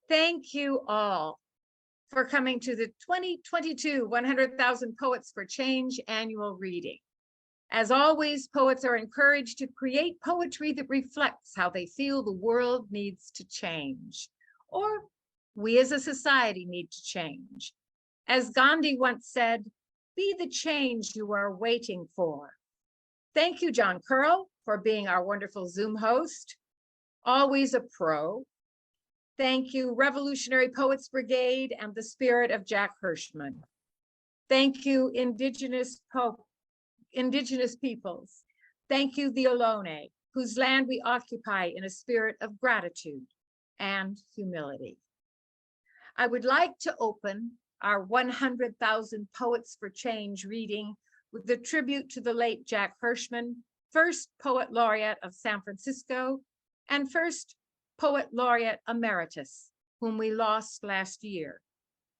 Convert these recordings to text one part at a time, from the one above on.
Thank you all for coming to the 2022 100,000 Poets for Change annual reading. As always, poets are encouraged to create poetry that reflects how they feel the world needs to change, or we as a society need to change. As Gandhi once said, be the change you are waiting for. Thank you, John Curl, for being our wonderful Zoom host. Always a pro. Thank you, Revolutionary Poets Brigade and the spirit of Jack Hirschman. Thank you, Indigenous peoples. Thank you, the Ohlone, whose land we occupy in a spirit of gratitude and humility. I would like to open our 100,000 Poets for Change reading with a tribute to the late Jack Hirschman, first Poet Laureate of San Francisco and first Poet Laureate Emeritus, whom we lost last year,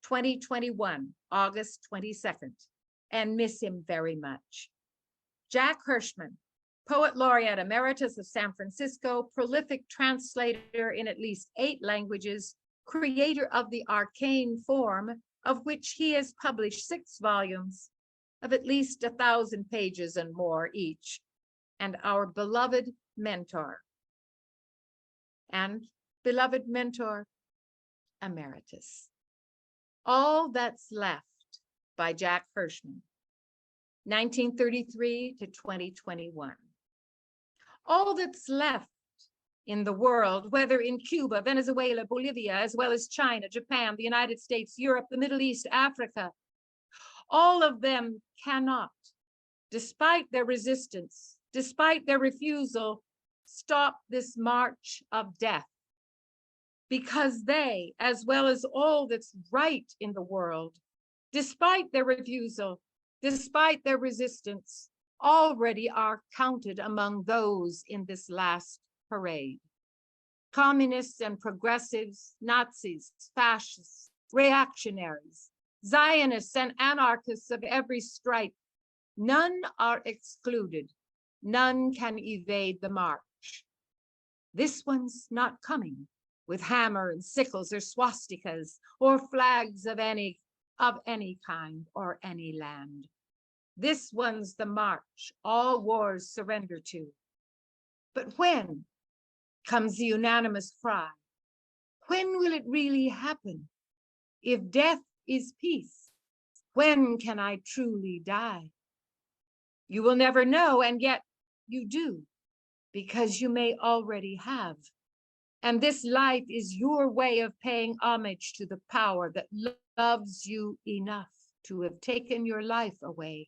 2021, August 22nd, and miss him very much. Jack Hirschman, Poet Laureate Emeritus of San Francisco, prolific translator in at least 8 languages, creator of the arcane form, of which he has published 6 volumes of at least 1,000 pages and more each, and our beloved mentor emeritus. All That's Left by Jack Hirschman, 1933 to 2021. All that's left in the world, whether in Cuba, Venezuela, Bolivia, as well as China, Japan, the United States, Europe, the Middle East, Africa, all of them cannot, despite their resistance, despite their refusal, stop this march of death, because they, as well as all that's right in the world, despite their refusal, despite their resistance, already are counted among those in this last parade. Communists and progressives, Nazis, fascists, reactionaries, Zionists and anarchists of every stripe, none are excluded, none can evade the march. This one's not coming with hammer and sickles or swastikas or flags of any kind or any land. This one's the march all wars surrender to. But when comes the unanimous cry? When will it really happen? If death is peace, when can I truly die? You will never know, and yet you do, because you may already have. And this life is your way of paying homage to the power that loves you enough to have taken your life away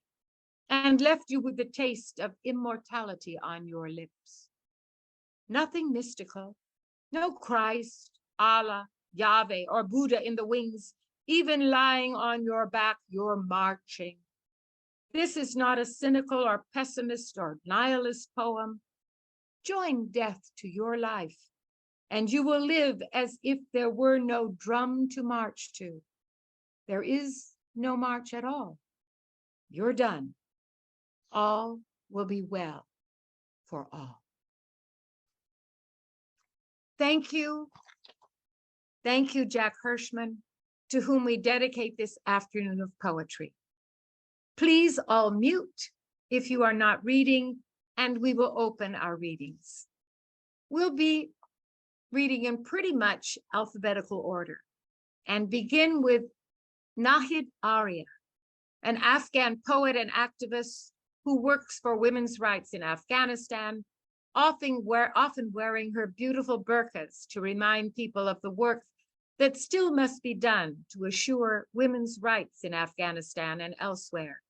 and left you with the taste of immortality on your lips. Nothing mystical, no Christ, Allah, Yahweh, or Buddha in the wings, even lying on your back, you're marching. This is not a cynical or pessimist or nihilist poem. Join death to your life, and you will live as if there were no drum to march to. There is no march at all. You're done. All will be well for all. Thank you. Thank you, Jack Hirschman, to whom we dedicate this afternoon of poetry. Please all mute if you are not reading, and we will open our readings. We'll be reading in pretty much alphabetical order and begin with Nahid Aria, an Afghan poet and activist who works for women's rights in Afghanistan, often wearing her beautiful burqas to remind people of the work that still must be done to assure women's rights in Afghanistan and elsewhere.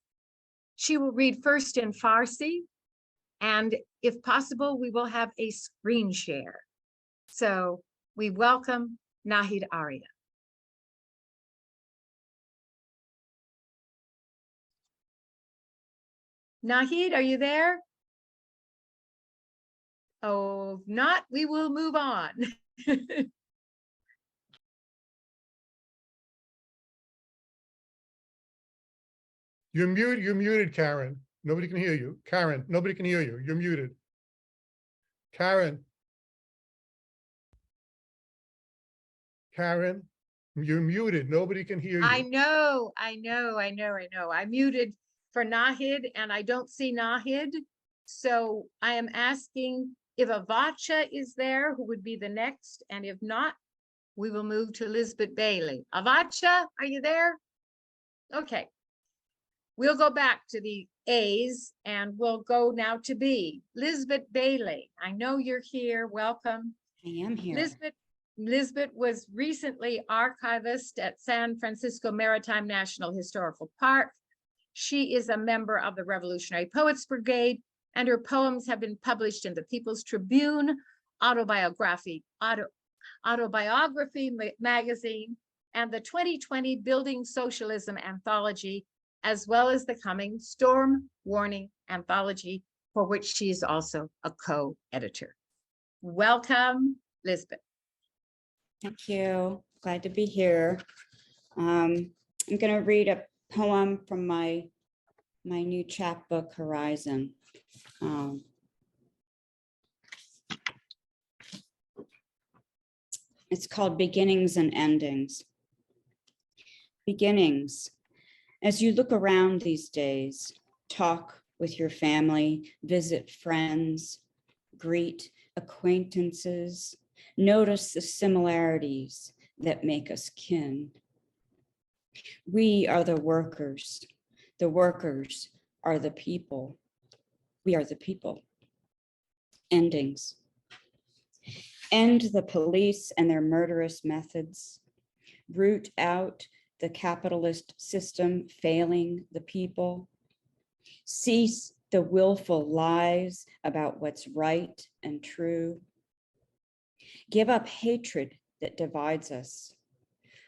She will read first in Farsi, and if possible, we will have a screen share. So we welcome Nahid Aria. Nahid, are you there? Oh, if not, we will move on. You're muted, Karen. Nobody can hear you. Karen, nobody can hear you. You're muted. Karen. Karen, you're muted. Nobody can hear you. I know. I muted for Nahid and I don't see Nahid. So I am asking if Avotcja is there, who would be the next, and if not, we will move to Lisbit Bailey. Avotcja, are you there? Okay. We'll go back to the A's and we'll go now to B. Lisbit Bailey, I know you're here. Welcome. I am here. Lisbit was recently archivist at San Francisco Maritime National Historical Park. She is a member of the Revolutionary Poets Brigade, and her poems have been published in the People's Tribune, Autobiography magazine, and the 2020 Building Socialism anthology, as well as the coming Storm Warning anthology, for which she is also a co-editor. Welcome, Lisbit. Thank you. Glad to be here. I'm going to read a poem from my new chapbook, Horizon. It's called Beginnings and Endings. Beginnings. As you look around these days, talk with your family, visit friends, greet acquaintances, notice the similarities that make us kin. We are the workers. The workers are the people. We are the people. Endings. End the police and their murderous methods. Root out the capitalist system failing the people. Cease the willful lies about what's right and true. Give up hatred that divides us.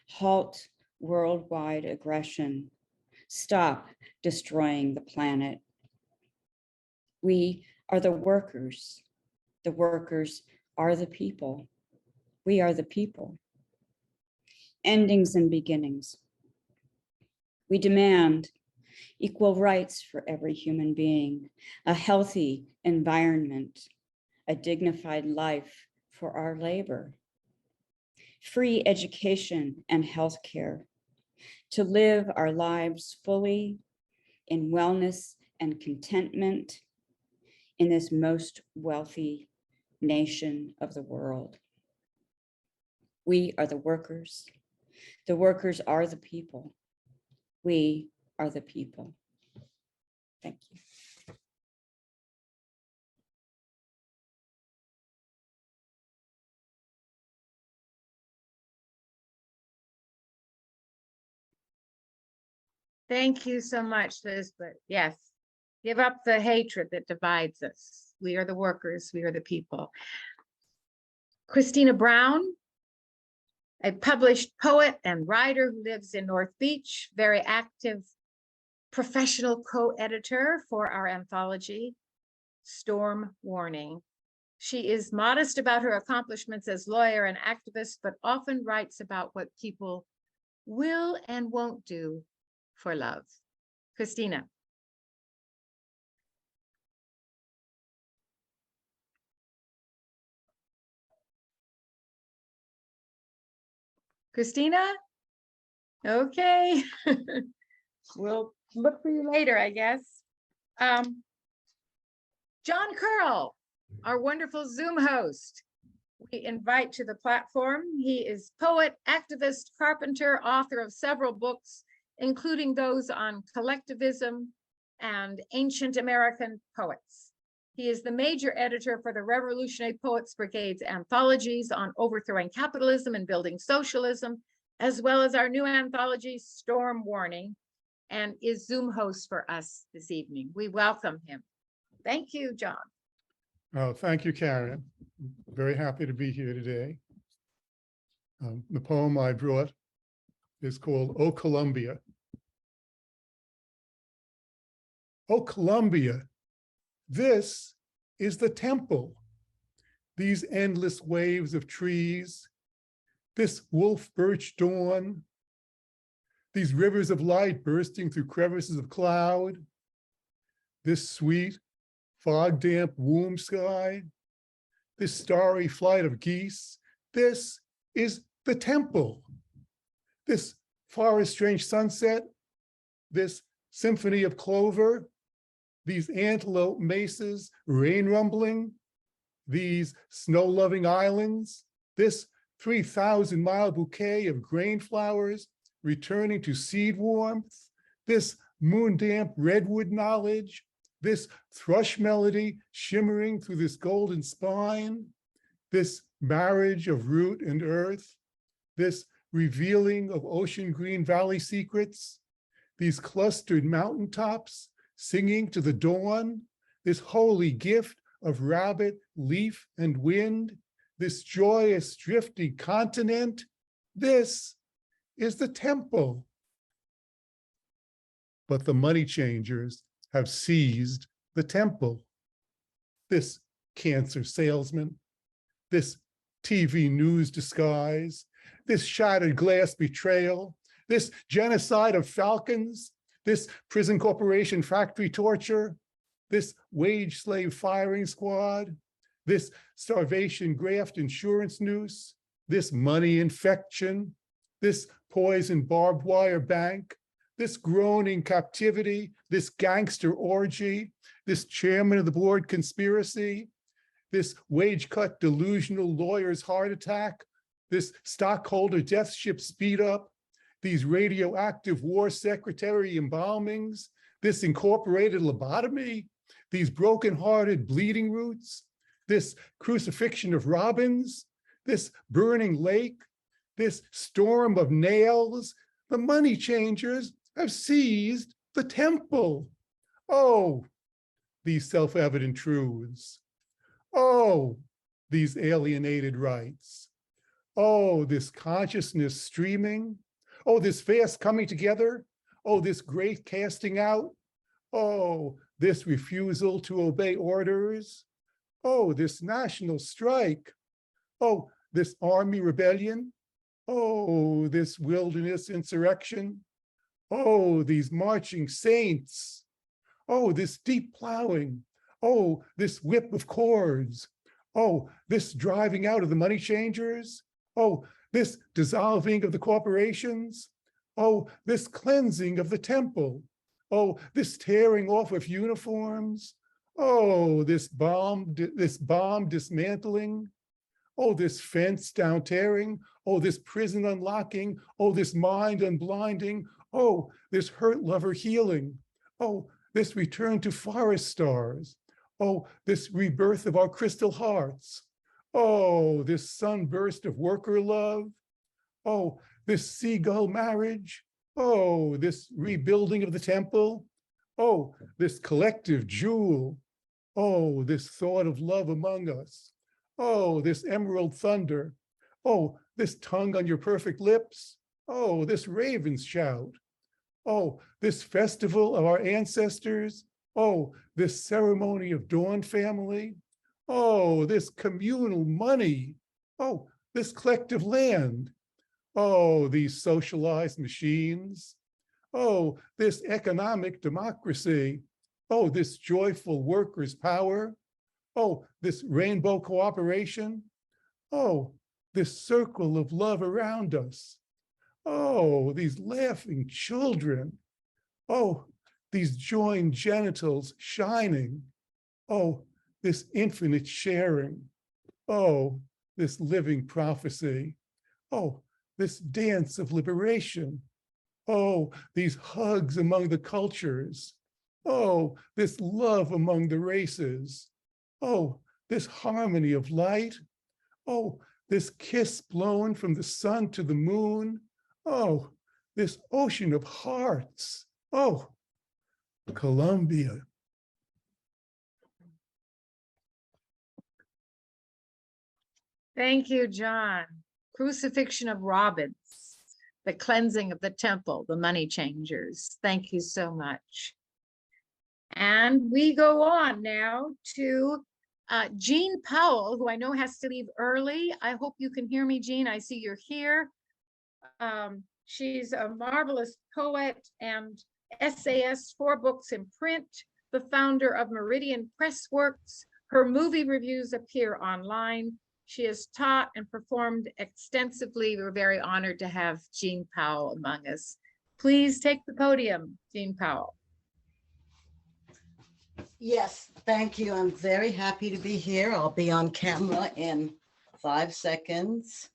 Halt worldwide aggression. Stop destroying the planet. We are the workers. The workers are the people. We are the people. Endings and beginnings. We demand equal rights for every human being, a healthy environment, a dignified life for our labor, free education and healthcare, to live our lives fully in wellness and contentment in this most wealthy nation of the world. We are the workers. The workers are the people. We are the people. Thank you. Thank you so much, Lisbit. Yes, give up the hatred that divides us. We are the workers, we are the people. Christina Brown, a published poet and writer who lives in North Beach, very active professional co-editor for our anthology, Storm Warning. She is modest about her accomplishments as lawyer and activist, but often writes about what people will and won't do for love. Christina. Christina? Okay. We'll look for you later, I guess. John Curl, our wonderful Zoom host, we invite to the platform. He is poet, activist, carpenter, author of several books, including those on collectivism and ancient American poets. He is the major editor for the Revolutionary Poets Brigade's anthologies on overthrowing capitalism and building socialism, as well as our new anthology, Storm Warning, and is Zoom host for us this evening. We welcome him. Thank you, John. Oh, thank you, Karen. Very happy to be here today. The poem I brought is called "O Columbia." O Columbia, this is the temple. These endless waves of trees, this wolf birch dawn, these rivers of light bursting through crevices of cloud, this sweet fog damp womb sky, this starry flight of geese, this is the temple. This forest strange sunset, this symphony of clover, these antelope mesas, rain rumbling, these snow-loving islands, this 3,000-mile bouquet of grain flowers returning to seed warmth, this moon-damp redwood knowledge, this thrush melody shimmering through this golden spine, this marriage of root and earth, this revealing of ocean green valley secrets, these clustered mountaintops singing to the dawn, this holy gift of rabbit, leaf, and wind, this joyous drifting continent, this is the temple. But the money changers have seized the temple. This cancer salesman, this TV news disguise, this shattered glass betrayal, this genocide of falcons, this prison corporation factory torture, this wage slave firing squad, this starvation graft insurance noose, this money infection, this poison barbed wire bank, this groaning captivity, this gangster orgy, this chairman of the board conspiracy, this wage cut delusional lawyer's heart attack, this stockholder death ship speed up, these radioactive war secretary embalmings, this incorporated lobotomy, these broken-hearted bleeding roots, this crucifixion of robins, this burning lake, this storm of nails, the money changers have seized the temple. Oh, these self-evident truths. Oh, these alienated rights. Oh, this consciousness streaming. Oh, this fast coming together. Oh, this great casting out. Oh, this refusal to obey orders. Oh, this national strike. Oh, this army rebellion. Oh, this wilderness insurrection. Oh, these marching saints. Oh, this deep plowing. Oh, this whip of cords. Oh, this driving out of the money changers. Oh, this dissolving of the corporations. Oh, this cleansing of the temple. Oh, this tearing off of uniforms. Oh, this bomb dismantling. Oh, this fence down tearing. Oh, this prison unlocking. Oh, this mind unblinding. Oh, this hurt lover healing. Oh, this return to forest stars. Oh, this rebirth of our crystal hearts. Oh, this sunburst of worker love. Oh, this seagull marriage. Oh, this rebuilding of the temple. Oh, this collective jewel. Oh, this thought of love among us. Oh, this emerald thunder. Oh, this tongue on your perfect lips. Oh, this raven's shout. Oh, this festival of our ancestors. Oh, this ceremony of dawn family. Oh, this communal money. Oh, this collective land. Oh, these socialized machines. Oh, this economic democracy. Oh, this joyful workers' power. Oh, this rainbow cooperation. Oh, this circle of love around us. Oh, these laughing children. Oh, these joined genitals shining. Oh, this infinite sharing. Oh, this living prophecy. Oh, this dance of liberation. Oh, these hugs among the cultures. Oh, this love among the races. Oh, this harmony of light. Oh, this kiss blown from the sun to the moon. Oh, this ocean of hearts. Oh, Columbia. Thank you, John. Crucifixion of Robins, the cleansing of the temple, the money changers. Thank you so much. And we go on now to Jeanne Powell, who I know has to leave early. I hope you can hear me, Jeanne. I see you're here. She's a marvelous poet and essayist, 4 books in print, the founder of Meridian Pressworks. Her movie reviews appear online. She has taught and performed extensively. We're very honored to have Jeanne Powell among us. Please take the podium, Jeanne Powell. Yes, thank you. I'm very happy to be here. I'll be on camera in 5 seconds.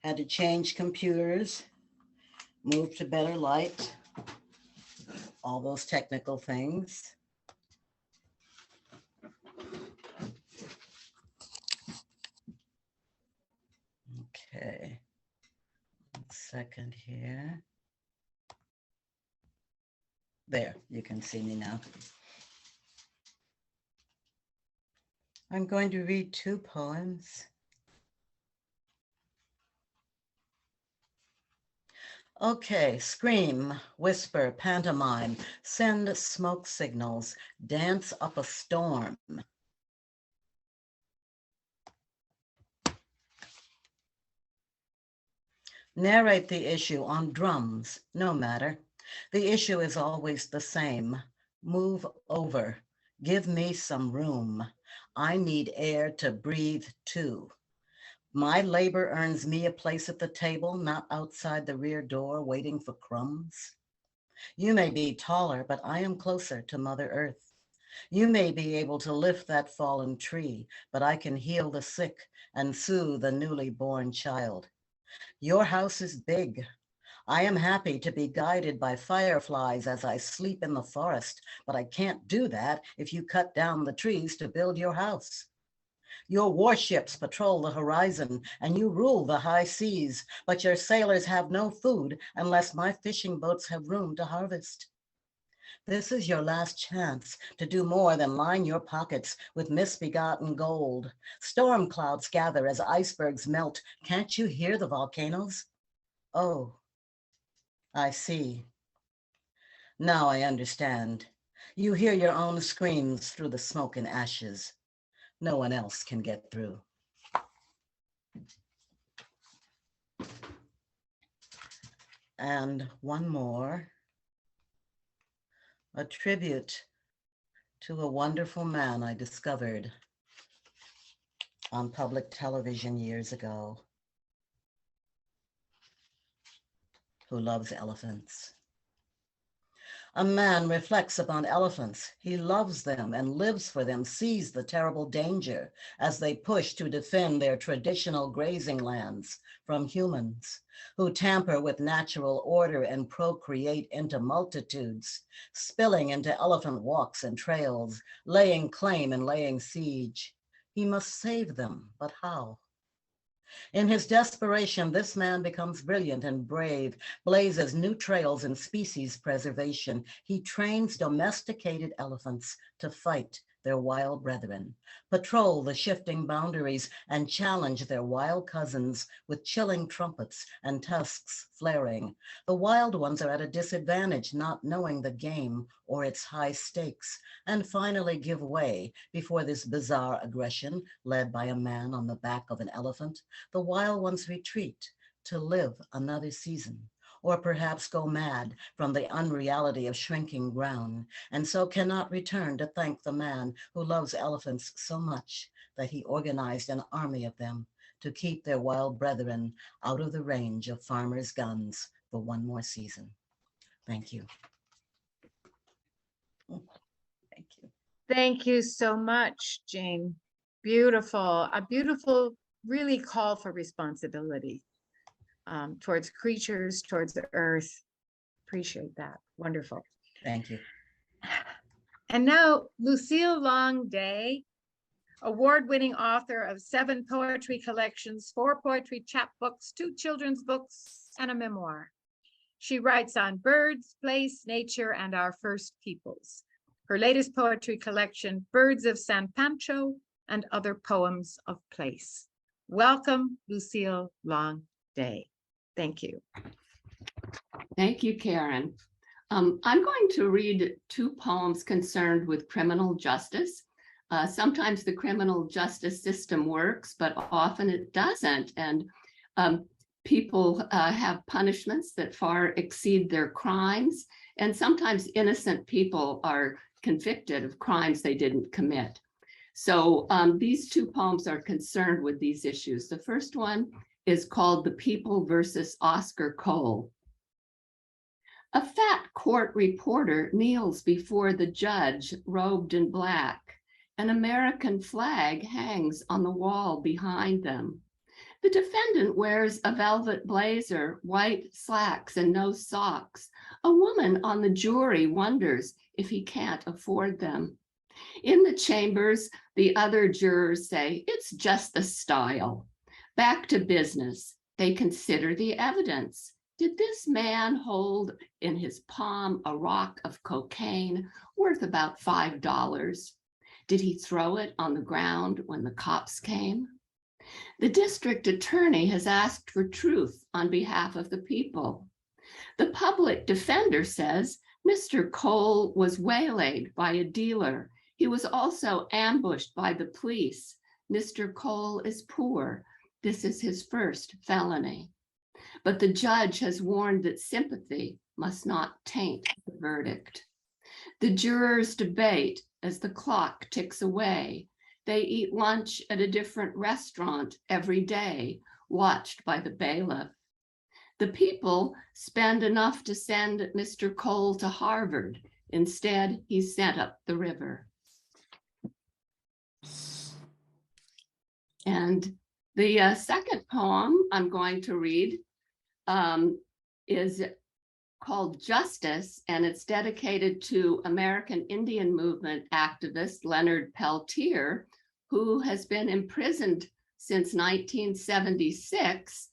Had to change computers, move to better light, all those technical things. Okay, 1 second here. There, you can see me now. I'm going to read 2 poems. Okay, scream, whisper, pantomime, send smoke signals, dance up a storm. Narrate the issue on drums, no matter. The issue is always the same. Move over, give me some room. I need air to breathe too. My labor earns me a place at the table, not outside the rear door waiting for crumbs. You may be taller, but I am closer to Mother Earth. You may be able to lift that fallen tree, but I can heal the sick and soothe a newly born child. Your house is big. I am happy to be guided by fireflies as I sleep in the forest, but I can't do that if you cut down the trees to build your house. Your warships patrol the horizon and you rule the high seas, but your sailors have no food unless my fishing boats have room to harvest. This is your last chance to do more than line your pockets with misbegotten gold. Storm clouds gather as icebergs melt. Can't you hear the volcanoes? Oh, I see. Now I understand. You hear your own screams through the smoke and ashes. No one else can get through. And one more. A tribute to a wonderful man I discovered on public television years ago, who loves elephants. A man reflects upon elephants. He loves them and lives for them, sees the terrible danger as they push to defend their traditional grazing lands from humans who tamper with natural order and procreate into multitudes, spilling into elephant walks and trails, laying claim and laying siege. He must save them, but how? In his desperation, this man becomes brilliant and brave, blazes new trails in species preservation. He trains domesticated elephants to fight their wild brethren, patrol the shifting boundaries, and challenge their wild cousins with chilling trumpets and tusks flaring. The wild ones are at a disadvantage, not knowing the game or its high stakes, and finally give way before this bizarre aggression led by a man on the back of an elephant. The wild ones retreat to live another season, or perhaps go mad from the unreality of shrinking ground, and so cannot return to thank the man who loves elephants so much that he organized an army of them to keep their wild brethren out of the range of farmers' guns for one more season. Thank you. Thank you. Thank you so much, Jeanne. Beautiful, a beautiful, really call for responsibility towards creatures, towards the earth. Appreciate that. Wonderful. Thank you. And now Lucille Long-Day, award-winning author of 7 poetry collections, 4 poetry chapbooks, 2 children's books, and a memoir. She writes on birds, place, nature, and our first peoples. Her latest poetry collection, Birds of San Pancho and Other Poems of Place. Welcome, Lucille Long-Day. Thank you. Thank you, Karen. I'm going to read 2 poems concerned with criminal justice. Sometimes the criminal justice system works, but often it doesn't. And people have punishments that far exceed their crimes. And sometimes innocent people are convicted of crimes they didn't commit. So these two poems are concerned with these issues. The first one is called The People versus Oscar Cole. A fat court reporter kneels before the judge, robed in black. An American flag hangs on the wall behind them. The defendant wears a velvet blazer, white slacks, and no socks. A woman on the jury wonders if he can't afford them. In the chambers, the other jurors say, it's just the style. Back to business. They consider the evidence. Did this man hold in his palm a rock of cocaine worth about $5? Did he throw it on the ground when the cops came? The district attorney has asked for truth on behalf of the people. The public defender says Mr. Cole was waylaid by a dealer. He was also ambushed by the police. Mr. Cole is poor. This is his first felony. But the judge has warned that sympathy must not taint the verdict. The jurors debate as the clock ticks away. They eat lunch at a different restaurant every day, watched by the bailiff. The people spend enough to send Mr. Cole to Harvard. Instead, he's sent up the river. And the second poem I'm going to read is called Justice, and it's dedicated to American Indian Movement activist Leonard Peltier, who has been imprisoned since 1976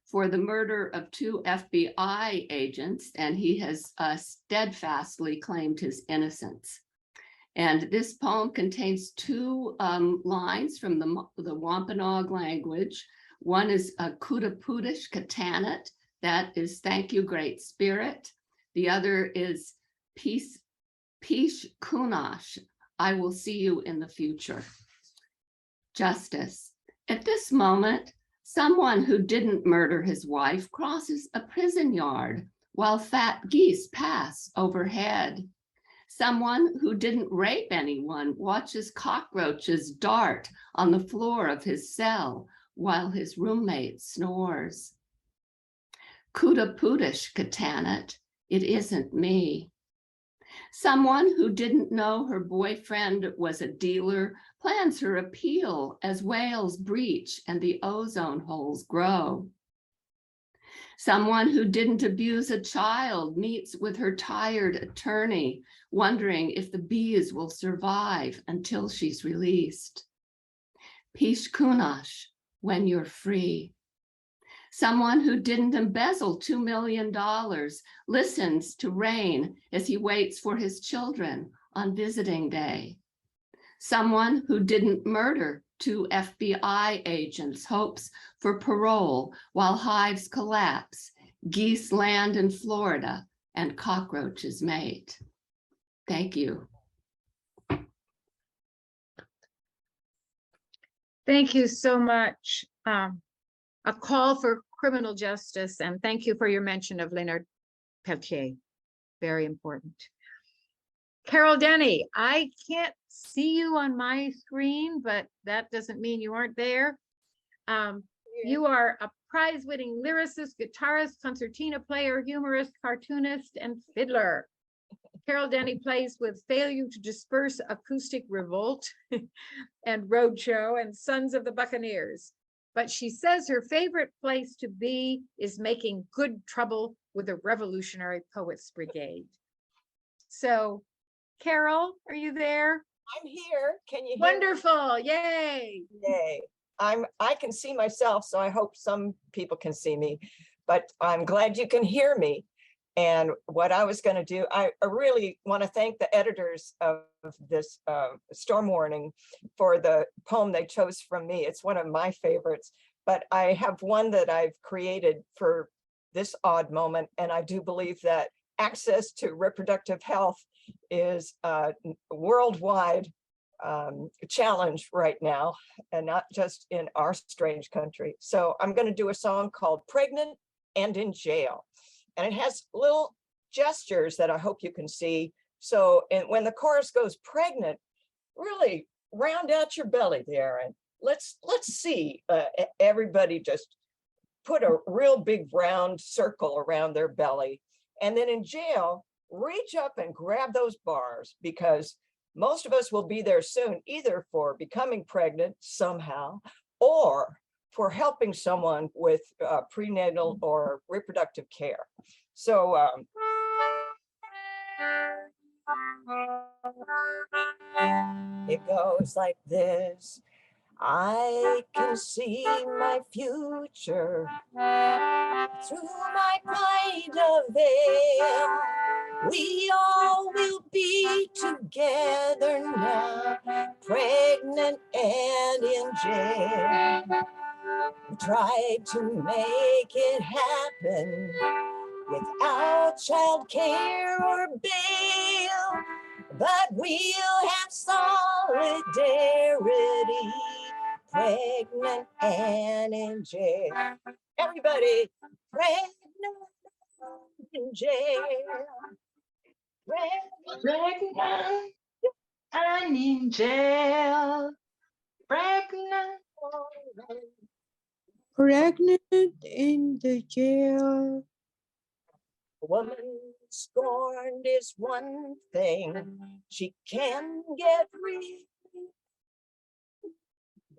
for the murder of 2 FBI agents, and he has steadfastly claimed his innocence. And this poem contains 2 lines from the Wampanoag language. One is a Kudapudish Katanit, that is thank you, great spirit. The other is Peace Kunash, I will see you in the future. Justice. At this moment, someone who didn't murder his wife crosses a prison yard while fat geese pass overhead. Someone who didn't rape anyone watches cockroaches dart on the floor of his cell while his roommate snores. Kudapudish Katanit, it isn't me. Someone who didn't know her boyfriend was a dealer plans her appeal as whales breach and the ozone holes grow. Someone who didn't abuse a child meets with her tired attorney, wondering if the bees will survive until she's released. Pish Kunash, when you're free. Someone who didn't embezzle $2 million listens to rain as he waits for his children on visiting day. Someone who didn't murder 2 FBI agents hopes for parole while hives collapse, geese land in Florida, and cockroaches mate. Thank you. Thank you so much. A call for criminal justice, and thank you for your mention of Leonard Peltier. Very important. Carol Denney, I can't see you on my screen, but that doesn't mean you aren't there. You are a prize-winning lyricist, guitarist, concertina player, humorist, cartoonist, and fiddler. Carol Denney plays with Failure to Disperse Acoustic Revolt and Roadshow and Sons of the Buccaneers. But she says her favorite place to be is making good trouble with the Revolutionary Poets Brigade. So, Carol, are you there? I'm here. Can you hear Wonderful. Yay. me? Yay. I can see myself, so I hope some people can see me, but I'm glad you can hear me. And what I was going to do, I really want to thank the editors of this Storm Warning for the poem they chose from me. It's one of my favorites, but I have one that I've created for this odd moment. And I do believe that access to reproductive health is a worldwide challenge right now, and not just in our strange country. So I'm going to do a song called Pregnant and in Jail. And it has little gestures that I hope you can see So, and when the chorus goes pregnant, really round out your belly there, and let's see everybody just put a real big round circle around their belly. And then in jail, reach up and grab those bars, because most of us will be there soon, either for becoming pregnant somehow or for helping someone with prenatal or reproductive care. So it goes like this. I can see my future through my kind of veil. We all will be together now, pregnant and in jail. We tried to make it happen without child care or bail, but we'll have solidarity, pregnant and in jail. Everybody, pregnant in jail. Pregnant and in jail. Pregnant. Pregnant in the jail. A woman scorned is one thing, she can get free,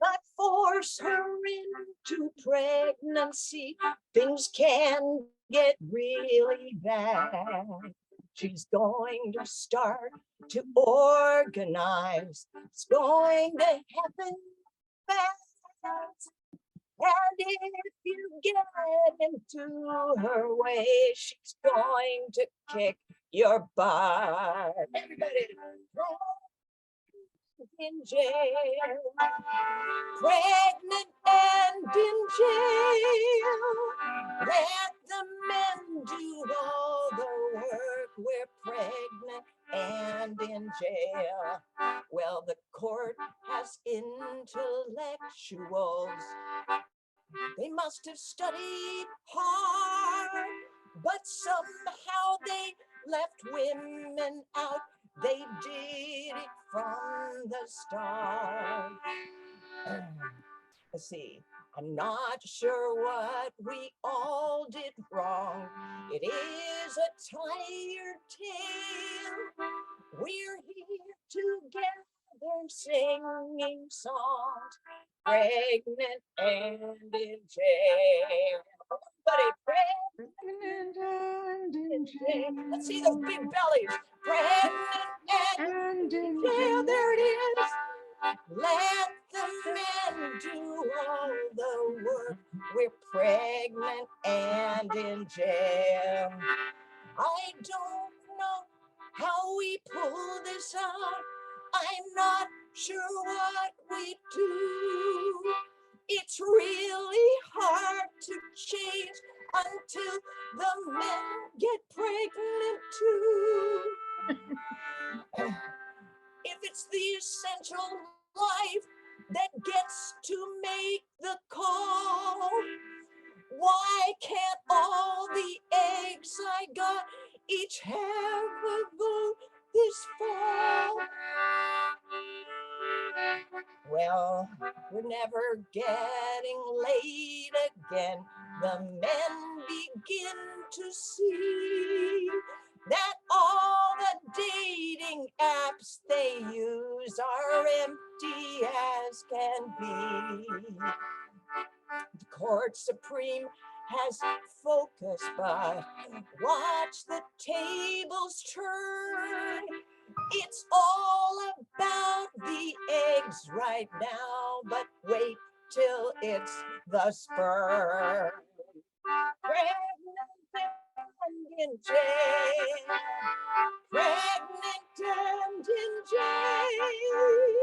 but force her into pregnancy, things can get really bad. She's going to start to organize, it's going to happen fast. And if you get into her way, she's going to kick your butt. Everybody, in jail, pregnant and in jail. Let the men do all the work. We're pregnant and in jail. Well, the court has intellectuals. They must have studied hard, but somehow they left women out. They did it from the start. Let's see, I'm not sure what we all did wrong. It is a tired tale. We're here together singing songs, pregnant and in jail. Everybody, pregnant and in jail. Let's see those big bellies. Pregnant and in jail. There it is. Let the men do all the work. We're pregnant and in jail. I don't know how we pull this out. I'm not sure what we do. It's really hard to change until the men get pregnant too. If it's the essential life that gets to make the call, why can't all the eggs I got each have a vote this fall? Well, we're never getting laid again. The men begin to see that all the dating apps they use are empty as can be. The Court Supreme has focused, but watch the tables turn. It's all about the eggs right now, but wait till it's the sperm. Pregnant and in jail. Pregnant and in jail.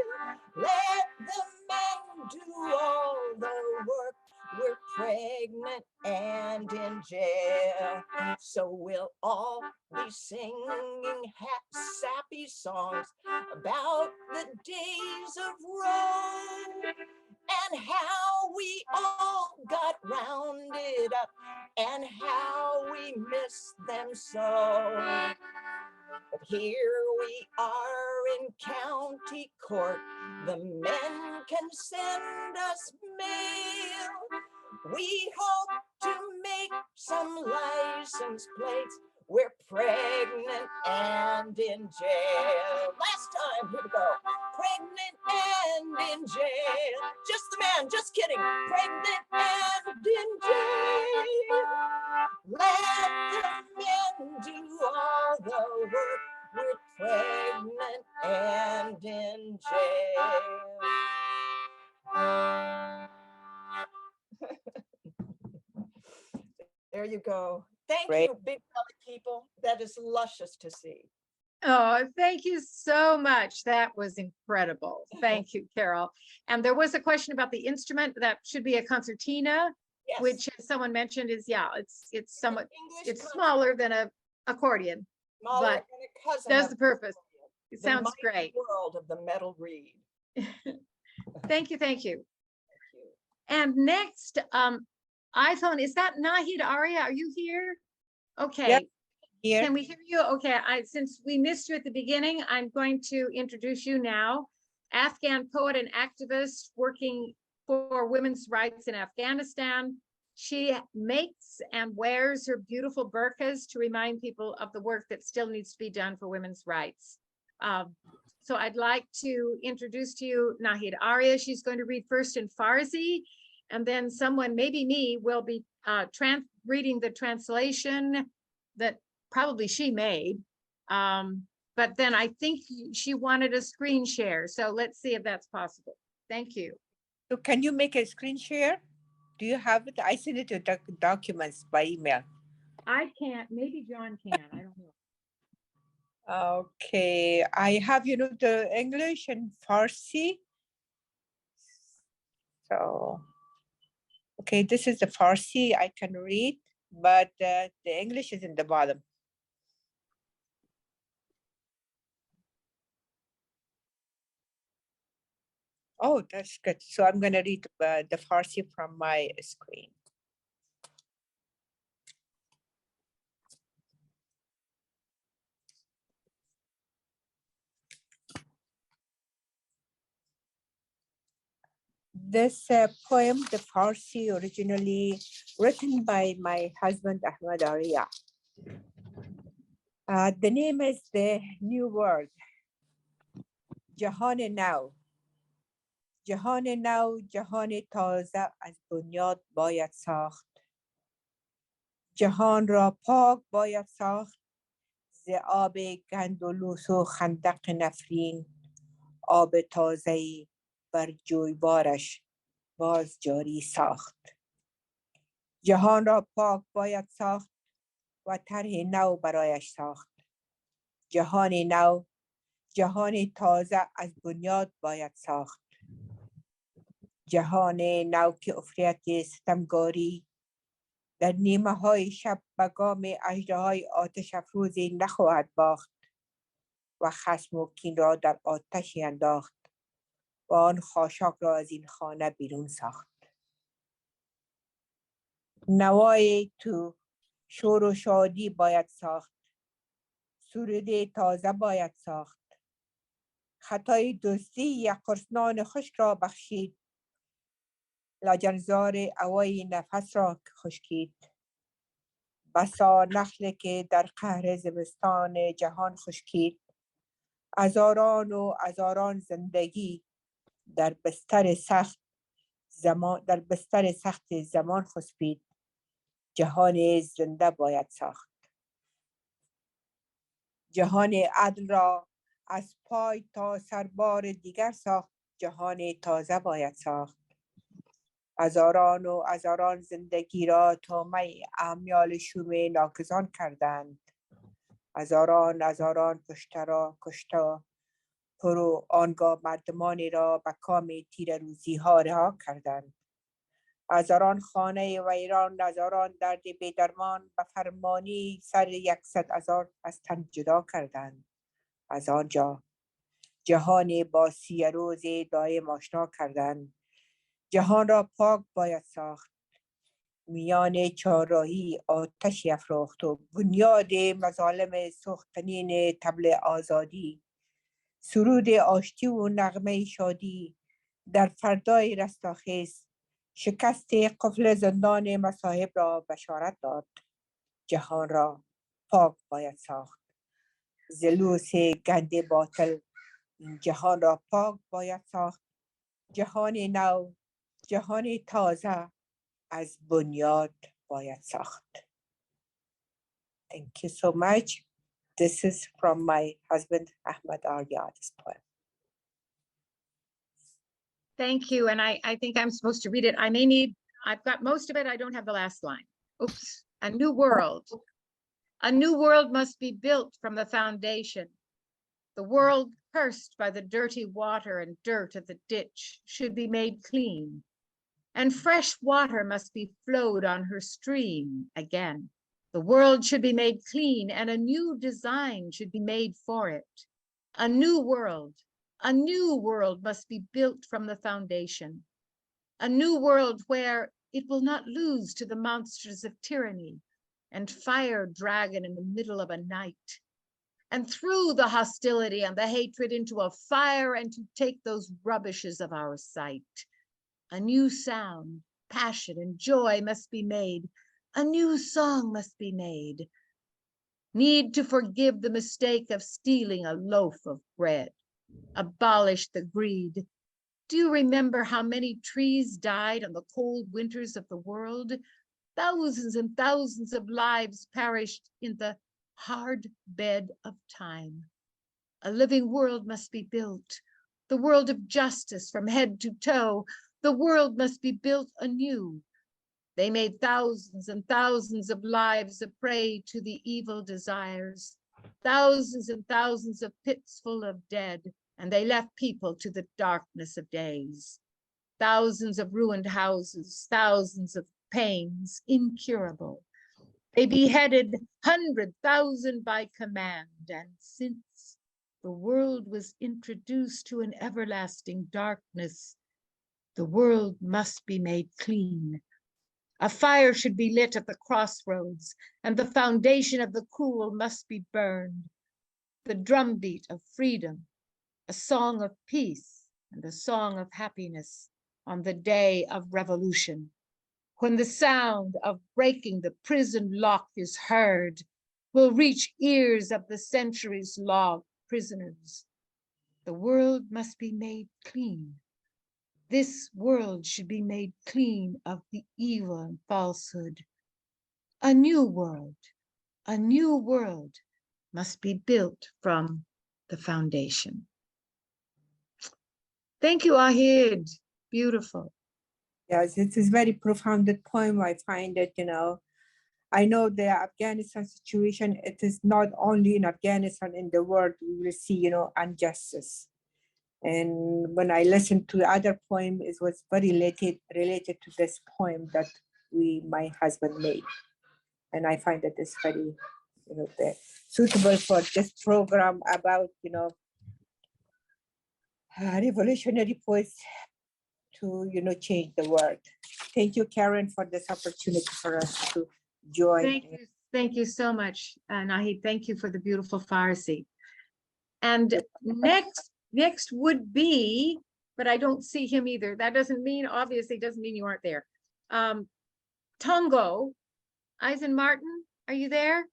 Let the men do all the work. We're pregnant and in jail. So we'll all be singing sappy songs about the days of Rome and how we all got rounded up and how we miss them so. But here we are in county court. The men can send us mail. We hope to make some license plates. We're pregnant and in jail. Last time, here we go. Pregnant and in jail. Just the man, just kidding. Pregnant and in jail. Let the men do all the work. We're pregnant and in jail. There you go. Thank Great. you, Big Valley people. That is luscious to see. Oh, thank you so much. That was incredible. Thank you, Carol. And there was a question about the instrument. That should be a concertina, Yes. which as someone mentioned is, yeah, it's somewhat, English it's concept, smaller than a accordion. smaller but than a cousin does of the purpose. It the sounds mighty great. World of the metal reed. Thank you, thank you. Thank you. And next, iPhone, is that Nahid Aria? Are you here? Okay. Here. Can we hear you? Okay, since we missed you at the beginning, I'm going to introduce you now. Afghan poet and activist working for women's rights in Afghanistan. She makes and wears her beautiful burqas to remind people of the work that still needs to be done for women's rights. So I'd like to introduce to you Nahid Aria. She's going to read first in Farsi, and then someone, maybe me, will be reading the translation that probably she made. But then I think she wanted a screen share. So let's see if that's possible. Thank you. So can you make a screen share? Do you have it? I sent it to documents by email. I can't, maybe John can, I don't know. Okay, I have, the English and Farsi. So, okay, this is the Farsi I can read, but the English is in the bottom. Oh, that's good. So I'm going to read the Farsi from my screen. This poem, the Farsi, originally written by my husband, Ahmed Aria. The name is The New World. جهان نو. جهان نو، جهان تازه از بنیاد باید ساخت. جهان را پاک باید ساخت ز آب گندلوس و خندق نفرین. آب تازه‌ای بر جویبارش باز جاری ساخت. جهان را پاک باید ساخت و طرح نو برایش ساخت. جهان نو، جهان تازه از بنیاد باید ساخت. جهان نو که عفریت ستمگاری در نیمه های شب به گام اژدهای آتش افروزی نخواهد باخت و خشم و کین را در آتشی انداخت و آن خاشاک را از این خانه بیرون ساخت. نوای تو شور و شادی باید ساخت. سروده تازه باید ساخت. خطای دزدی یک قرصنان خشک را بخشید. لاجرزار هوای نفس را خشکید. بسا نخل که در قهر زمستان جهان خشکید. هزاران و هزاران زندگی در بستر سخت زمان خسبید. جهان زنده باید ساخت. جهان عدل را از پای تا سربار دیگر ساخت. جهان تازه باید ساخت. هزاران و هزاران زندگی را طامع اعمال شوم ناکسان کردند. هزاران هزاران کشته را کشته پرو آنگاه مردمانی را به کام تیر روزی ها رها کردند. هزاران خانه ویران، هزاران درد بیدرمان به فرمانی سر 100,000 از تن جدا کردند. از آنجا جهان با سیه روز دایم آشنا کردند. جهان را پاک باید ساخت. میان چهارراهی آتشی افروخت و بنیاد مظالم سوختنین طبل آزادی. سرود آشتی و نغمه شادی در فردای رستاخیز شکست قفل زندان مصاحب را بشارت داد. جهان را پاک باید ساخت. زلوس گند باطل این جهان را پاک باید ساخت. جهان نو، جهان تازه از بنیاد باید ساخت. Thank you so much. This is from my husband, Ahmed Aria, this poem. Thank you. And I think I'm supposed to read it. I've got most of it. I don't have the last line. Oops. A new world. A new world must be built from the foundation. The world cursed by the dirty water and dirt of the ditch should be made clean. And fresh water must be flowed on her stream again. The world should be made clean and a new design should be made for it. A new world must be built from the foundation. A new world where it will not lose to the monsters of tyranny and fire dragon in the middle of a night, and through the hostility and the hatred into a fire and to take those rubbishes of our sight. A new sound, passion, and joy must be made. A new song must be made. Need to forgive the mistake of stealing a loaf of bread. Abolish the greed. Do you remember how many trees died on the cold winters of the world? Thousands and thousands of lives perished in the hard bed of time. A living world must be built. The world of justice from head to toe. The world must be built anew. They made thousands and thousands of lives a prey to the evil desires, thousands and thousands of pits full of dead, and they left people to the darkness of days. Thousands of ruined houses, thousands of pains, incurable. They beheaded 100,000 by command, and since the world was introduced to an everlasting darkness, the world must be made clean. A fire should be lit at the crossroads, and the foundation of the cruel must be burned. The drumbeat of freedom, a song of peace, and a song of happiness on the day of revolution. When the sound of breaking the prison lock is heard, will reach ears of the centuries locked prisoners. The world must be made clean. This world should be made clean of the evil and falsehood. A new world must be built from the foundation. Thank you, Ahid. Beautiful. Yes, it is very profound poem. I find it, I know the Afghanistan situation, it is not only in Afghanistan, in the world, we will see, injustice. And when I listened to the other poem, it was very related to this poem that my husband made. And I find that it's very, suitable for this program about, revolutionary poets to, change the world. Thank you, Karen, for this opportunity for us to join. Thank you so much, Nahid. Thank you for the beautiful Farsi. And next would be, but I don't see him either. That obviously doesn't mean you aren't there. Tongo, Eisen Martin, are you there?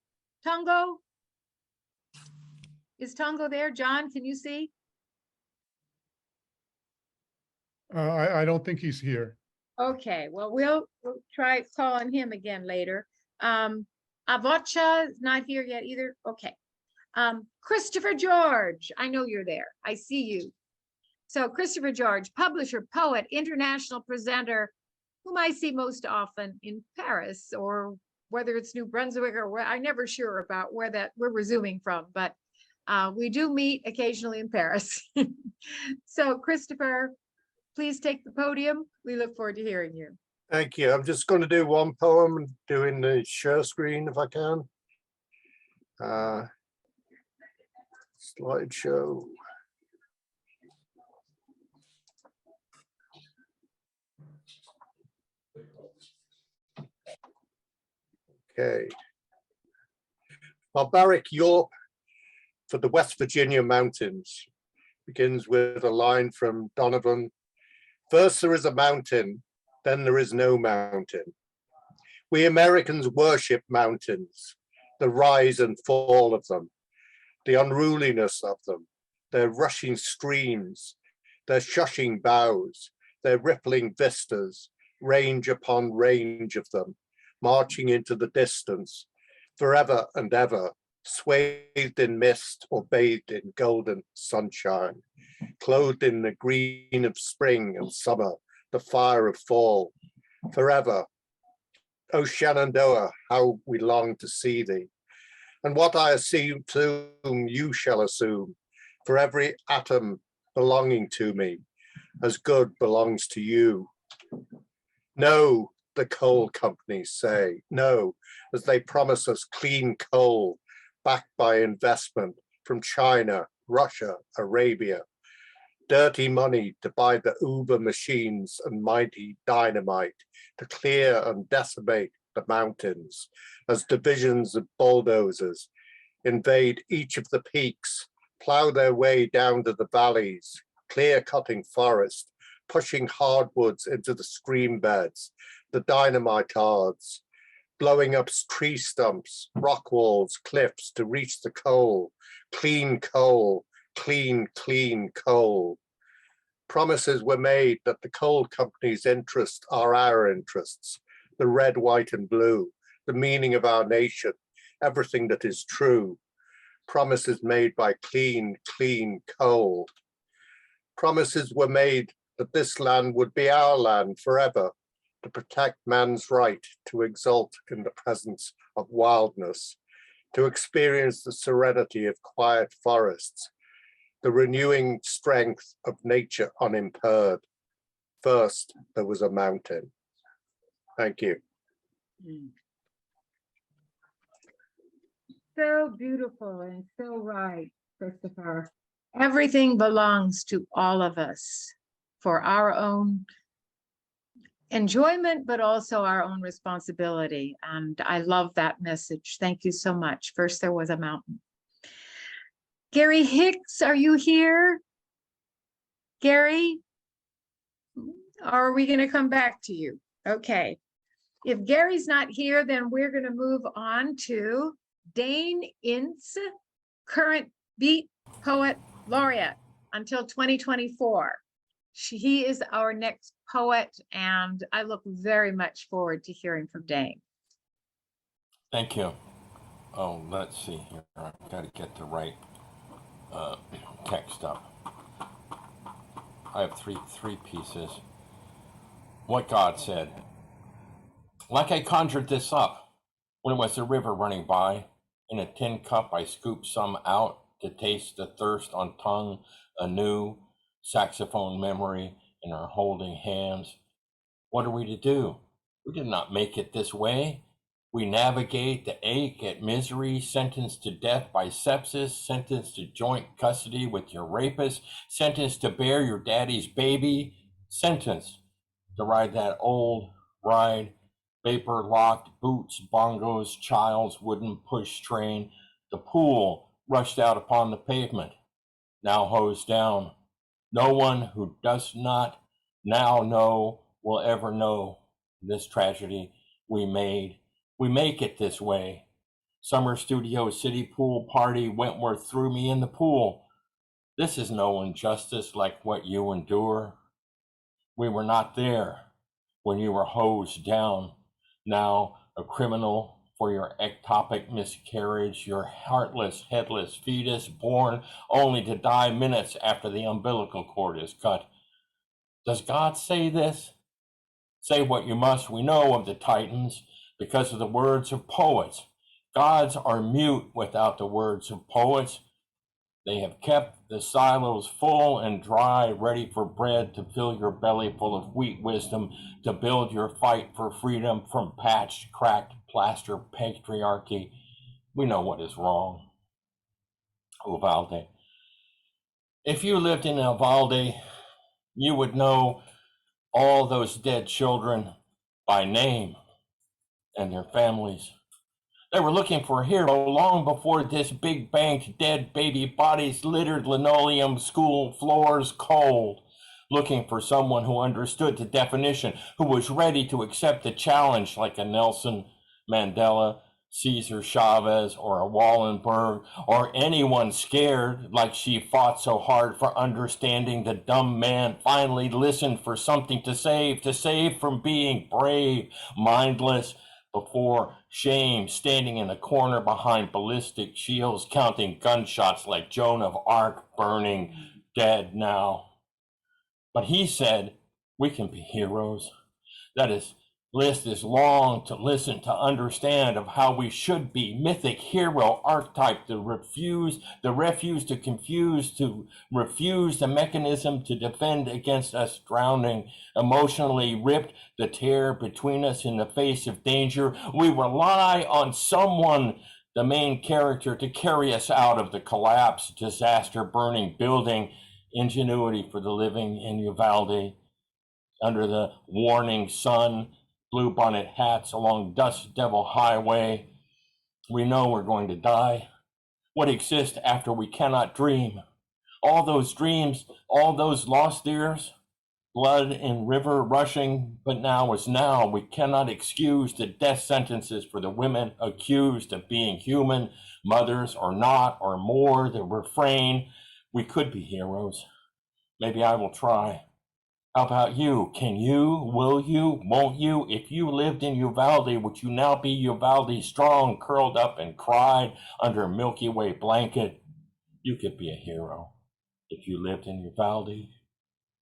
Tongo? Is Tongo there? John, can you see? I don't think he's here. Okay, well, we'll try calling him again later. Avotcja is not here yet either. Okay. Christopher George, I know you're there. I see you. So Christopher George, publisher, poet, international presenter, whom I see most often in Paris, or whether it's New Brunswick or where, I'm never sure about where we're resuming from, but we do meet occasionally in Paris. So Christopher, please take the podium. We look forward to hearing you. Thank you. I'm just going to do one poem and doing the share screen if I can. Slideshow. Okay. Barbaric Europe for the West Virginia mountains begins with a line from Donovan. First there is a mountain, then there is no mountain. We Americans worship mountains, the rise and fall of them, the unruliness of them, their rushing streams, their shushing boughs, their rippling vistas, range upon range of them, marching into the distance, forever and ever, swathed in mist or bathed in golden sunshine, clothed in the green of spring and summer, the fire of fall, forever. O Shenandoah, how we long to see thee. And what I assume, you shall assume, for every atom belonging to me, as good belongs to you. No, the coal companies say, no, as they promise us clean coal, backed by investment from China, Russia, Arabia, dirty money to buy the Uber machines and mighty dynamite to clear and decimate the mountains as divisions of bulldozers invade each of the peaks, plow their way down to the valleys, clear-cutting forest, pushing hardwoods into the stream beds, the dynamite ards, blowing up tree stumps, rock walls, cliffs to reach the coal, clean, clean coal. Promises were made that the coal company's interests are our interests, the red, white, and blue, the meaning of our nation, everything that is true. Promises made by clean coal. Promises were made that this land would be our land forever, to protect man's right to exult in the presence of wildness, to experience the serenity of quiet forests, the renewing strength of nature unimpaired. First, there was a mountain. Thank you. So beautiful and so right, Christopher. Everything belongs to all of us for our own enjoyment, but also our own responsibility. And I love that message. Thank you so much. First, there was a mountain. Gary Hicks, are you here? Gary? Or are we going to come back to you? Okay. If Gary's not here, then we're going to move on to Dane Ince, current Beat Poet Laureate until 2024. He is our next poet, and I look very much forward to hearing from Dane. Thank you. Oh, let's see here. I've got to get the right text up. I have three pieces. What God said. Like I conjured this up when it was a river running by. In a tin cup, I scooped some out to taste the thirst on tongue anew. Saxophone memory in our holding hands. What are we to do? We did not make it this way. We navigate the ache at misery, sentenced to death by sepsis, sentenced to joint custody with your rapist, sentenced to bear your daddy's baby, sentenced to ride that old ride, vapor-locked boots, bongos, child's wooden push train. The pool rushed out upon the pavement, now hosed down. No one who does not now know will ever know this tragedy we made. We make it this way. Summer studio, city pool party, Wentworth threw me in the pool. This is no injustice like what you endure. We were not there when you were hosed down. Now a criminal for your ectopic miscarriage, your heartless, headless fetus born only to die minutes after the umbilical cord is cut. Does God say this? Say what you must, we know of the Titans, because of the words of poets. Gods are mute without the words of poets. They have kept the silos full and dry, ready for bread to fill your belly full of wheat wisdom, to build your fight for freedom from patched, cracked, plaster patriarchy. We know what is wrong. Uvalde. If you lived in Uvalde, you would know all those dead children by name and their families. They were looking for a hero long before this big banked dead baby bodies littered linoleum school floors cold. Looking for someone who understood the definition, who was ready to accept the challenge like a Nelson Mandela, Cesar Chavez, or a Wallenberg, or anyone scared like she fought so hard for understanding. The dumb man finally listened for something to save from being brave, mindless, before shame, standing in a corner behind ballistic shields, counting gunshots like Joan of Arc, burning, dead now. But he said, we can be heroes. That is, list is long to listen, to understand of how we should be. Mythic hero archetype, the refuge to confuse, to refuse the mechanism to defend against us drowning, emotionally ripped, the tear between us in the face of danger. We rely on someone, the main character, to carry us out of the collapse, disaster, burning building, ingenuity for the living in Uvalde, under the warning sun, blue bonnet hats along Dust Devil Highway. We know we're going to die. What exists after we cannot dream? All those dreams, all those lost years, blood in river rushing, but now is now. We cannot excuse the death sentences for the women accused of being human, mothers or not, or more, the refrain. We could be heroes. Maybe I will try. How about you? Can you? Will you? Won't you? If you lived in Uvalde, would you now be Uvalde strong, curled up and cried under a Milky Way blanket? You could be a hero if you lived in Uvalde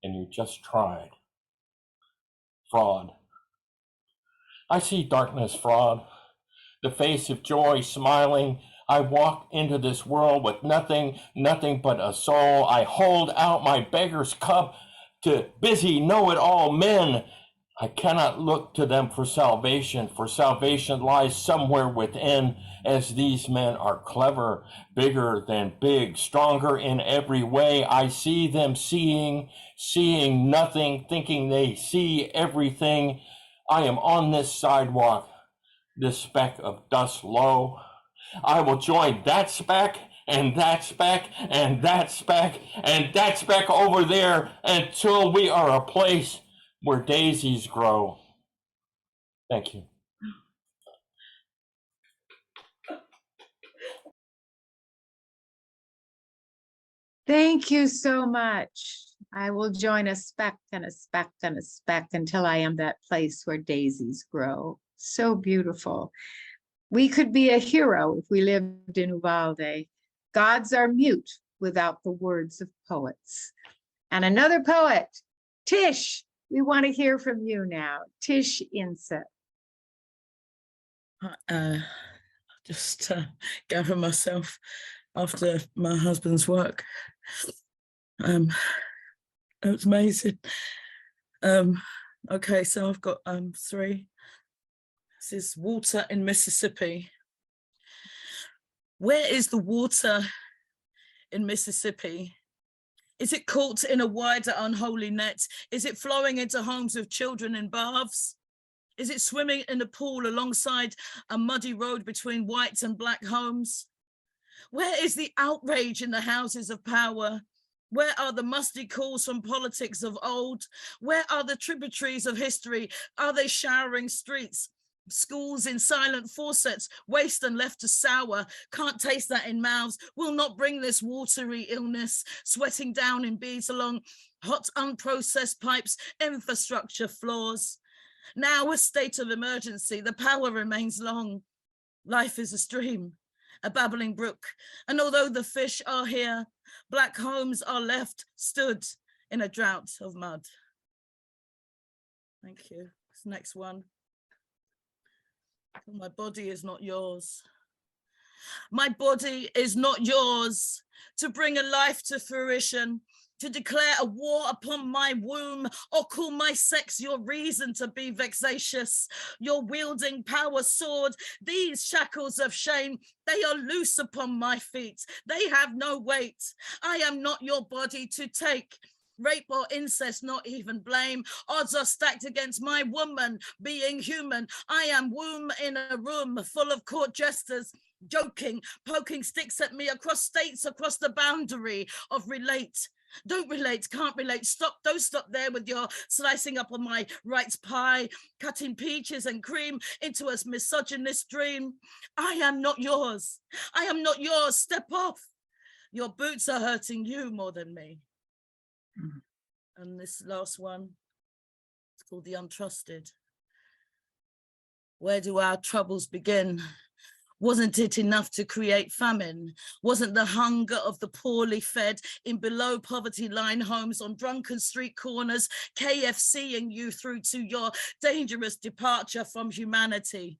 and you just tried. Fraud. I see darkness, fraud. The face of joy smiling. I walk into this world with nothing but a soul. I hold out my beggar's cup to busy know-it-all men. I cannot look to them for salvation lies somewhere within, as these men are clever, bigger than big, stronger in every way. I see them seeing nothing, thinking they see everything. I am on this sidewalk, this speck of dust low. I will join that speck and that speck and that speck and that speck over there until we are a place where daisies grow. Thank you. Thank you so much. I will join a speck and a speck and a speck until I am that place where daisies grow. So beautiful. We could be a hero if we lived in Uvalde. Gods are mute without the words of poets. And another poet, Tish, we want to hear from you now. Tish Ince. Just gather myself after my husband's work. It was amazing. Okay, so I've got 3. This is water in Mississippi. Where is the water in Mississippi? Is it caught in a wider unholy net? Is it flowing into homes of children in baths? Is it swimming in a pool alongside a muddy road between white and black homes? Where is the outrage in the houses of power? Where are the musty calls from politics of old? Where are the tributaries of history? Are they showering streets? Schools in silent faucets, waste and left to sour, can't taste that in mouths, will not bring this watery illness, sweating down in beads along hot unprocessed pipes, infrastructure flaws. Now a state of emergency, the power remains long. Life is a stream, a babbling brook, and although the fish are here, black homes are left stood in a drought of mud. Thank you. This next one. My body is not yours. My body is not yours to bring a life to fruition, to declare a war upon my womb, or call my sex your reason to be vexatious. Your wielding power sword, these shackles of shame, they are loose upon my feet. They have no weight. I am not your body to take. Rape or incest, not even blame. Odds are stacked against my woman being human. I am womb in a room full of court jesters, joking, poking sticks at me across states, across the boundary of relate. Don't relate, can't relate. Stop, don't stop there with your slicing up on my rights pie, cutting peaches and cream into a misogynist dream. I am not yours. I am not yours. Step off. Your boots are hurting you more than me. And this last one, it's called The Untrusted. Where do our troubles begin? Wasn't it enough to create famine? Wasn't the hunger of the poorly fed in below poverty line homes on drunken street corners KFCing you through to your dangerous departure from humanity?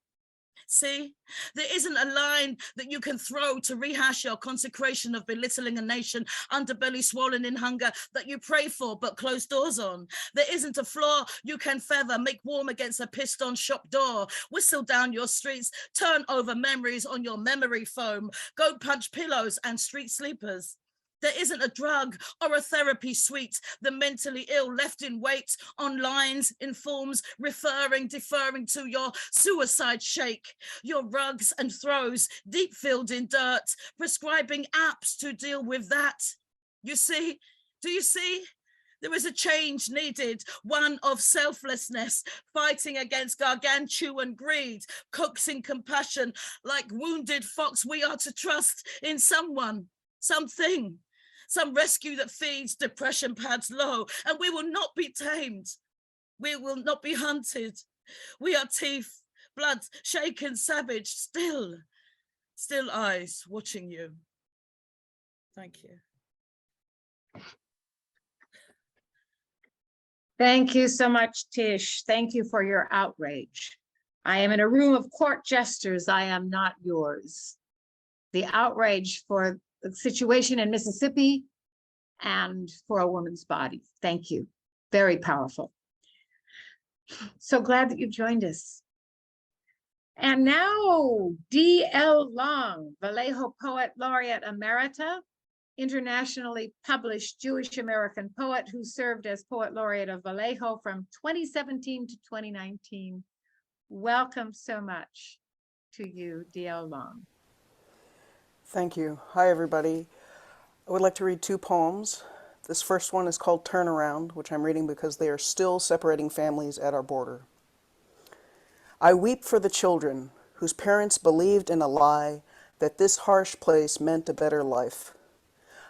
See, there isn't a line that you can throw to rehash your consecration of belittling a nation, underbelly swollen in hunger that you pray for but close doors on. There isn't a floor you can feather, make warm against a pissed on shop door, whistle down your streets, turn over memories on your memory foam, go punch pillows and street sleepers. There isn't a drug or a therapy suite. The mentally ill left in wait on lines, in forms, deferring to your suicide shake, your rugs and throws, deep filled in dirt, prescribing apps to deal with that. You see, do you see? There is a change needed, one of selflessness, fighting against gargantuan greed, coaxing compassion. Like wounded fox, we are to trust in someone, something. Some rescue that feeds depression pads low, and we will not be tamed. We will not be hunted. We are teeth, blood, shaken, savage, still eyes watching you. Thank you. Thank you so much, Tish. Thank you for your outrage. I am in a room of court jesters. I am not yours. The outrage for the situation in Mississippi and for a woman's body. Thank you. Very powerful. So glad that you joined us. And now D.L. Long, Vallejo Poet Laureate Emerita, internationally published Jewish American poet who served as Poet Laureate of Vallejo from 2017 to 2019. Welcome so much to you, D.L. Long. Thank you. Hi, everybody. I would like to read two poems. This first one is called Turnaround, which I'm reading because they are still separating families at our border. I weep for the children whose parents believed in a lie that this harsh place meant a better life.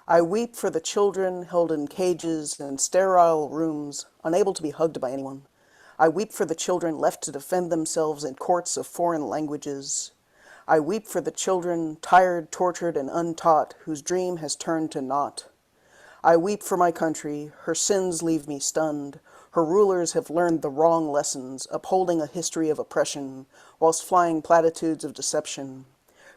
I weep for the children held in cages and sterile rooms, unable to be hugged by anyone. I weep for the children left to defend themselves in courts of foreign languages. I weep for the children, tired, tortured, and untaught, whose dream has turned to naught. I weep for my country, her sins leave me stunned. Her rulers have learned the wrong lessons, upholding a history of oppression, whilst flying platitudes of deception.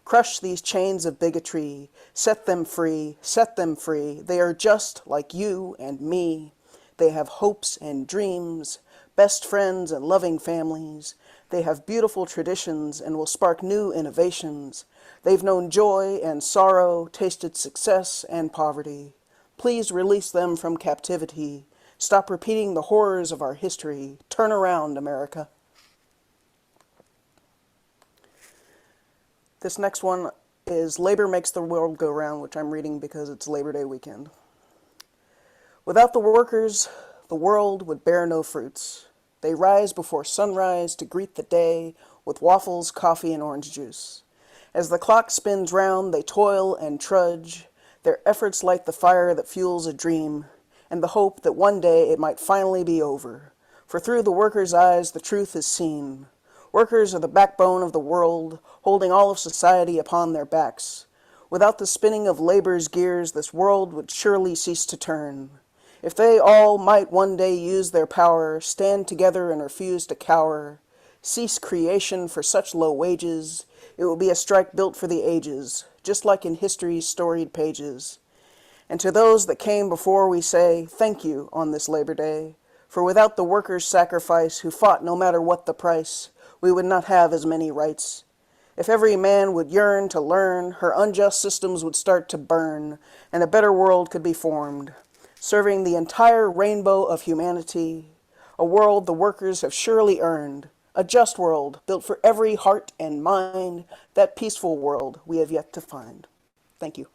Crush these chains of bigotry, set them free, set them free. They are just like you and me. They have hopes and dreams, best friends and loving families. They have beautiful traditions and will spark new innovations. They've known joy and sorrow, tasted success and poverty. Please release them from captivity. Stop repeating the horrors of our history. Turn around, America. This next one is Labor Makes the World Go Round, which I'm reading because it's Labor Day weekend. Without the workers, the world would bear no fruits. They rise before sunrise to greet the day with waffles, coffee, and orange juice. As the clock spins round, they toil and trudge. Their efforts light the fire that fuels a dream and the hope that one day it might finally be over. For through the workers' eyes, the truth is seen. Workers are the backbone of the world, holding all of society upon their backs. Without the spinning of labor's gears, this world would surely cease to turn. If they all might one day use their power, stand together and refuse to cower, cease creation for such low wages, it will be a strike built for the ages, just like in history's storied pages. And to those that came before we say, thank you on this Labor Day, for without the workers' sacrifice who fought no matter what the price, we would not have as many rights. If every man would yearn to learn, her unjust systems would start to burn, and a better world could be formed. serving the entire rainbow of humanity, a world the workers have surely earned, a just world built for every heart and mind, that peaceful world we have yet to find. Thank you.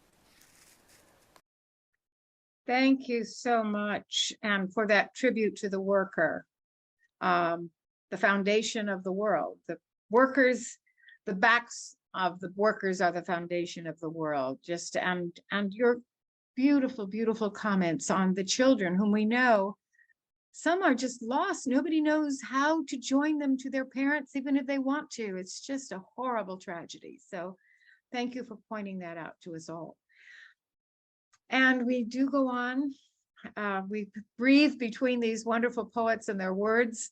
Thank you so much, and for that tribute to the worker, the foundation of the world. The workers, the backs of the workers are the foundation of the world. Just and your beautiful, beautiful comments on the children whom we know, some are just lost. Nobody knows how to join them to their parents, even if they want to. It's just a horrible tragedy. So thank you for pointing that out to us all. And we do go on. We breathe between these wonderful poets and their words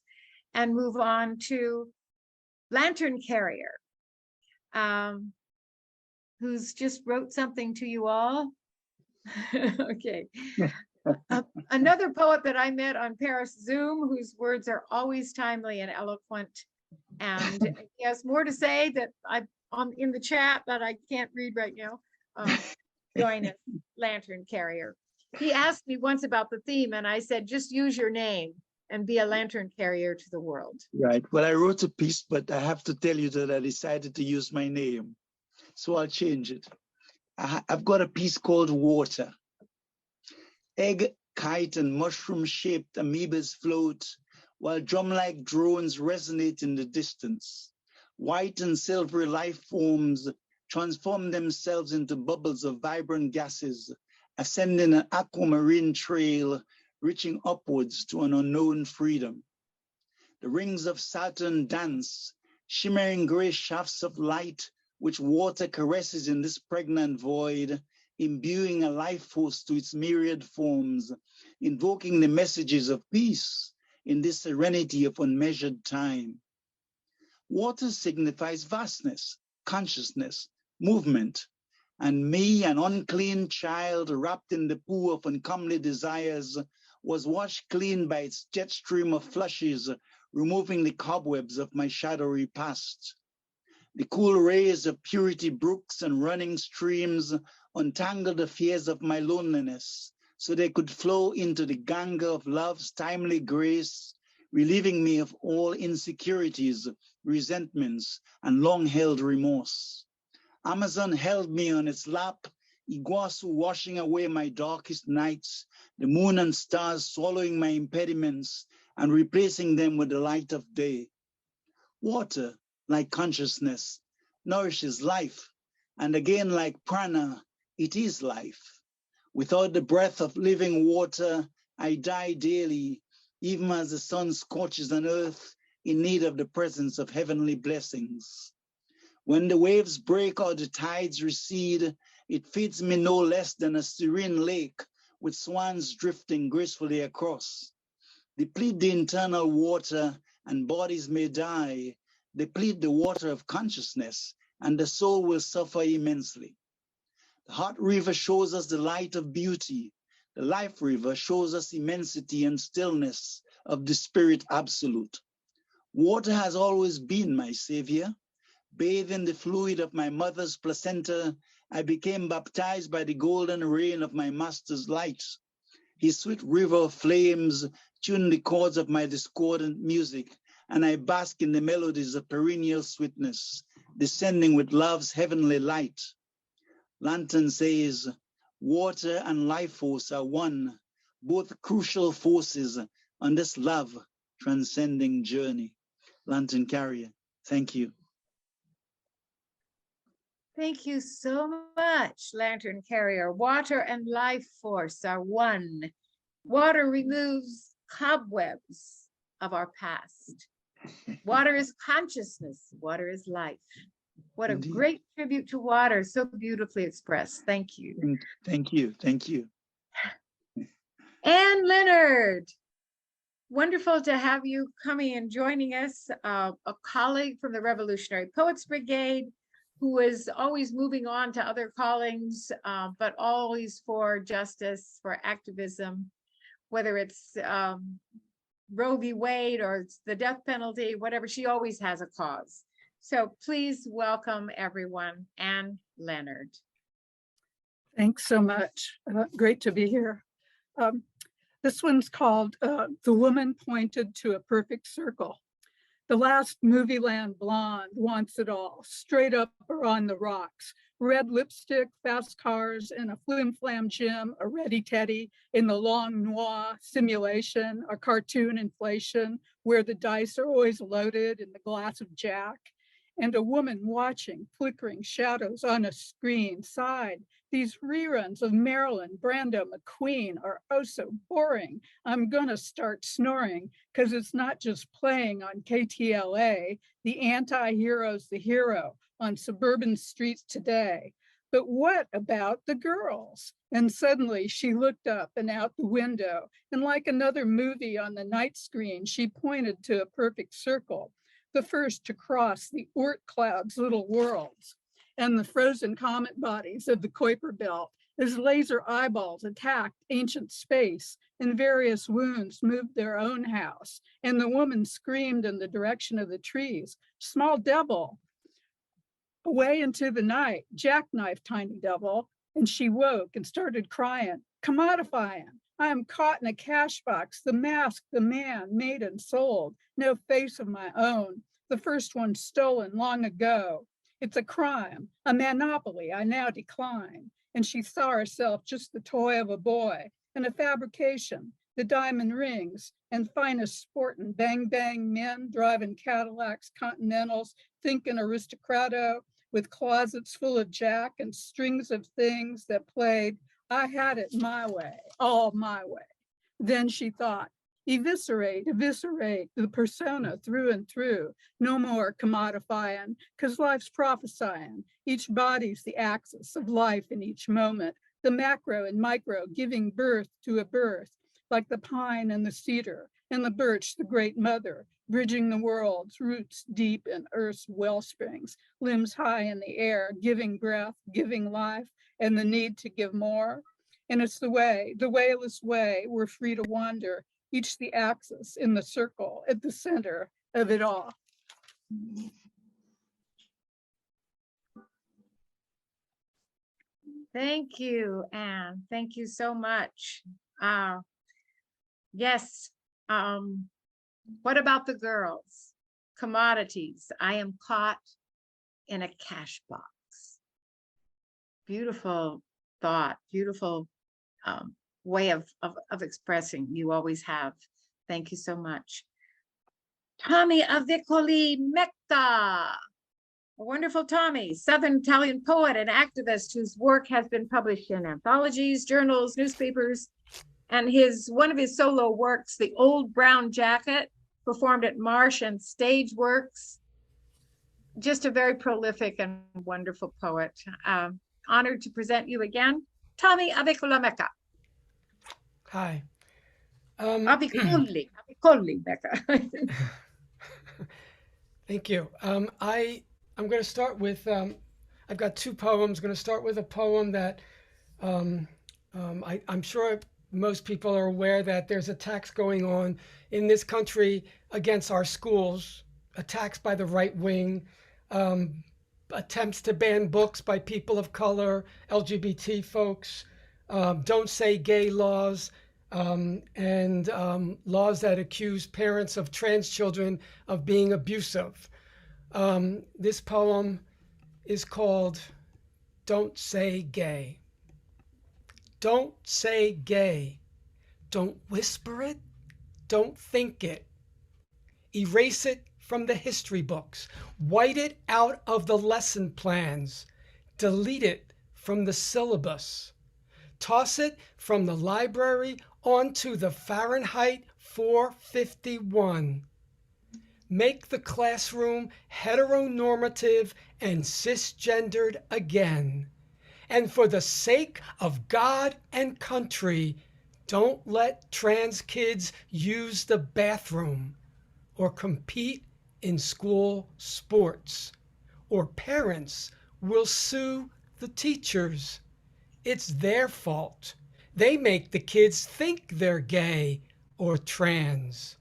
and move on to Lanterncarrier, who's just wrote something to you all. Okay. Another poet that I met on Paris Zoom, whose words are always timely and eloquent. And he has more to say that in the chat that I can't read right now. Join us, Lanterncarrier. He asked me once about the theme, and I said, just use your name and be a lantern carrier to the world. Right. Well, I wrote a piece, but I have to tell you that I decided to use my name. So I'll change it. I've got a piece called Water. Egg, kite, and mushroom-shaped amoebas float, while drum-like drones resonate in the distance. White and silvery life forms transform themselves into bubbles of vibrant gases, ascending an aquamarine trail, reaching upwards to an unknown freedom. The rings of Saturn dance, shimmering gray shafts of light, which water caresses in this pregnant void, imbuing a life force to its myriad forms, invoking the messages of peace in this serenity of unmeasured time. Water signifies vastness, consciousness, movement, and me, an unclean child wrapped in the pool of uncomely desires, was washed clean by its jet stream of flushes, removing the cobwebs of my shadowy past. The cool rays of purity brooks and running streams untangled the fears of my loneliness, so they could flow into the Ganga of love's timely grace, relieving me of all insecurities, resentments, and long-held remorse. Amazon held me on its lap, Iguazu washing away my darkest nights, the moon and stars swallowing my impediments and replacing them with the light of day. Water, like consciousness, nourishes life, and again, like prana, it is life. Without the breath of living water, I die daily, even as the sun scorches an earth in need of the presence of heavenly blessings. When the waves break or the tides recede, it feeds me no less than a serene lake with swans drifting gracefully across. Deplete the internal water and bodies may die. Deplete the water of consciousness and the soul will suffer immensely. The hot river shows us the light of beauty. The life river shows us immensity and stillness of the spirit absolute. Water has always been my savior. Bathed in the fluid of my mother's placenta, I became baptized by the golden rain of my master's light. His sweet river of flames tuned the chords of my discordant music, and I bask in the melodies of perennial sweetness, descending with love's heavenly light. Lantern says, water and life force are one, both crucial forces on this love transcending journey. Lanterncarrier, thank you. Thank you so much, Lanterncarrier. Water and life force are one. Water removes cobwebs of our past. Water is consciousness. Water is life. What a great tribute to water, so beautifully expressed. Thank you. Thank you. Thank you. And Leonard, wonderful to have you coming and joining us, a colleague from the Revolutionary Poets Brigade, who is always moving on to other callings, but always for justice, for activism, whether it's Roe v. Wade or it's the death penalty, whatever, she always has a cause. So please welcome everyone and Leonard. Thanks so much. Great to be here. This one's called The Woman Pointed to a Perfect Circle. The last movie land blonde wants it all, straight up or on the rocks. Red lipstick, fast cars, and a flim-flam gym, a ready teddy in the long noir simulation, a cartoon inflation where the dice are always loaded in the glass of Jack. And a woman watching flickering shadows on a screen side. These reruns of Marilyn, Brando, McQueen are oh so boring. I'm gonna start snoring because it's not just playing on KTLA, the anti-hero's the hero on suburban streets today. But what about the girls? And suddenly she looked up and out the window, and like another movie on the night screen, she pointed to a perfect circle, the first to cross the Oort cloud's little worlds and the frozen comet bodies of the Kuiper Belt as laser eyeballs attacked ancient space and various wounds moved their own house. And the woman screamed in the direction of the trees, "Small devil," away into the night, jackknife tiny devil. And she woke and started crying, commodifying. I am caught in a cash box, the mask, the man made and sold, no face of my own, the first one stolen long ago. It's a crime, a monopoly I now decline. And she saw herself just the toy of a boy and a fabrication, the diamond rings and finest sporting bang bang men driving Cadillacs, Continentals, thinking aristocrato with closets full of Jack and strings of things that played I had it my way, all my way. Then she thought, eviscerate the persona through and through. No more commodifying, because life's prophesying. Each body's the axis of life in each moment, the macro and micro giving birth to a birth, like the pine and the cedar, and the birch, the great mother, bridging the world's roots deep in earth's well springs, limbs high in the air, giving breath, giving life, and the need to give more. And it's the way, the wayless way, we're free to wander, each the axis in the circle at the center of it all. Thank you, Anne. Thank you so much. Yes. What about the girls? Commodities. I am caught in a cash box. Beautiful thought, beautiful way of expressing. You always have. Thank you so much. Tommi Avicolli, Mecca. A wonderful Tommi, Southern Italian poet and activist whose work has been published in anthologies, journals, newspapers, and one of his solo works, The Old Brown Jacket, performed at Marsh and Stage Works. Just a very prolific and wonderful poet. Honored to present you again, Tommi Avicolli, Mecca. Hi. Avicolli, Mecca. Thank you. I'm going to start with, I've got two poems. I'm going to start with a poem that I'm sure most people are aware that there's attacks going on in this country against our schools, attacks by the right wing, attempts to ban books by people of color, LGBT folks, don't say gay laws, and laws that accuse parents of trans children of being abusive. This poem is called Don't Say Gay. Don't say gay. Don't whisper it. Don't think it. Erase it from the history books. White it out of the lesson plans. Delete it from the syllabus. Toss it from the library onto the Fahrenheit 451. Make the classroom heteronormative and cisgendered again. And for the sake of God and country, don't let trans kids use the bathroom or compete in school sports, or parents will sue the teachers. It's their fault. They make the kids think they're gay or trans.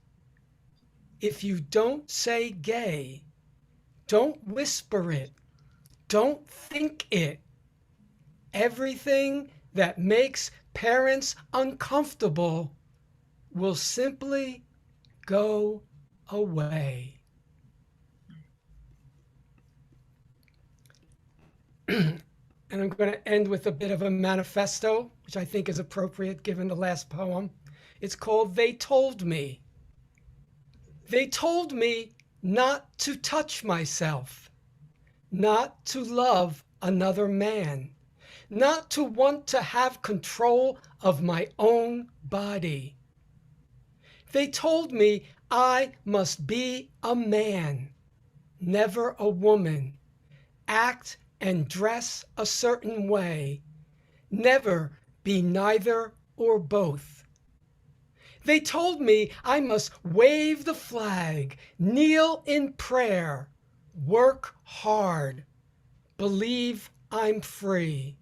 If you don't say gay, don't whisper it, don't think it. Everything that makes parents uncomfortable will simply go away. And I'm going to end with a bit of a manifesto, which I think is appropriate given the last poem. It's called They Told Me. They told me not to touch myself, not to love another man, not to want to have control of my own body. They told me I must be a man, never a woman, act and dress a certain way, never be neither or both. They told me I must wave the flag, kneel in prayer, work hard, believe I'm free.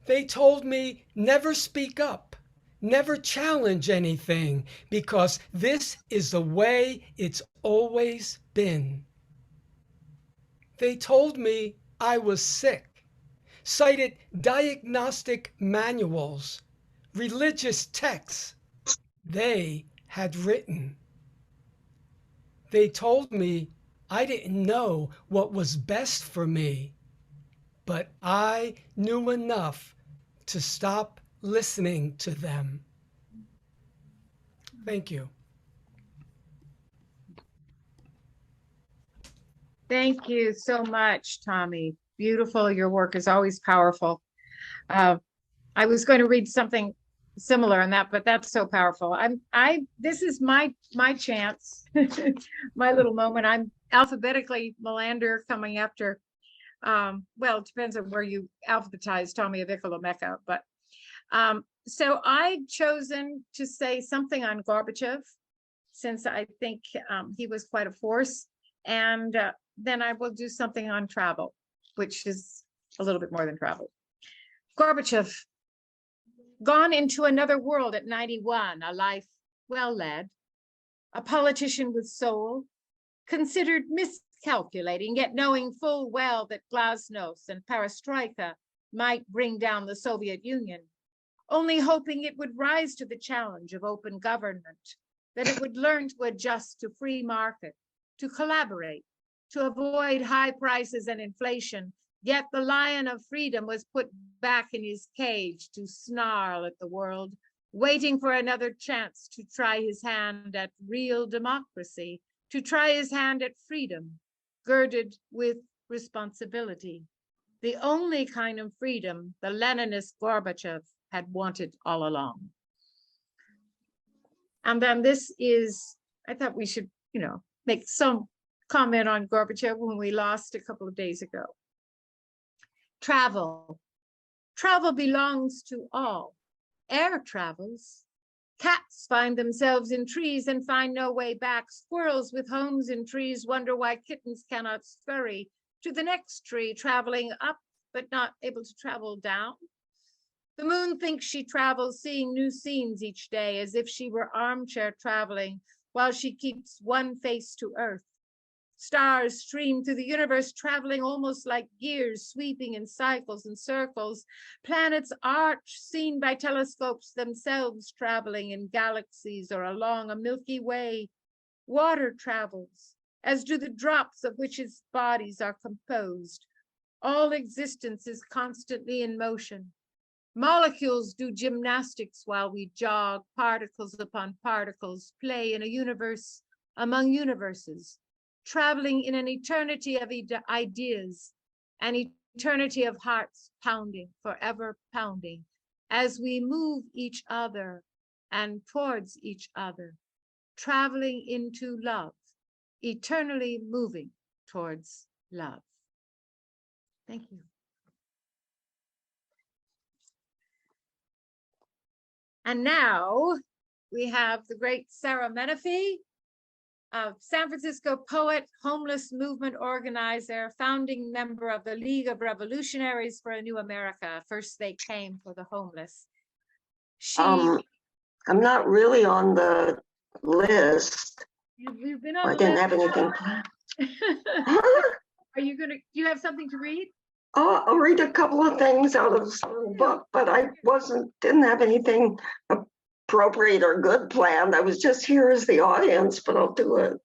They told me never speak up, never challenge anything, because this is the way it's always been. They told me I was sick, cited diagnostic manuals, religious texts they had written. They told me I didn't know what was best for me, but I knew enough to stop listening to them. Thank you. Thank you so much, Tommi. Beautiful. Your work is always powerful. I was going to read something similar on that, but that's so powerful. This is my chance, my little moment. I'm alphabetically Melander coming after, well, it depends on where you alphabetize Tommi, Avicolli, Mecca, but so I've chosen to say something on Gorbachev, since I think he was quite a force, and then I will do something on travel, which is a little bit more than travel. Gorbachev, gone into another world at 91, a life well led, a politician with soul, considered miscalculating, yet knowing full well that glasnost and perestroika might bring down the Soviet Union, only hoping it would rise to the challenge of open government, that it would learn to adjust to free market, to collaborate, to avoid high prices and inflation. Yet the lion of freedom was put back in his cage to snarl at the world, waiting for another chance to try his hand at real democracy, to try his hand at freedom, girded with responsibility. The only kind of freedom the Leninist Gorbachev had wanted all along. And then this is, I thought we should, make some comment on Gorbachev when we lost a couple of days ago. Travel. Travel belongs to all. Air travels. Cats find themselves in trees and find no way back. Squirrels with homes in trees wonder why kittens cannot scurry to the next tree, traveling up but not able to travel down. The moon thinks she travels, seeing new scenes each day, as if she were armchair traveling, while she keeps one face to Earth. Stars stream through the universe, traveling almost like gears, sweeping in cycles and circles. Planets arch, seen by telescopes, themselves traveling in galaxies or along a Milky Way. Water travels, as do the drops of which its bodies are composed. All existence is constantly in motion. Molecules do gymnastics while we jog, particles upon particles, play in a universe among universes, traveling in an eternity of ideas, an eternity of hearts pounding, forever pounding, as we move each other and towards each other, traveling into love, eternally moving towards love. Thank you. And now we have the great Sarah Menifee, a San Francisco poet, homeless movement organizer, founding member of the League of Revolutionaries for a New America. First they came for the homeless. I'm not really on the list. You've been on I the didn't list. have anything. Are you gonna, do you have something to read? I'll read a couple of things out of this little book, but I didn't have anything appropriate or good planned. I was just here as the audience, but I'll do it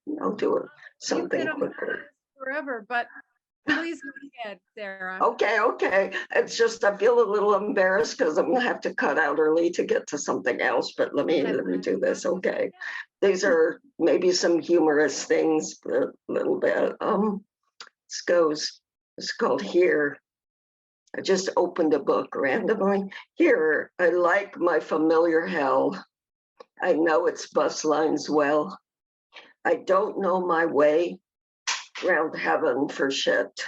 something quicker. Forever, but please go ahead, Sarah. Okay. It's just I feel a little embarrassed because I'm gonna have to cut out early to get to something else, but let me do this. Okay. These are maybe some humorous things, but a little bit. This goes, it's called Here. I just opened a book randomly. Here, I like my familiar hell. I know its bus lines well. I don't know my way round heaven for shit.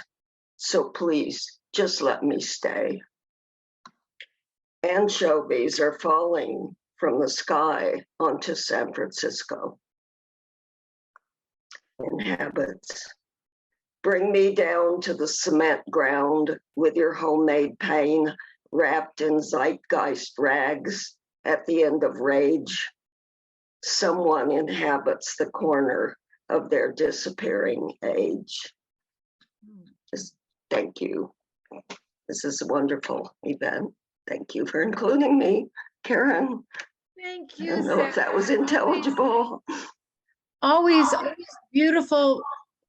So please, just let me stay. Anchovies are falling from the sky onto San Francisco. Inhabits. Bring me down to the cement ground with your homemade pain wrapped in zeitgeist rags at the end of rage. Someone inhabits the corner of their disappearing age. Thank you. This is a wonderful event. Thank you for including me, Karen. Thank you. I don't know if that was intelligible. Always beautiful.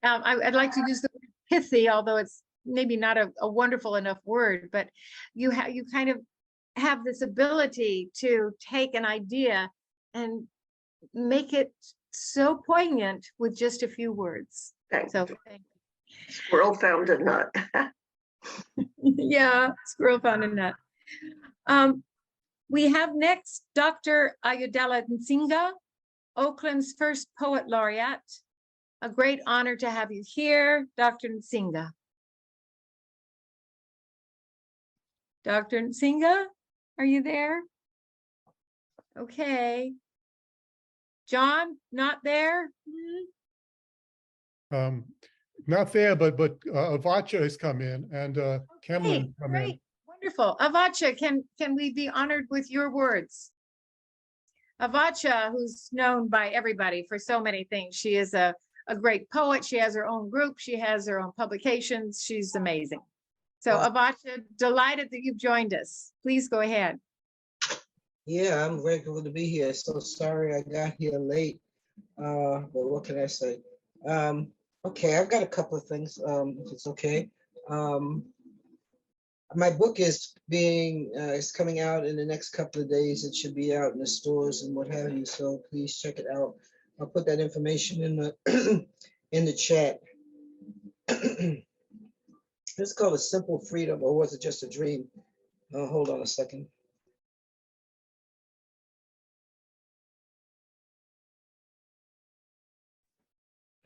I'd like to use the word pithy, although it's maybe not a wonderful enough word, but you kind of have this ability to take an idea and make it so poignant with just a few words. Thank you. Squirrel found a nut. Yeah, squirrel found a nut. We have next Dr. Ayodele Nzinga, Oakland's first poet laureate. A great honor to have you here, Dr. Nzinga. Dr. Nzinga, are you there? Okay. John, not there? Not there, but Avotcja has come in and Kemlin come in. Wonderful. Avotcja, can we be honored with your words? Avotcja, who's known by everybody for so many things. She is a great poet. She has her own group. She has her own publications. She's amazing. So Avotcja, delighted that you've joined us. Please go ahead. Yeah, I'm grateful to be here. So sorry I got here late, but what can I say? Okay, I've got a couple of things, if it's okay. My book is is coming out in the next couple of days. It should be out in the stores and what have you. So please check it out. I'll put that information in the in the chat. It's called A Simple Freedom, or Was It Just a Dream? Hold on a second.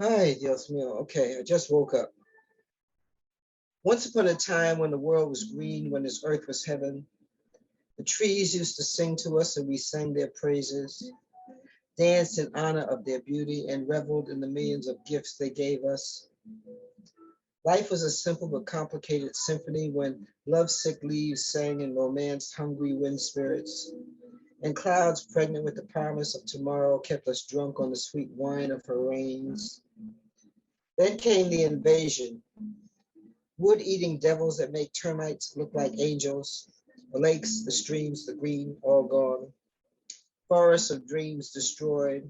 Hi, Dios mío. Okay, I just woke up. Once upon a time when the world was green, when this earth was heaven, the trees used to sing to us and we sang their praises, danced in honor of their beauty and reveled in the millions of gifts they gave us. Life was a simple but complicated symphony when lovesick leaves sang in romance-hungry wind spirits, and clouds pregnant with the promise of tomorrow kept us drunk on the sweet wine of her rains. Then came the invasion, wood-eating devils that make termites look like angels, the lakes, the streams, the green, all gone, forests of dreams destroyed,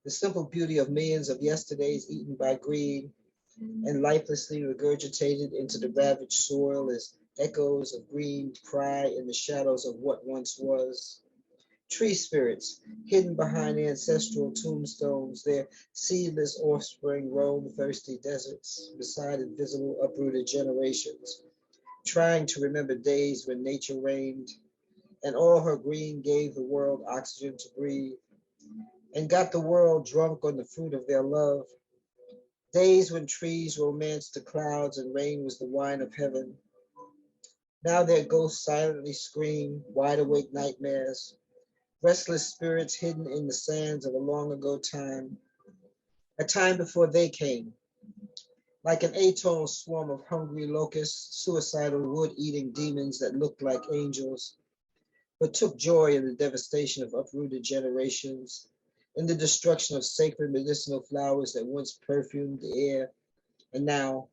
the simple beauty of millions of yesterdays eaten by greed and lifelessly regurgitated into the ravaged soil as echoes of green cry in the shadows of what once was. Tree spirits, hidden behind ancestral tombstones, their seedless offspring roam thirsty deserts beside invisible uprooted generations, trying to remember days when nature reigned, and all her green gave the world oxygen to breathe, and got the world drunk on the fruit of their love. Days when trees romanced the clouds and rain was the wine of heaven. Now their ghosts silently scream, wide awake nightmares, restless spirits hidden in the sands of a long ago time, a time before they came, like an atonal swarm of hungry locusts, suicidal wood-eating demons that looked like angels, but took joy in the devastation of uprooted generations, in the destruction of sacred medicinal flowers that once perfumed the air, and now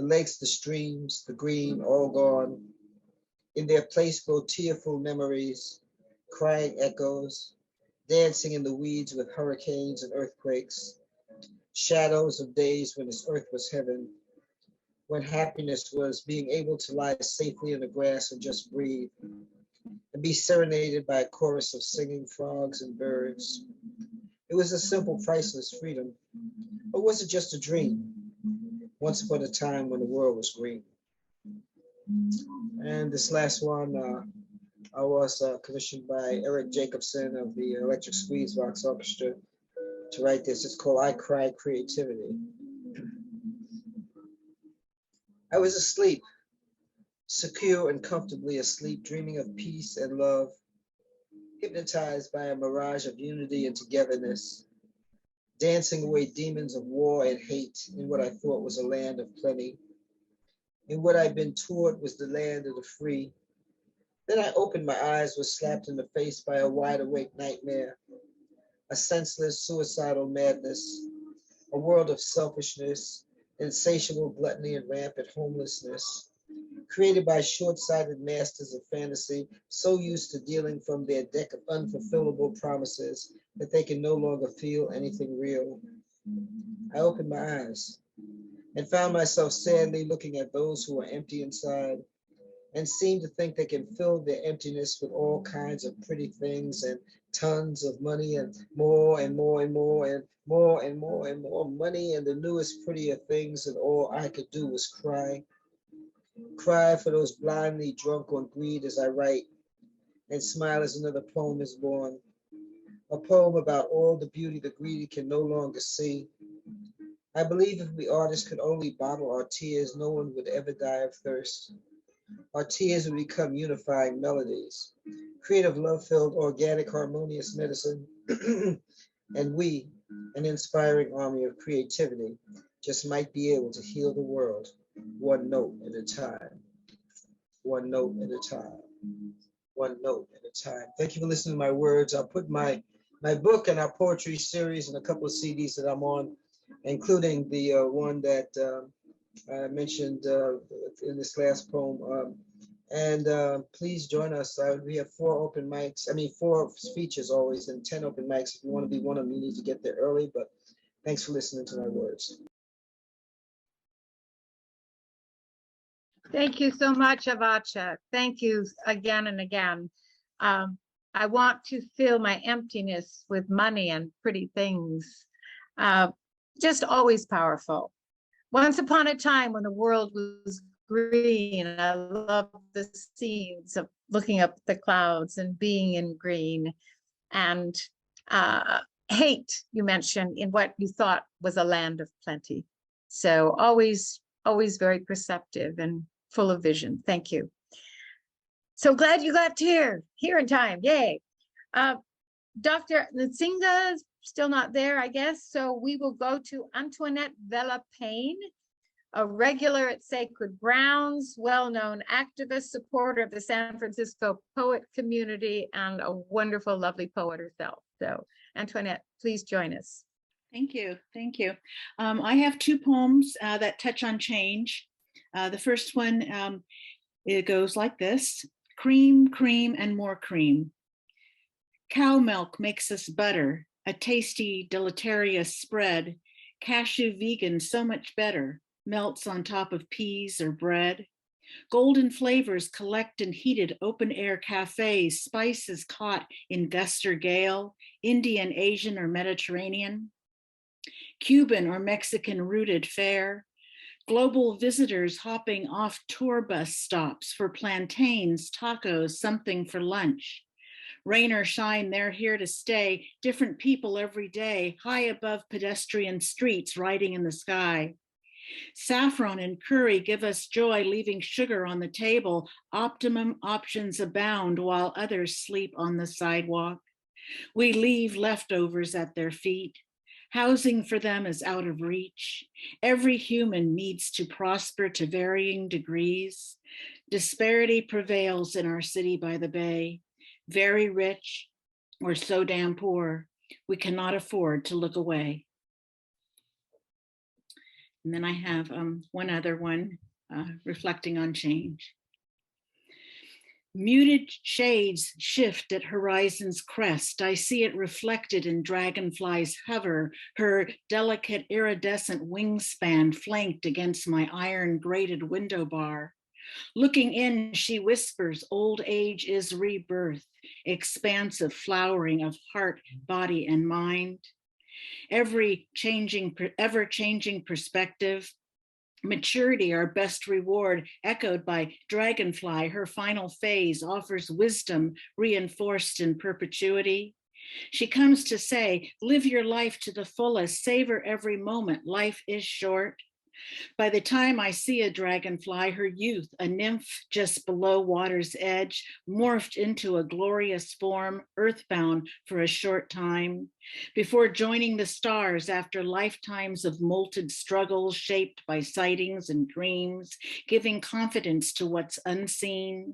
The lakes, the streams, the green, all gone. In their place go tearful memories, crying echoes, dancing in the weeds with hurricanes and earthquakes, shadows of days when this earth was heaven, when happiness was being able to lie safely in the grass and just breathe, and be serenaded by a chorus of singing frogs and birds. It was a simple, priceless freedom. Or was it just a dream? Once upon a time when the world was green. And this last one, I was commissioned by Eric Jacobson of the Electric Squeeze Box Orchestra to write this. It's called I Cry Creativity. I was asleep, secure and comfortably asleep, dreaming of peace and love, hypnotized by a mirage of unity and togetherness, dancing away demons of war and hate in what I thought was a land of plenty. In what I'd been taught was the land of the free. Then I opened my eyes, was slapped in the face by a wide awake nightmare, a senseless suicidal madness, a world of selfishness, insatiable gluttony and rampant homelessness, created by short-sighted masters of fantasy, so used to dealing from their deck of unfulfillable promises that they can no longer feel anything real. I opened my eyes and found myself sadly looking at those who are empty inside and seemed to think they can fill their emptiness with all kinds of pretty things and tons of money and more and more and more and more and more and more money and the newest, prettier things, and all I could do was cry. Cry for those blindly drunk on greed as I write, and smile as another poem is born. A poem about all the beauty the greedy can no longer see. I believe if we artists could only bottle our tears, no one would ever die of thirst. Our tears would become unifying melodies, creative, love-filled, organic, harmonious medicine, and we, an inspiring army of creativity, just might be able to heal the world, one note at a time, one note at a time, one note at a time. Thank you for listening to my words. I'll put my book and our poetry series and a couple of CDs that I'm on, including the one that I mentioned in this last poem. Please join us. We have 4 speeches always, and 10 open mics. If you want to be one of them, you need to get there early, but thanks for listening to my words. Thank you so much, Avotcja. Thank you again and again. I want to fill my emptiness with money and pretty things. Just always powerful. Once upon a time when the world was green, I loved the scenes of looking up at the clouds and being in green. And hate, you mentioned, in what you thought was a land of plenty. So always very perceptive and full of vision. Thank you. So glad you got here in time. Yay. Dr. Nzinga is still not there, I guess. So we will go to Antoinette Vella Payne, a regular at Sacred Grounds, well-known activist, supporter of the San Francisco poet community, and a wonderful, lovely poet herself. So Antoinette, please join us. Thank you. Thank you. I have 2 poems that touch on change. The first one, it goes like this. Cream, cream, and more cream. Cow milk makes us butter, a tasty, deleterious spread. Cashew vegan, so much better, melts on top of peas or bread. Golden flavors collect in heated open-air cafes, spices caught in gust or gale, Indian, Asian, or Mediterranean. Cuban or Mexican rooted fare. Global visitors hopping off tour bus stops for plantains, tacos, something for lunch. Rain or shine, they're here to stay. Different people every day, high above pedestrian streets, riding in the sky. Saffron and curry give us joy, leaving sugar on the table. Optimum options abound while others sleep on the sidewalk. We leave leftovers at their feet. Housing for them is out of reach. Every human needs to prosper to varying degrees. Disparity prevails in our city by the bay. Very rich or so damn poor, we cannot afford to look away. And then I have one other one, reflecting on change. Muted shades shift at horizon's crest. I see it reflected in dragonfly's hover, her delicate iridescent wingspan flanked against my iron grated window bar. Looking in, she whispers, old age is rebirth, expansive flowering of heart, body, and mind. Ever-changing perspective, maturity, our best reward, echoed by dragonfly, her final phase offers wisdom reinforced in perpetuity. She comes to say, live your life to the fullest, savor every moment, life is short. By the time I see a dragonfly, her youth, a nymph just below water's edge, morphed into a glorious form, earthbound for a short time, before joining the stars after lifetimes of molted struggles shaped by sightings and dreams, giving confidence to what's unseen.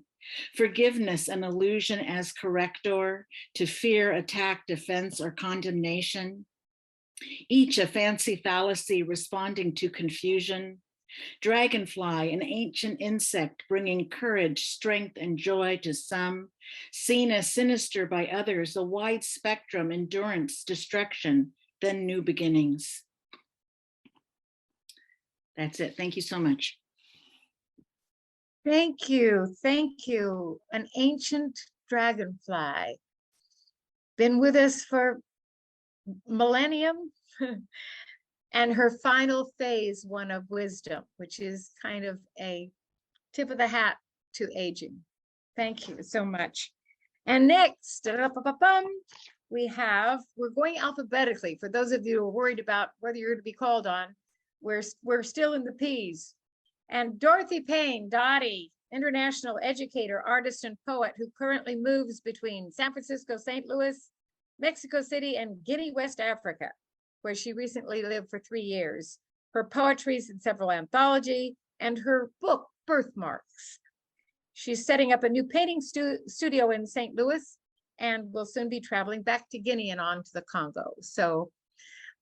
Forgiveness and illusion as corrector to fear, attack, defense, or condemnation. Each a fancy fallacy responding to confusion. Dragonfly, an ancient insect bringing courage, strength, and joy to some, seen as sinister by others, a wide spectrum, endurance, destruction, then new beginnings. That's it. Thank you so much. Thank you. Thank you. An ancient dragonfly. Been with us for millennium. And her final phase, one of wisdom, which is kind of a tip of the hat to aging. Thank you so much. And next, we're going alphabetically. For those of you who are worried about whether you're to be called on, we're still in the P's. And Dorothy Payne, Dottie, international educator, artist, and poet who currently moves between San Francisco, St. Louis, Mexico City, and Guinea, West Africa, where she recently lived for 3 years. Her poetry is in several anthologies, and her book, Birthmarks. She's setting up a new painting studio in St. Louis, and will soon be traveling back to Guinea and on to the Congo. So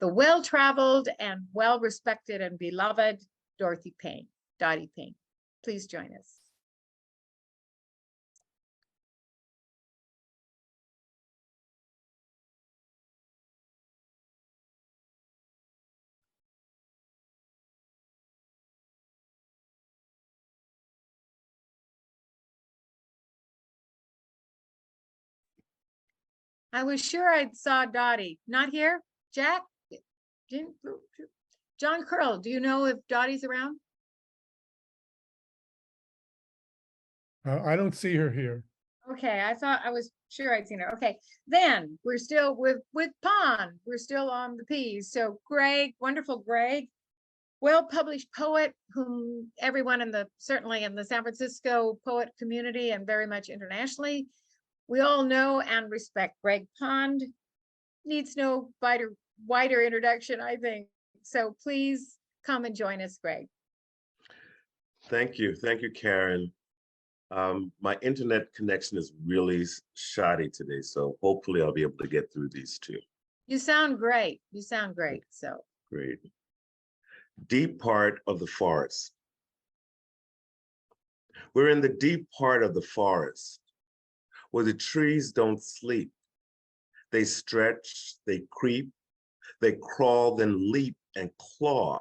the well-traveled and well-respected and beloved Dorothy Payne, Dottie Payne. Please join us. I was sure I saw Dottie. Not here? Jack? John Curl, do you know if Dottie's around? I don't see her here. Okay, I was sure I'd seen her. Okay, then we're still with Pond. We're still on the P's. So Greg, wonderful Greg, well-published poet whom everyone certainly in the San Francisco poet community and very much internationally, we all know and respect. Greg Pond needs no wider introduction, I think. So please come and join us, Greg. Thank you, Karen. My internet connection is really shoddy today, so hopefully I'll be able to get through these two. You sound great. You sound great. So great. Deep part of the forest. We're in the deep part of the forest where the trees don't sleep. They stretch, they creep, they crawl, then leap and claw.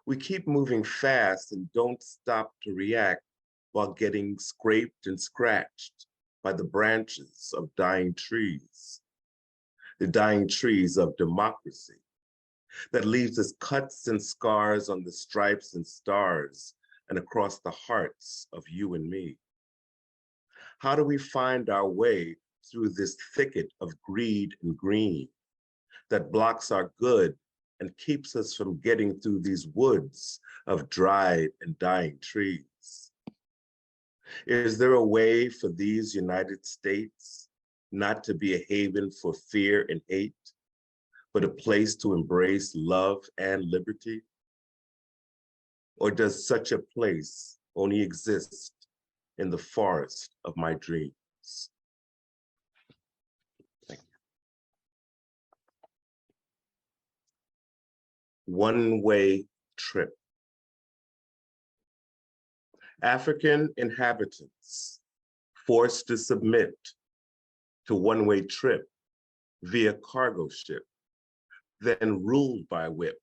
We keep moving fast and don't stop to react while getting scraped and scratched by the branches of dying trees. The dying trees of democracy that leaves us cuts and scars on the stripes and stars and across the hearts of you and me. How do we find our way through this thicket of greed and green that blocks our good and keeps us from getting through these woods of dried and dying trees? Is there a way for these United States not to be a haven for fear and hate, but a place to embrace love and liberty? Or does such a place only exist in the forest of my dreams? Thank you. One-way trip. African inhabitants forced to submit to one-way trip via cargo ship, then ruled by whip,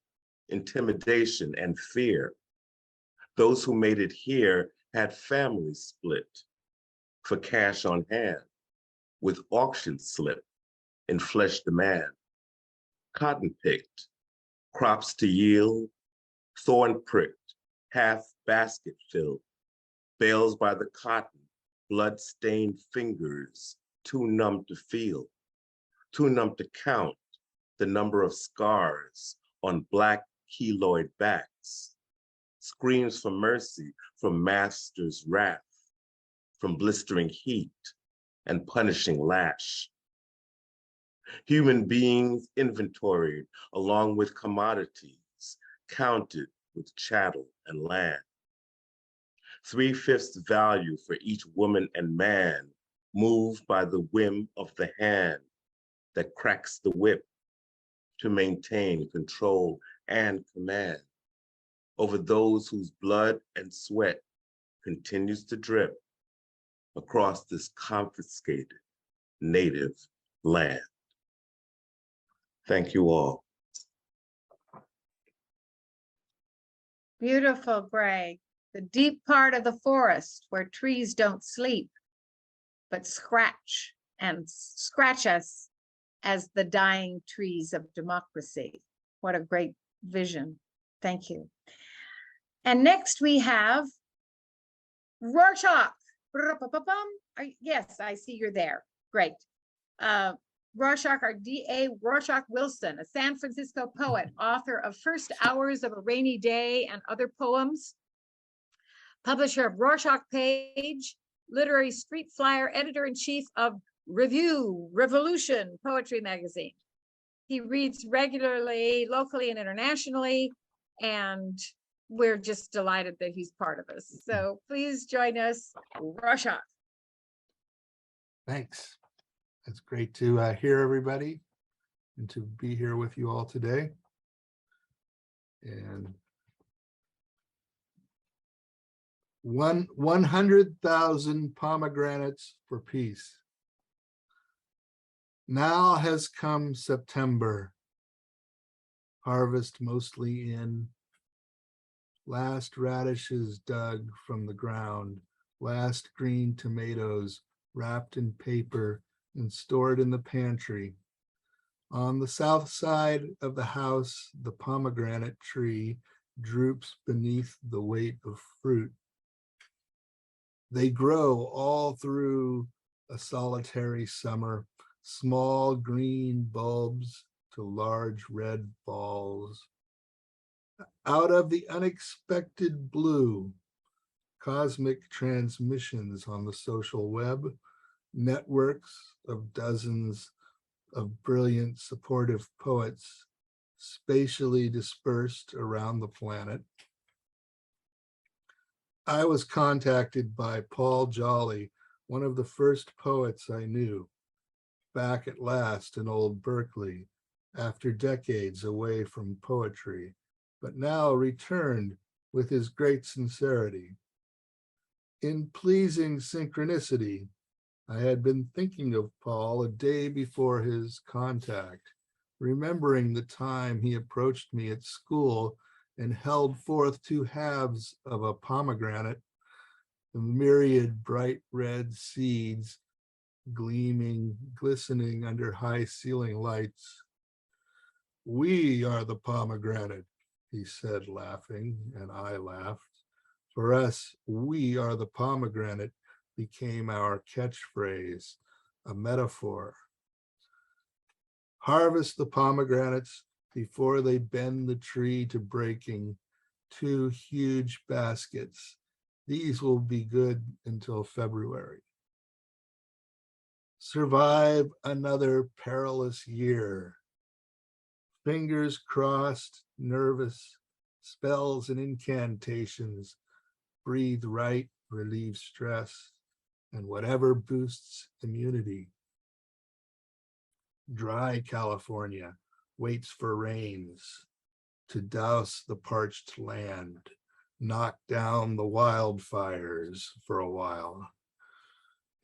intimidation, and fear. Those who made it here had families split for cash on hand, with auction slip and flesh demand. Cotton picked, crops to yield, thorn pricked, half basket filled, bales by the cotton, blood-stained fingers, too numb to feel, too numb to count the number of scars on Black keloid backs, screams for mercy from master's wrath, from blistering heat and punishing lash. Human beings inventoried along with commodities, counted with chattel and land. 3/5 value for each woman and man, moved by the whim of the hand that cracks the whip to maintain control and command over those whose blood and sweat continues to drip across this confiscated native land. Thank you all. Beautiful, Greg. The deep part of the forest where trees don't sleep, but scratch us as the dying trees of democracy. What a great vision. Thank you. And next we have Roarshock. Yes, I see you're there. Great. Roarshock, our D.A. Roarshock Wilson, a San Francisco poet, author of First Hours of a Rainy Day and Other Poems, publisher of Roarshock Page, literary street flyer, editor-in-chief of Review Revolution Poetry Magazine. He reads regularly, locally and internationally, and we're just delighted that he's part of us. So please join us, Roarshock. Thanks. It's great to hear everybody and to be here with you all today. And 100,000 pomegranates for peace. Now has come September, harvest mostly in, last radishes dug from the ground, last green tomatoes wrapped in paper and stored in the pantry. On the south side of the house, the pomegranate tree droops beneath the weight of fruit. They grow all through a solitary summer, small green bulbs to large red balls. Out of the unexpected blue, cosmic transmissions on the social web, networks of dozens of brilliant supportive poets spatially dispersed around the planet. I was contacted by Paul Jolly, one of the first poets I knew, back at last in old Berkeley, after decades away from poetry, but now returned with his great sincerity. In pleasing synchronicity, I had been thinking of Paul a day before his contact, remembering the time he approached me at school and held forth 2 halves of a pomegranate, the myriad bright red seeds gleaming, glistening under high ceiling lights. "We are the pomegranate," he said, laughing, and I laughed. For us, "we are the pomegranate" became our catchphrase, a metaphor. Harvest the pomegranates before they bend the tree to breaking. 2 huge baskets. These will be good until February. Survive another perilous year. Fingers crossed, nervous, spells and incantations. Breathe right, relieve stress, and whatever boosts immunity. Dry California waits for rains. to douse the parched land, knock down the wildfires for a while.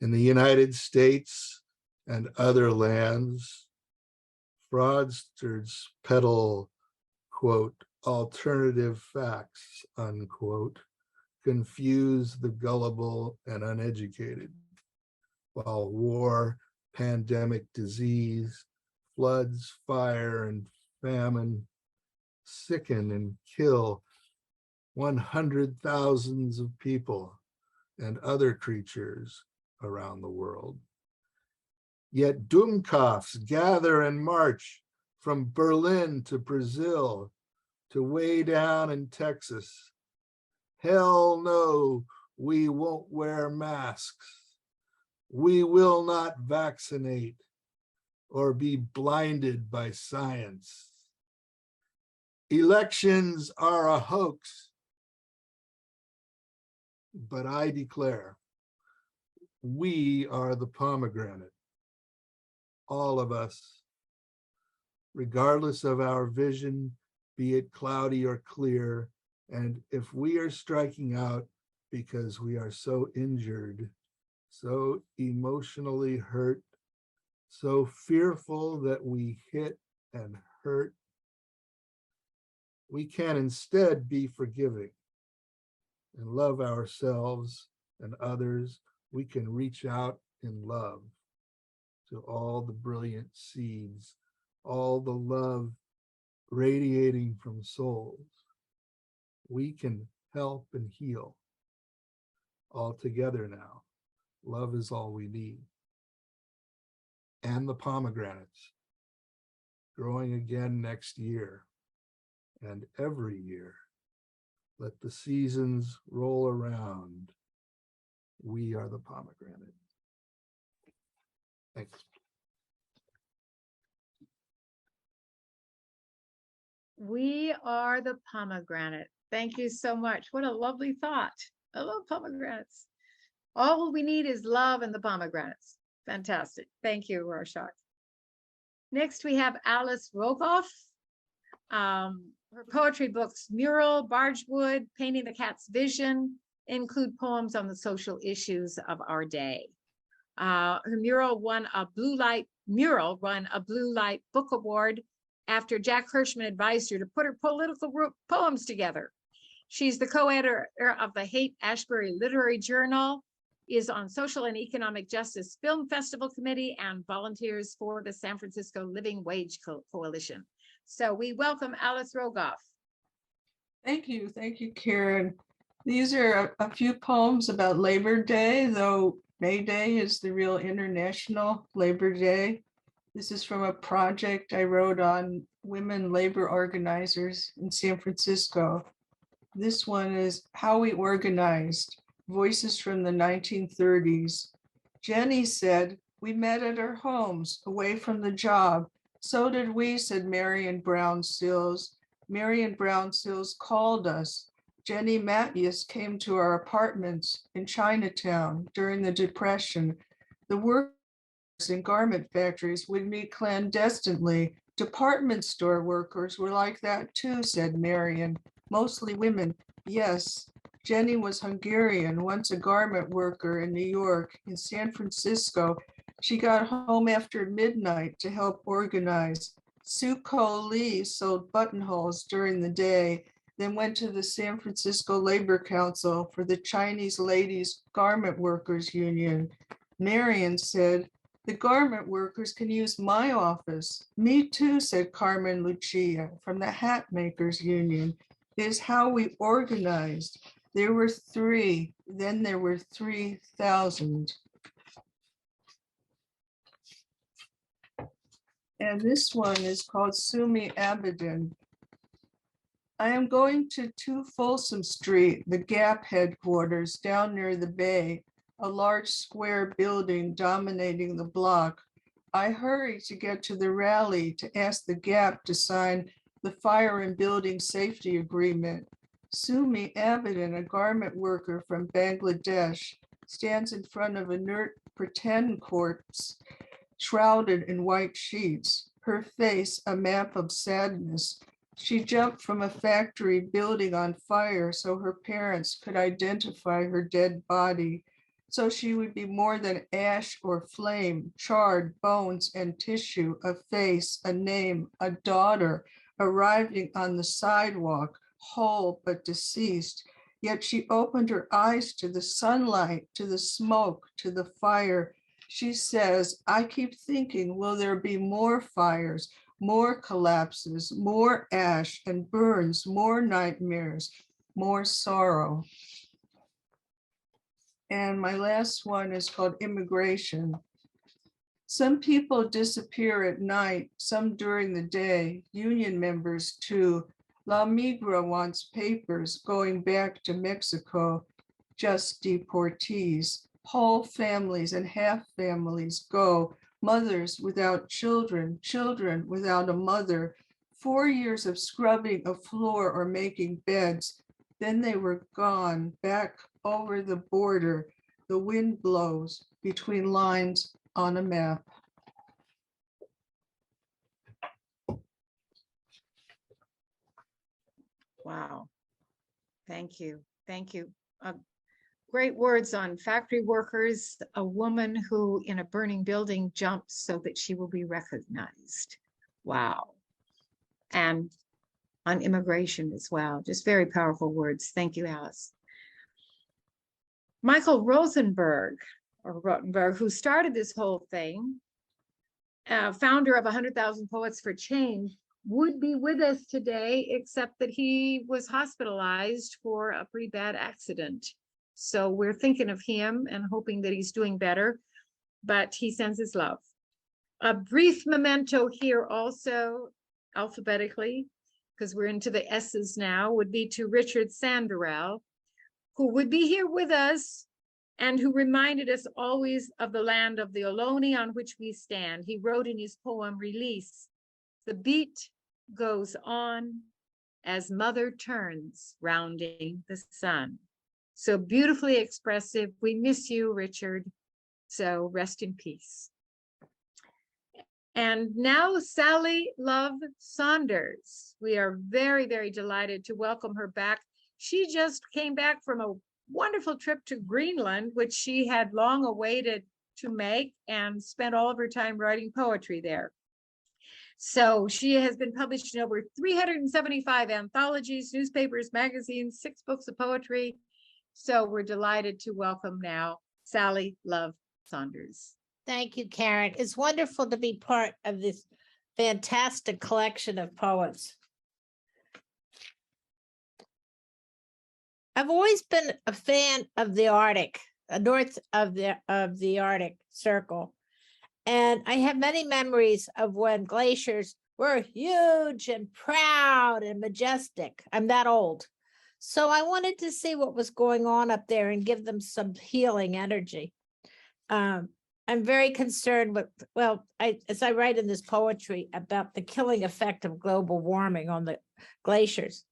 In the United States and other lands, fraudsters peddle, quote, alternative facts, unquote, confuse the gullible and uneducated, while war, pandemic disease, floods, fire, and famine sicken and kill 100,000s of people and other creatures around the world. Yet Dummkopfs gather and march from Berlin to Brazil to way down in Texas. Hell no, we won't wear masks. We will not vaccinate or be blinded by science. Elections are a hoax, but I declare we are the pomegranate, all of us, regardless of our vision, be it cloudy or clear. And if we are striking out because we are so injured, so emotionally hurt, so fearful that we hit and hurt, we can instead be forgiving and love ourselves and others. We can reach out in love to all the brilliant seeds, all the love radiating from souls. We can help and heal all together now. Love is all we need. And the pomegranates growing again next year and every year. Let the seasons roll around. We are the pomegranate. Thanks. We are the pomegranate. Thank you so much. What a lovely thought. I love pomegranates. All we need is love and the pomegranates. Fantastic. Thank you, Roarshock. Next, we have Alice Rogoff. Her poetry books, Mural, Bargewood, Painting the Cat's Vision, include poems on the social issues of our day. Her mural won a Blue Light Book Award after Jack Hirschman advised her to put her political poems together. She's the co-editor of the Haight-Ashbury Literary Journal, is on Social and Economic Justice Film Festival Committee, and volunteers for the San Francisco Living Wage Coalition. So we welcome Alice Rogoff. Thank you, Karen. These are a few poems about Labor Day, though May Day is the real International Labor Day. This is from a project I wrote on women labor organizers in San Francisco. This one is How We Organized, Voices from the 1930s. Jenny said, we met at our homes, away from the job. So did we, said Marion Brown Sills. Marion Brown Sills called us. Jenny Matthews came to our apartments in Chinatown during the Depression. The workers in garment factories would meet clandestinely. Department store workers were like that too, said Marion. Mostly women. Yes, Jenny was Hungarian, once a garment worker in New York. In San Francisco, she got home after midnight to help organize. Suko Lee sold buttonholes during the day, then went to the San Francisco Labor Council for the Chinese Ladies Garment Workers Union. Marion said, the garment workers can use my office. Me too, said Carmen Lucia from the Hat Makers Union. It is how we organized. There were 3, then there were 3,000. And this one is called Sumi Abedin. I am going to 2 Folsom Street, the Gap headquarters down near the bay, a large square building dominating the block. I hurry to get to the rally to ask the Gap to sign the Fire and Building Safety Agreement. Sumi Abedin, a garment worker from Bangladesh, stands in front of a inert pretend corpse, shrouded in white sheets, her face a map of sadness. She jumped from a factory building on fire so her parents could identify her dead body, so she would be more than ash or flame, charred bones and tissue, a face, a name, a daughter, arriving on the sidewalk, whole but deceased. Yet she opened her eyes to the sunlight, to the smoke, to the fire. She says, I keep thinking, will there be more fires, more collapses, more ash and burns, more nightmares, more sorrow? And my last one is called Immigration. Some people disappear at night, some during the day. Union members too. La Migra wants papers going back to Mexico, just deportees. Whole families and half families go. Mothers without children, children without a mother. 4 years of scrubbing a floor or making beds. Then they were gone, back over the border. The wind blows between lines on a map. Wow. Thank you. Thank you. Great words on factory workers, a woman who in a burning building jumps so that she will be recognized. Wow. And on immigration as well. Just very powerful words. Thank you, Alice. Michael Rosenberg, or Rotenberg, who started this whole thing, founder of 100,000 Poets for Change, would be with us today, except that he was hospitalized for a pretty bad accident. So we're thinking of him and hoping that he's doing better, but he sends his love. A brief memento here also, alphabetically, because we're into the S's now, would be to Richard Sanderell, who would be here with us and who reminded us always of the land of the Ohlone on which we stand. He wrote in his poem, Release, the beat goes on as mother turns, rounding the sun. So beautifully expressive. We miss you, Richard. So rest in peace. And now Sally Love Saunders. We are very, very delighted to welcome her back. She just came back from a wonderful trip to Greenland, which she had long awaited to make, and spent all of her time writing poetry there. So she has been published in over 375 anthologies, newspapers, magazines, 6 books of poetry. So we're delighted to welcome now Sally Love Saunders. Thank you, Karen. It's wonderful to be part of this fantastic collection of poets. I've always been a fan of the Arctic, north of the Arctic Circle. And I have many memories of when glaciers were huge and proud and majestic. I'm that old. So I wanted to see what was going on up there and give them some healing energy. I'm very concerned with, as I write in this poetry about the killing effect of global warming on the glaciers.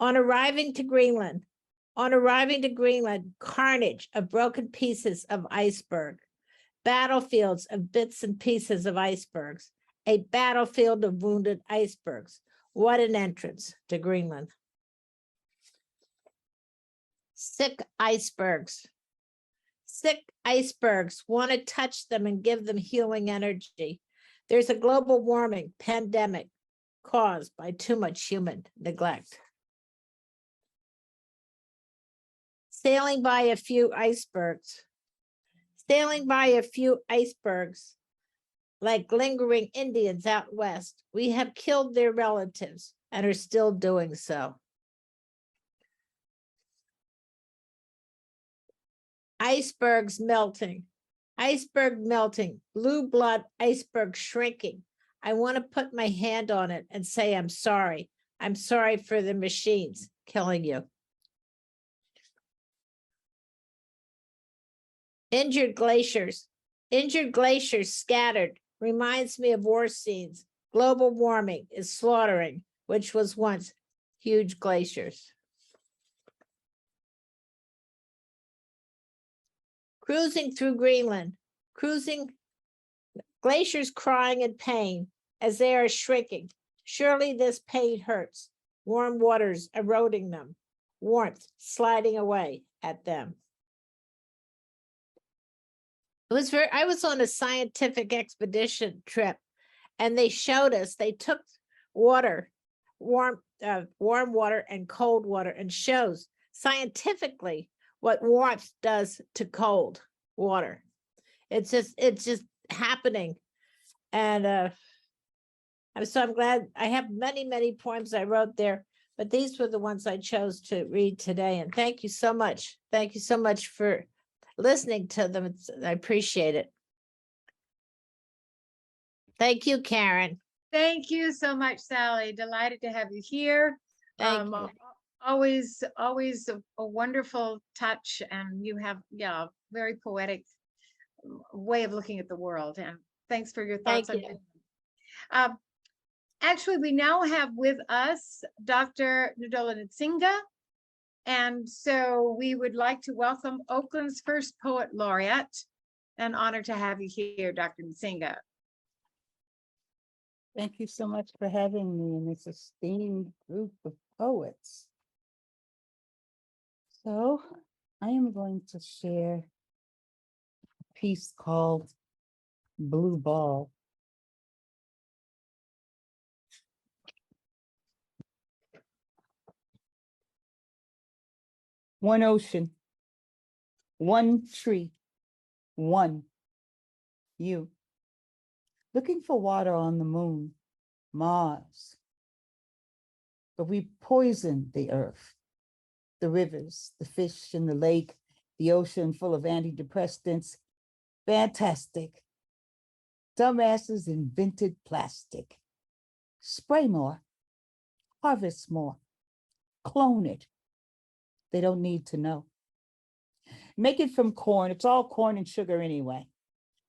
On arriving to Greenland, carnage of broken pieces of iceberg, battlefields of bits and pieces of icebergs, a battlefield of wounded icebergs. What an entrance to Greenland. Sick icebergs. Sick icebergs, want to touch them and give them healing energy. There's a global warming pandemic caused by too much human neglect. Sailing by a few icebergs. Sailing by a few icebergs, like lingering Indians out west, we have killed their relatives and are still doing so. Icebergs melting, blue blood iceberg shrinking. I want to put my hand on it and say, I'm sorry. I'm sorry for the machines killing you. Injured glaciers scattered, reminds me of war scenes. Global warming is slaughtering, which was once huge glaciers. Cruising through Greenland, glaciers crying in pain as they are shrinking Surely this pain hurts. Warm waters eroding them, warmth sliding away at them. I was on a scientific expedition trip, and they showed us, they took water, warm water and cold water, and shows scientifically what warmth does to cold water. It's just happening. And so I'm glad I have many poems I wrote there, but these were the ones I chose to read today. And thank you so much. Thank you so much for listening to them. I appreciate it. Thank you, Karen. Thank you so much, Sally. Delighted to have you here. Thank you. Always a wonderful touch, and you have, yeah, very poetic way of looking at the world. And thanks for your thoughts on it. Actually, we now have with us Dr. Nzinga. And so we would like to welcome Oakland's first poet laureate. An honor to have you here, Dr. Nzinga. Thank you so much for having me in this esteemed group of poets. So I am going to share a piece called Blue Ball. One ocean, one tree, one you. Looking for water on the moon, Mars. But we poisoned the earth, the rivers, the fish in the lake, the ocean full of antidepressants. Fantastic. Dumbasses invented plastic. Spray more, harvest more, clone it. They don't need to know. Make it from corn. It's all corn and sugar anyway.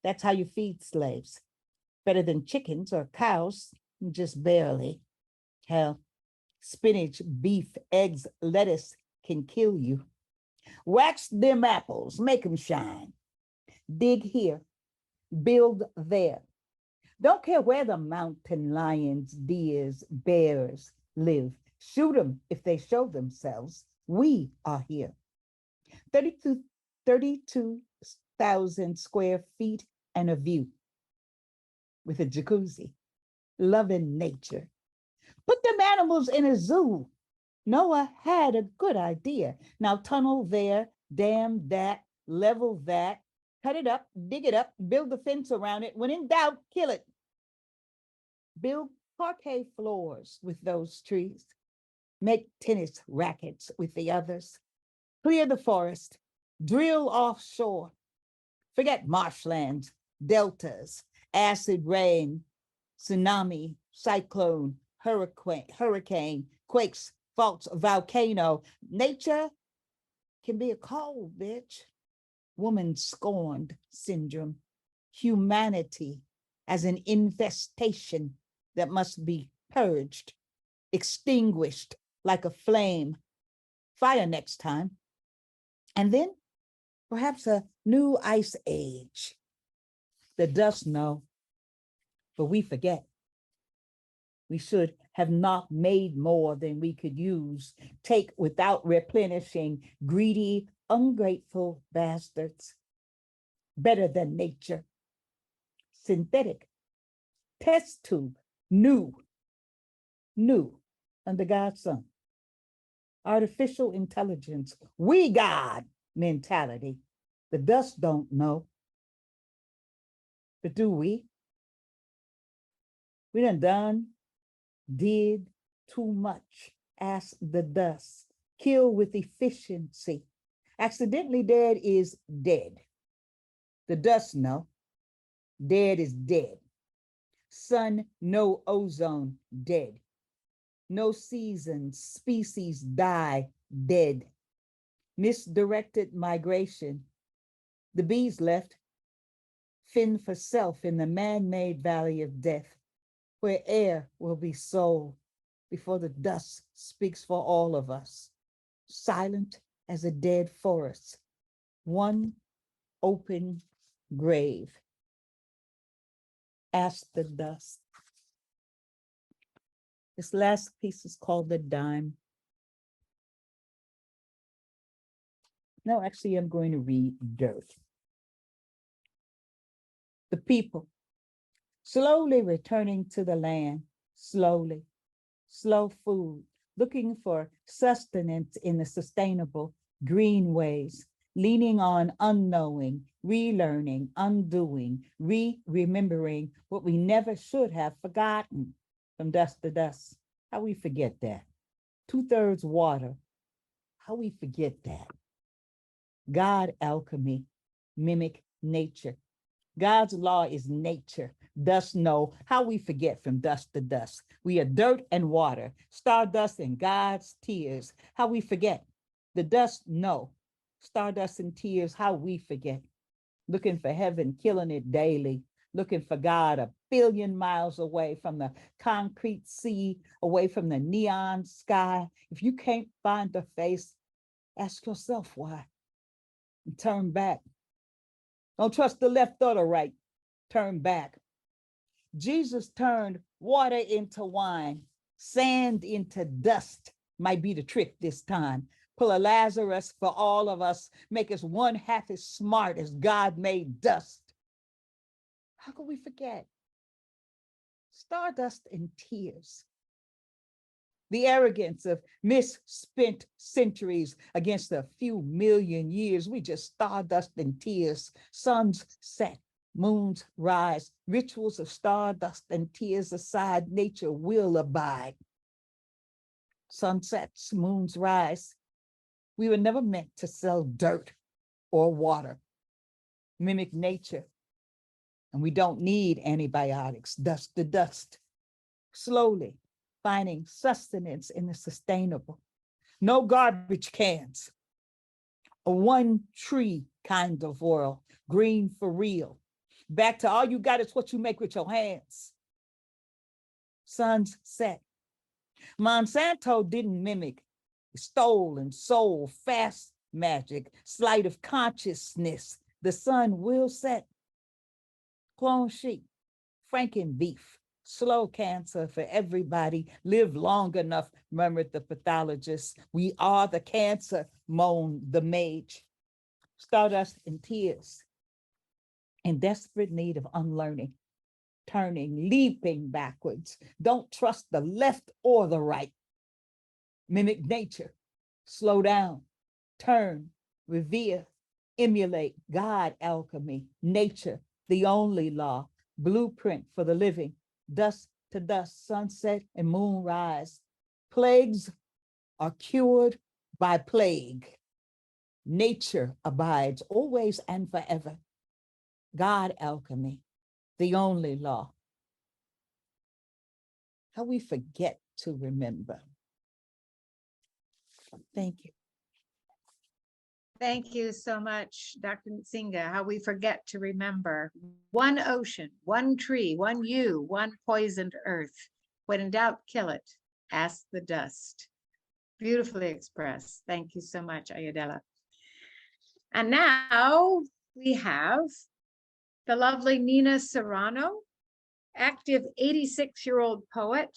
That's how you feed slaves. Better than chickens or cows, just barely. Hell, spinach, beef, eggs, lettuce can kill you. Wax them apples, make them shine. Dig here, build there. Don't care where the mountain lions, deers, bears live. Shoot them if they show themselves. We are here. 32,000 square feet and a view with a jacuzzi, loving nature. Put them animals in a zoo. Noah had a good idea. Now tunnel there, dam that, level that, cut it up, dig it up, build a fence around it. When in doubt, kill it. Build parquet floors with those trees. Make tennis rackets with the others. Clear the forest, drill offshore. Forget marshlands, deltas, acid rain, tsunami, cyclone, hurricane, quakes, faults, volcano. Nature can be a cold bitch. Woman scorned syndrome. Humanity as an infestation that must be purged, extinguished like a flame. Fire next time. And then perhaps a new ice age. The dust know, but we forget. We should have not made more than we could use, take without replenishing, greedy, ungrateful bastards. Better than nature. Synthetic, test tube, new under God's son. Artificial intelligence, we God mentality. The dust don't know. But do we? We did too much. Ask the dust. Kill with efficiency. Accidentally dead is dead. The dust know. Dead is dead. Sun, no ozone, dead. No seasons, species die, dead. Misdirected migration. The bees left. Fend for self in the man-made valley of death, where air will be soul before the dust speaks for all of us. Silent as a dead forest. One open grave. Ask the dust. This last piece is called The Dime. No, actually, I'm going to read Dirt. The people slowly returning to the land, slowly, slow food, looking for sustenance in the sustainable green ways, leaning on unknowing, relearning, undoing, remembering what we never should have forgotten from dust to dust. How we forget that? 2/3 water. How we forget that? God alchemy, mimic nature. God's law is nature. Dust know how we forget from dust to dust. We are dirt and water, stardust and God's tears. How we forget. The dust know. Stardust and tears, how we forget. Looking for heaven, killing it daily. Looking for God 1 billion miles away from the concrete sea, away from the neon sky. If you can't find the face, ask yourself why. And turn back. Don't trust the left or the right. Turn back. Jesus turned water into wine, sand into dust. Might be the trick this time. Pull a Lazarus for all of us. Make us one half as smart as God made dust. How could we forget? Stardust and tears. The arrogance of misspent centuries against a few million years. We just stardust and tears. Suns set, moons rise. Rituals of stardust and tears aside, nature will abide. Sunsets, moons rise. We were never meant to sell dirt or water. Mimic nature. And we don't need antibiotics, dust to dust. Slowly finding sustenance in the sustainable. No garbage cans. A one tree kind of world, green for real. Back to all you got is what you make with your hands. Suns set. Monsanto didn't mimic, stole and sold fast magic, sleight of consciousness. The sun will set. Clone sheep, Franken beef, slow cancer for everybody. Live long enough, murmured the pathologist. We are the cancer, moaned the mage. Stardust and tears, in desperate need of unlearning, turning, leaping backwards. Don't trust the left or the right. Mimic nature, slow down, turn, revere, emulate God alchemy, nature, the only law, blueprint for the living, dust to dust, sunset and moonrise. Plagues are cured by plague. Nature abides always and forever. God alchemy, the only law. How we forget to remember. Thank you. Thank you so much, Dr. Nzinga. How we forget to remember. One ocean, one tree, one you, one poisoned earth. When in doubt, kill it. Ask the dust. Beautifully expressed. Thank you so much, Ayodele. And now we have the lovely Nina Serrano, active 86-year-old poet.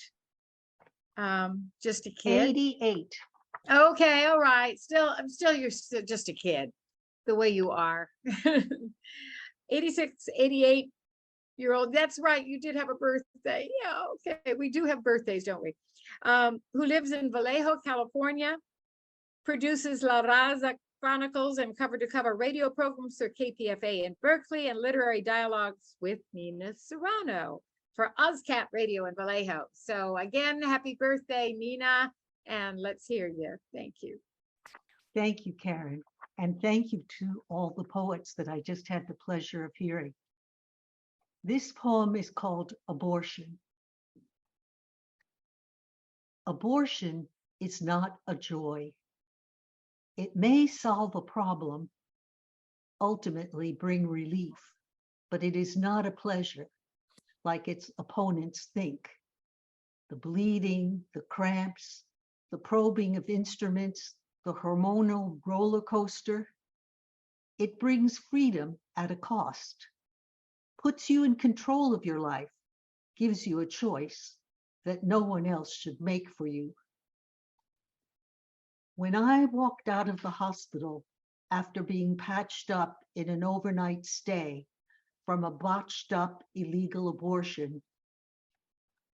Just a kid. 88. Okay, all right. You're still just a kid, the way you are. 86, 88-year-old. That's right. You did have a birthday. Yeah, okay. We do have birthdays, don't we? Who lives in Vallejo, California, produces La Raza Chronicles and cover-to-cover radio programs for KPFA in Berkeley and literary dialogues with Nina Serrano for OzCat Radio in Vallejo. So again, happy birthday, Nina. And let's hear you. Thank you. Thank you, Karen. And thank you to all the poets that I just had the pleasure of hearing. This poem is called Abortion. Abortion is not a joy. It may solve a problem, ultimately bring relief, but it is not a pleasure like its opponents think. The bleeding, the cramps, the probing of instruments, the hormonal roller coaster. It brings freedom at a cost, puts you in control of your life, gives you a choice, that no one else should make for you. When I walked out of the hospital after being patched up in an overnight stay from a botched up illegal abortion,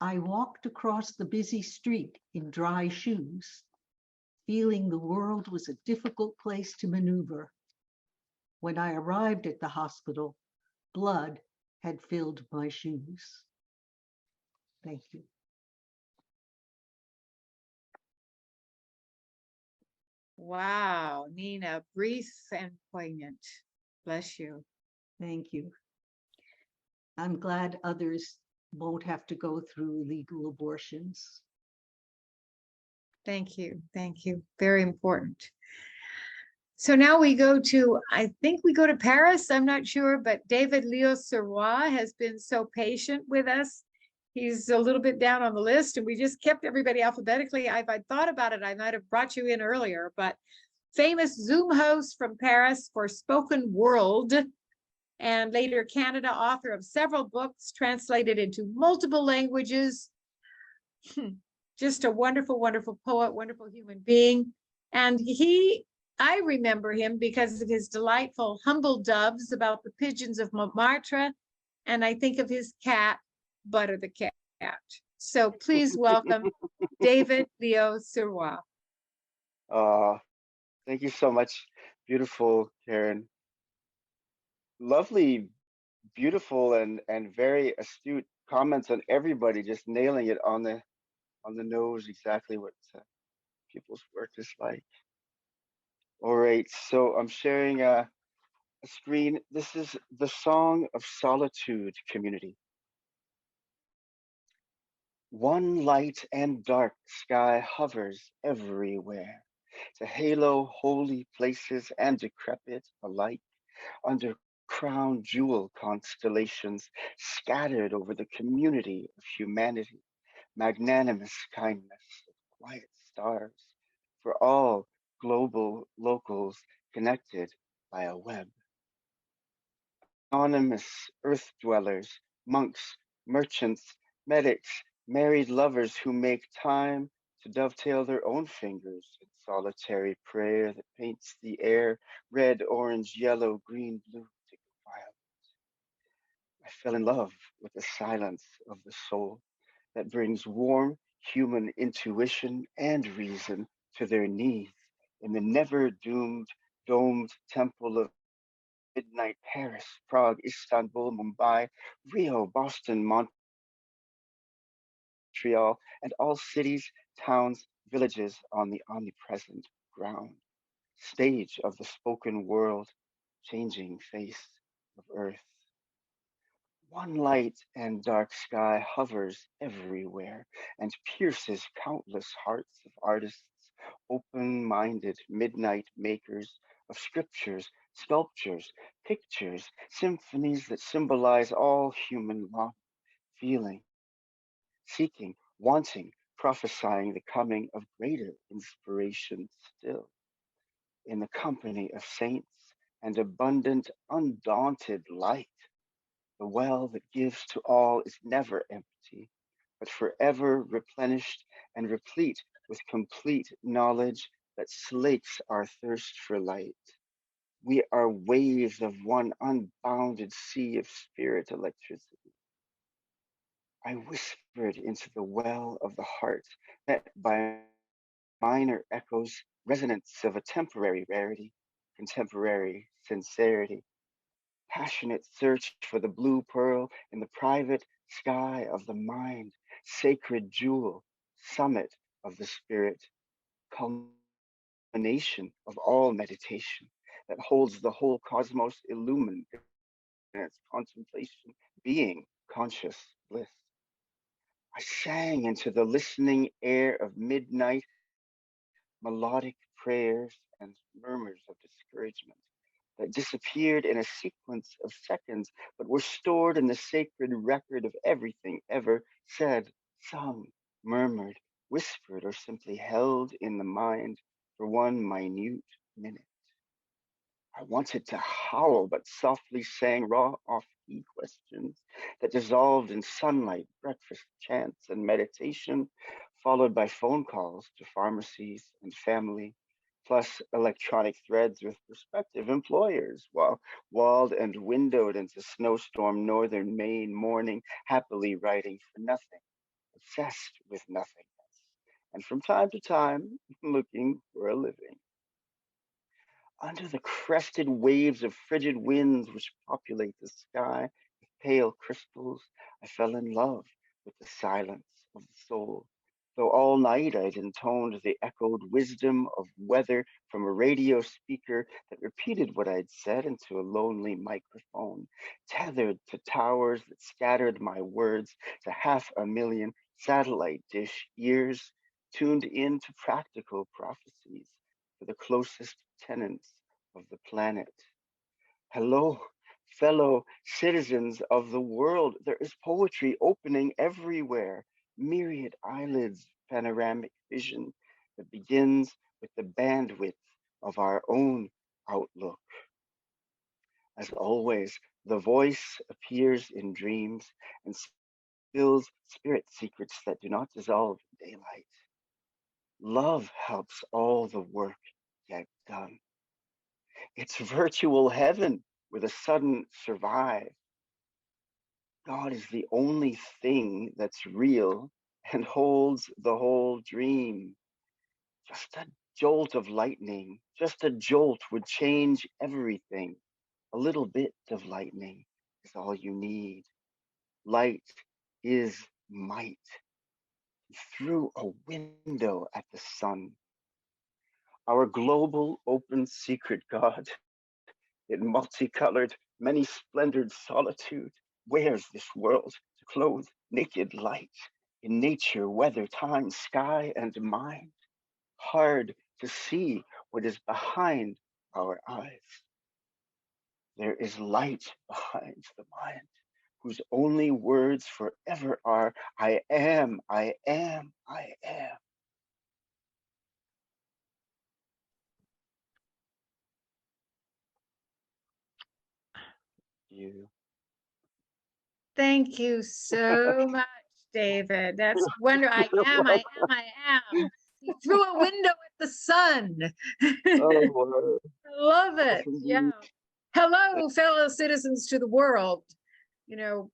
I walked across the busy street in dry shoes, feeling the world was a difficult place to maneuver. When I arrived at the hospital, blood had filled my shoes. Thank you. Wow, Nina, brief and poignant. Bless you. Thank you. I'm glad others won't have to go through illegal abortions. Thank you. Thank you. Very important. So now we go to, I think we go to Paris. I'm not sure, but David Leo Sirois has been so patient with us. He's a little bit down on the list, and we just kept everybody alphabetically. If I'd thought about it, I might have brought you in earlier, but famous Zoom host from Paris for Spoken World, and later Canada, author of several books translated into multiple languages. Just a wonderful, wonderful poet, wonderful human being. And I remember him because of his delightful Humble Doves about the pigeons of Montmartre. And I think of his cat, Butter the cat. So please welcome David Leo Sirois. Thank you so much. Beautiful, Karen. Lovely, beautiful, and very astute comments on everybody, just nailing it on the nose, exactly what people's work is like. All right, so I'm sharing a screen. This is the Song of Solitude community. One light and dark sky hovers everywhere, to halo holy places and decrepit alike, under crown jewel constellations scattered over the community of humanity, magnanimous kindness of quiet stars, for all global locals connected by a web. Anonymous earth dwellers, monks, merchants, medics, married lovers who make time to dovetail their own fingers in solitary prayer that paints the air red, orange, yellow, green, blue, violet. I fell in love with the silence of the soul that brings warm human intuition and reason to their knees in the never doomed domed temple of midnight Paris, Prague, Istanbul, Mumbai, Rio, Boston, Montreal, and all cities, towns, villages on the omnipresent ground, stage of the spoken world, changing face of earth. One light and dark sky hovers everywhere and pierces countless hearts of artists, open-minded midnight makers of scriptures, sculptures, pictures, symphonies that symbolize all human longing, feeling, seeking, wanting, prophesying the coming of greater inspiration still. In the company of saints and abundant, undaunted light, the well that gives to all is never empty, but forever replenished and replete with complete knowledge that slakes our thirst for light. We are waves of one unbounded sea of spirit electricity. I whispered into the well of the heart, met by minor echoes, resonance of a temporary rarity, contemporary sincerity, passionate search for the blue pearl in the private sky of the mind, sacred jewel, summit of the spirit, culmination of all meditation that holds the whole cosmos illumined in its contemplation, being conscious bliss. I sang into the listening air of midnight melodic prayers and murmurs of discouragement that disappeared in a sequence of seconds, but were stored in the sacred record of everything ever said, sung, murmured, whispered, or simply held in the mind for one minute minute. I wanted to howl, but softly sang raw off-key questions that dissolved in sunlight, breakfast, chants, and meditation, followed by phone calls to pharmacies and family, plus electronic threads with prospective employers, while walled and windowed into snowstorm northern Maine morning, happily writing for nothing, obsessed with nothingness, and from time to time looking for a living. Under the crested waves of frigid winds which populate the sky with pale crystals, I fell in love with the silence of the soul. Though all night I'd intoned the echoed wisdom of weather from a radio speaker that repeated what I'd said into a lonely microphone, tethered to towers that scattered my words to 500,000 satellite dish ears, tuned in to practical prophecies for the closest tenants of the planet. Hello, fellow citizens of the world. There is poetry opening everywhere, myriad eyelids, panoramic vision that begins with the bandwidth of our own outlook. As always, the voice appears in dreams and spills spirit secrets that do not dissolve in daylight. Love helps all the work get done. It's virtual heaven with a sudden survive. God is the only thing that's real and holds the whole dream. Just a jolt of lightning, just a jolt would change everything. A little bit of lightning is all you need. Light is might. Through a window at the sun. Our global open secret God, in multicolored, many-splendored solitude, wears this world to clothe naked light in nature, weather, time, sky, and mind. Hard to see what is behind our eyes. There is light behind the mind, whose only words forever are, I am, I am, I am. You. Thank you so much, David. That's wonderful. I am, I am, I am. He threw a window at the sun. Oh, I love it. Yeah. Hello, fellow citizens to the world. You know,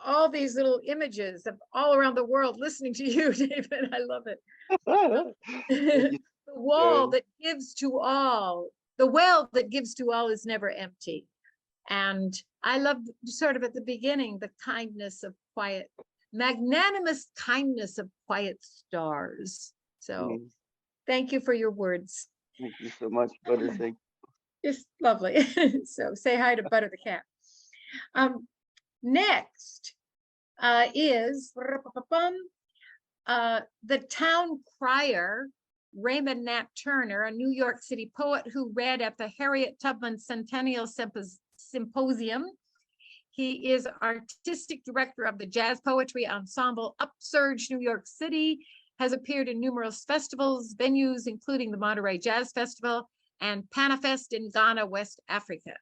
all these little images of all around the world listening to you, David. I love it. The wall that gives to all, the well that gives to all is never empty. And I love sort of at the beginning, the kindness of quiet, magnanimous kindness of quiet stars. So thank you for your words. Thank you so much, Butter. Thank It's lovely. So say hi to Butter the cat. Next is the town crier, Raymond Nat Turner, a New York City poet who read at the Harriet Tubman Centennial Symposium. He is artistic director of the Jazz Poetry Ensemble Upsurge New York City, has appeared in numerous festivals, venues, including the Monterey Jazz Festival and Panafest in Ghana, West Africa.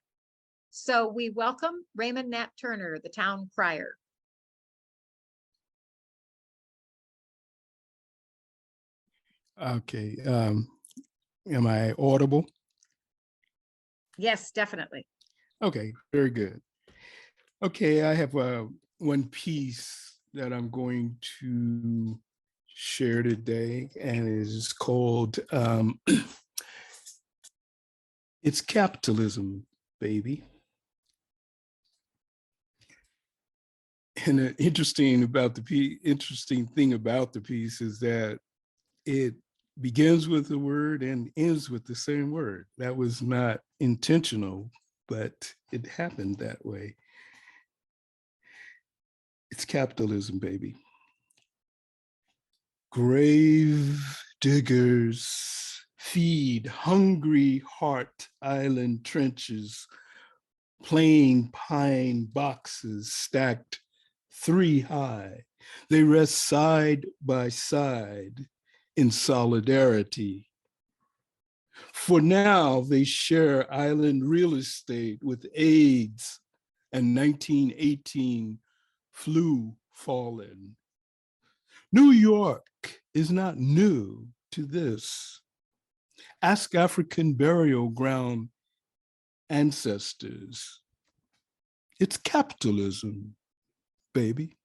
So we welcome Raymond Nat Turner, the town crier. Okay, am I audible? Yes, definitely. Okay, very good. Okay, I have one piece that I'm going to share today, and it is called It's Capitalism, Baby. And the interesting thing about the piece is that it begins with the word and ends with the same word. That was not intentional, but it happened that way. It's capitalism, baby. Grave diggers feed hungry heart island trenches, plain pine boxes stacked 3 high. They rest side by side in solidarity. For now, they share island real estate with AIDS and 1918 flu fallen. New York is not new to this. Ask African burial ground ancestors. It's capitalism, baby.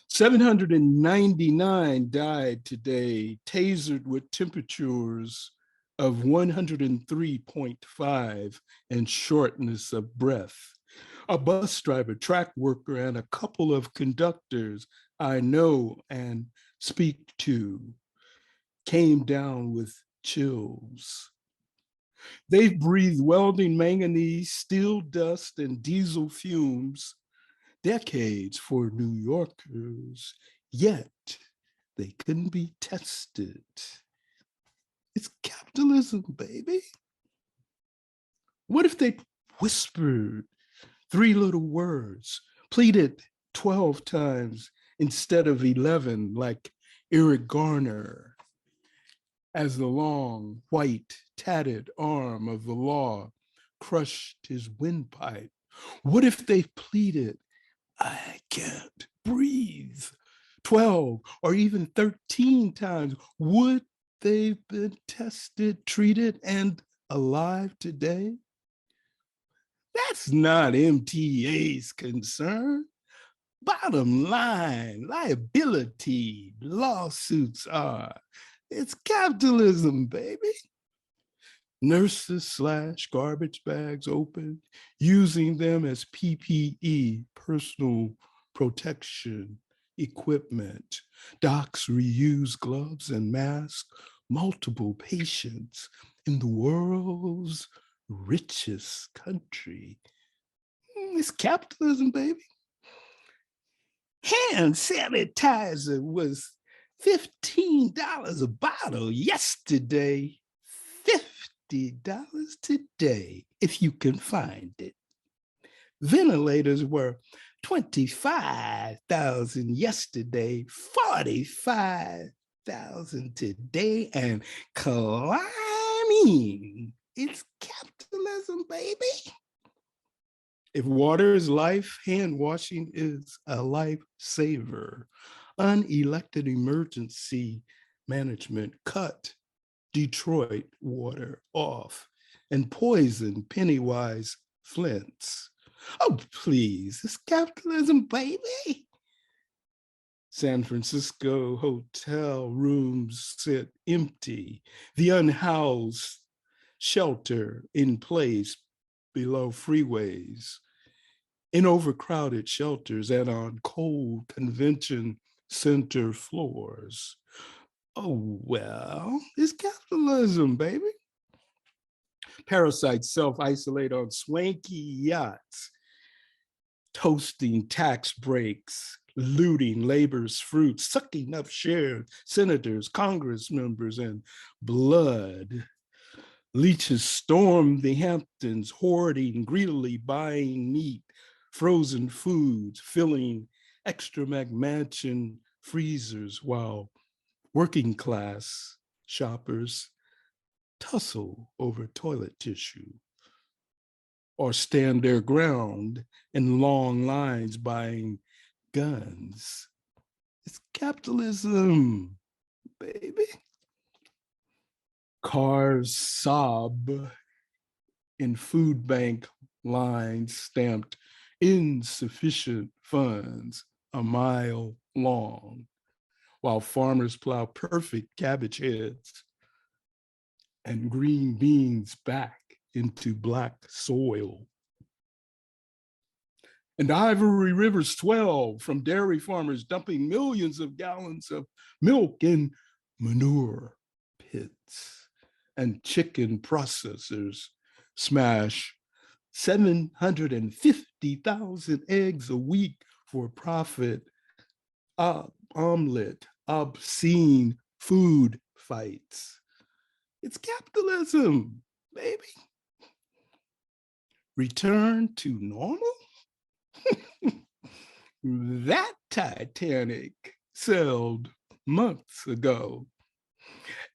799 died today, tasered with temperatures of 103.5 and shortness of breath. A bus driver, track worker, and a couple of conductors I know and speak to came down with chills. They've breathed welding manganese, steel dust, and diesel fumes decades for New Yorkers, yet they couldn't be tested. It's capitalism, baby. What if they whispered 3 little words, pleaded 12 times instead of 11, like Eric Garner, as the long, white, tatted arm of the law crushed his windpipe? What if they pleaded, I can't breathe, 12 or even 13 times? Would they've been tested, treated, and alive today? That's not MTA's concern. Bottom line, liability lawsuits are. It's capitalism, baby. Nurses slash garbage bags open, using them as PPE, personal protection equipment. Docs reuse gloves and masks, multiple patients in the world's richest country. It's capitalism, baby. Hand sanitizer was $15 a bottle yesterday, $50 today, if you can find it. Ventilators were $25,000 yesterday, $45,000 today, and climbing. It's capitalism, baby. If water is life, hand washing is a lifesaver. Unelected emergency management cut Detroit water off and poisoned Pennywise Flints. Oh, please, it's capitalism, baby. San Francisco hotel rooms sit empty, the unhoused shelter in place below freeways, in overcrowded shelters and on cold convention center floors. Oh, well, it's capitalism, baby. Parasites self-isolate on swanky yachts, toasting tax breaks, looting labor's fruits, sucking up shares, senators, Congress members, and blood. Leeches storm the Hamptons, hoarding, greedily buying meat, frozen foods, filling extra McMansion freezers, while working class shoppers tussle over toilet tissue or stand their ground in long lines buying guns. It's capitalism, baby. Cars sob in food bank lines stamped insufficient funds a mile long, while farmers plow perfect cabbage heads and green beans back into black soil. And Ivory River's 12 from dairy farmers dumping millions of gallons of milk in manure pits, and chicken processors smash 750,000 eggs a week for profit, omelet, obscene food fights. It's capitalism, baby. Return to normal? That Titanic sailed months ago.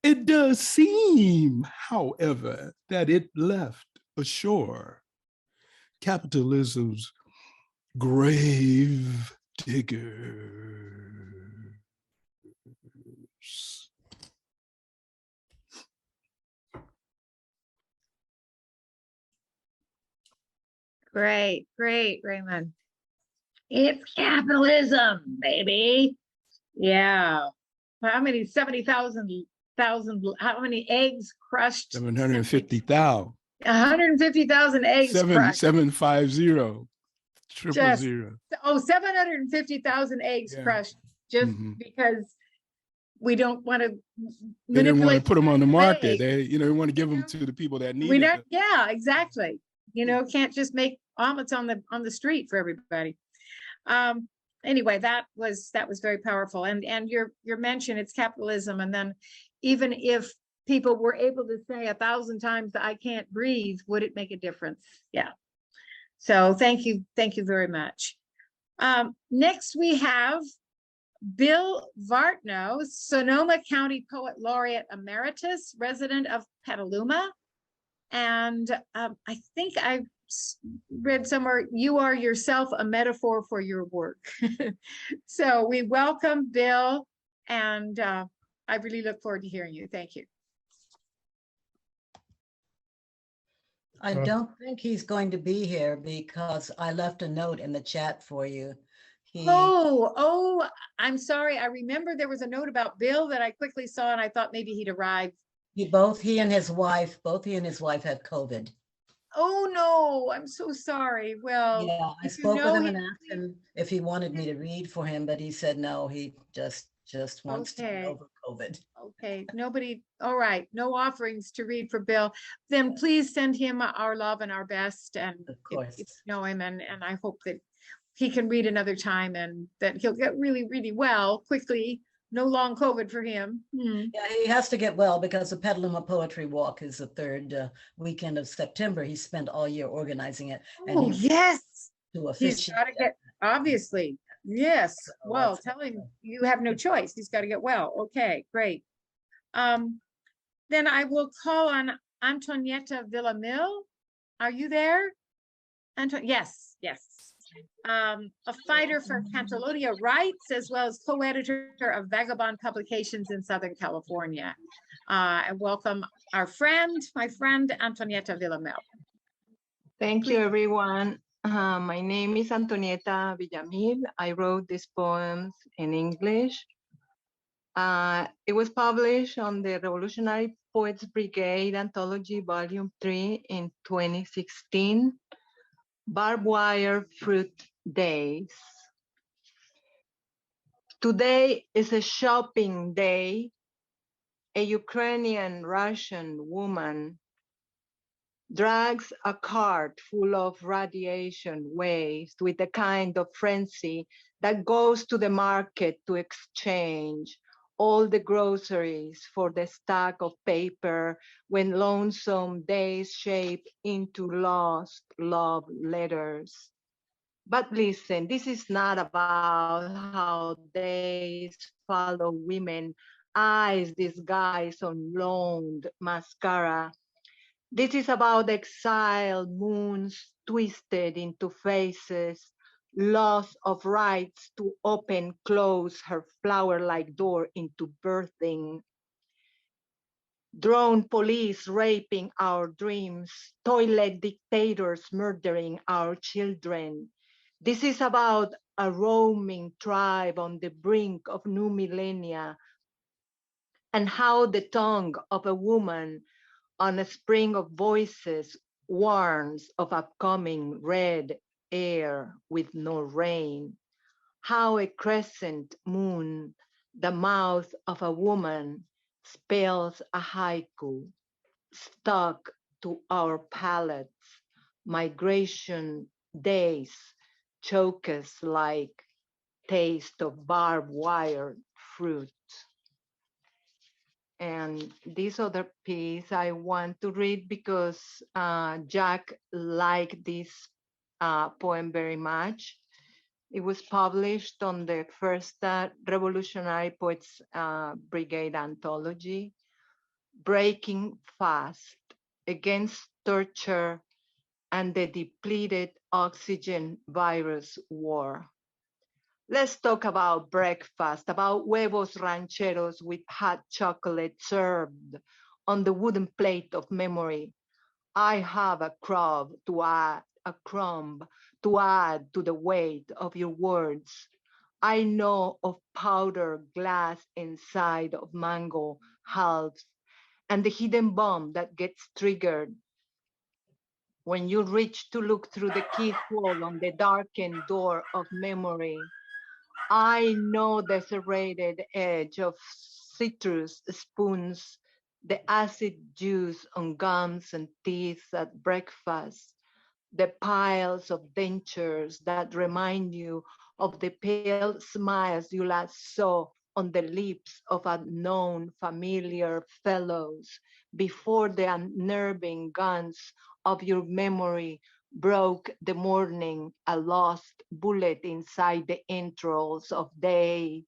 It does seem, however, that it left ashore capitalism's grave diggers. Great, great, Raymond. It's capitalism, baby. Yeah. How many 70,000, how many eggs crushed? 750,000. 150,000 eggs crushed. 750, triple Just, zero. oh, 750,000 eggs crushed just because we don't want to They didn't want to put them on the market. eggs. They want to give them to the people that need We it. don't, yeah, exactly. Can't just make omelets on the street for everybody. Anyway, that was very powerful. And your mention, it's capitalism. And then even if people were able to say 1,000 times that I can't breathe, would it make a difference? Yeah. So thank you very much. Next we have Bill Vartnaw, Sonoma County Poet Laureate Emeritus, resident of Petaluma. And I think I read somewhere, you are yourself a metaphor for your work. So we welcome Bill, and I really look forward to hearing you. Thank you. I don't think he's going to be here because I left a note in the chat for you. Oh, I'm sorry. I remember there was a note about Bill that I quickly saw, and I thought maybe he'd arrived. Both he and his wife had COVID. Oh no, I'm so sorry. Well, yeah, I spoke with him and asked him if he wanted me to read for him, but he said no, he just wants to get over COVID. Okay, nobody, all right, no offerings to read for Bill. Then please send him our love and our best, and of course, if you know him, and I hope that he can read another time and that he'll get really, really well quickly. No long COVID for him. Yeah, he has to get well because the Petaluma Poetry Walk is the third weekend of September. He spent all year organizing it. Oh, yes. He's got to get, obviously. Yes. Well, tell him you have no choice. He's got to get well. Okay, great. Then I will call on Antonieta Villamil. Are you there? Yes. A fighter for Catalonia rights, as well as co-editor of Vagabond Publications in Southern California. I welcome my friend, Antonieta Villamil. Thank you, everyone. My name is Antonieta Villamil. I wrote these poems in English. It was published on the Revolutionary Poets Brigade Anthology, Volume 3 in 2016. Barbed Wire Fruit Days. Today is a shopping day. A Ukrainian-Russian woman drags a cart full of radiation waste with a kind of frenzy that goes to the market to exchange all the groceries for the stack of paper when lonesome days shape into lost love letters. But listen, this is not about how days follow women, eyes disguised on loaned mascara. This is about exiled moons twisted into faces, loss of rights to open, close her flower-like door into birthing. Drone police raping our dreams, toilet dictators murdering our children. This is about a roaming tribe on the brink of new millennia, and how the tongue of a woman on a spring of voices warns of upcoming red air with no rain. How a crescent moon, the mouth of a woman, spells a haiku stuck to our palates. Migration days choke us like taste of barbed wire fruit. And this other piece I want to read because Jack liked this poem very much. It was published on the first Revolutionary Poets Brigade anthology. breaking fast against torture and the depleted oxygen virus war. Let's talk about breakfast, about huevos rancheros with hot chocolate served on the wooden plate of memory. I have a crumb to add to the weight of your words. I know of powder glass inside of mango halves and the hidden bomb that gets triggered when you reach to look through the keyhole on the darkened door of memory. I know the serrated edge of citrus spoons, the acid juice on gums and teeth at breakfast, the piles of dentures that remind you of the pale smiles you last saw on the lips of unknown familiar fellows before the unnerving guns of your memory broke the morning, a lost bullet inside the entrails of day.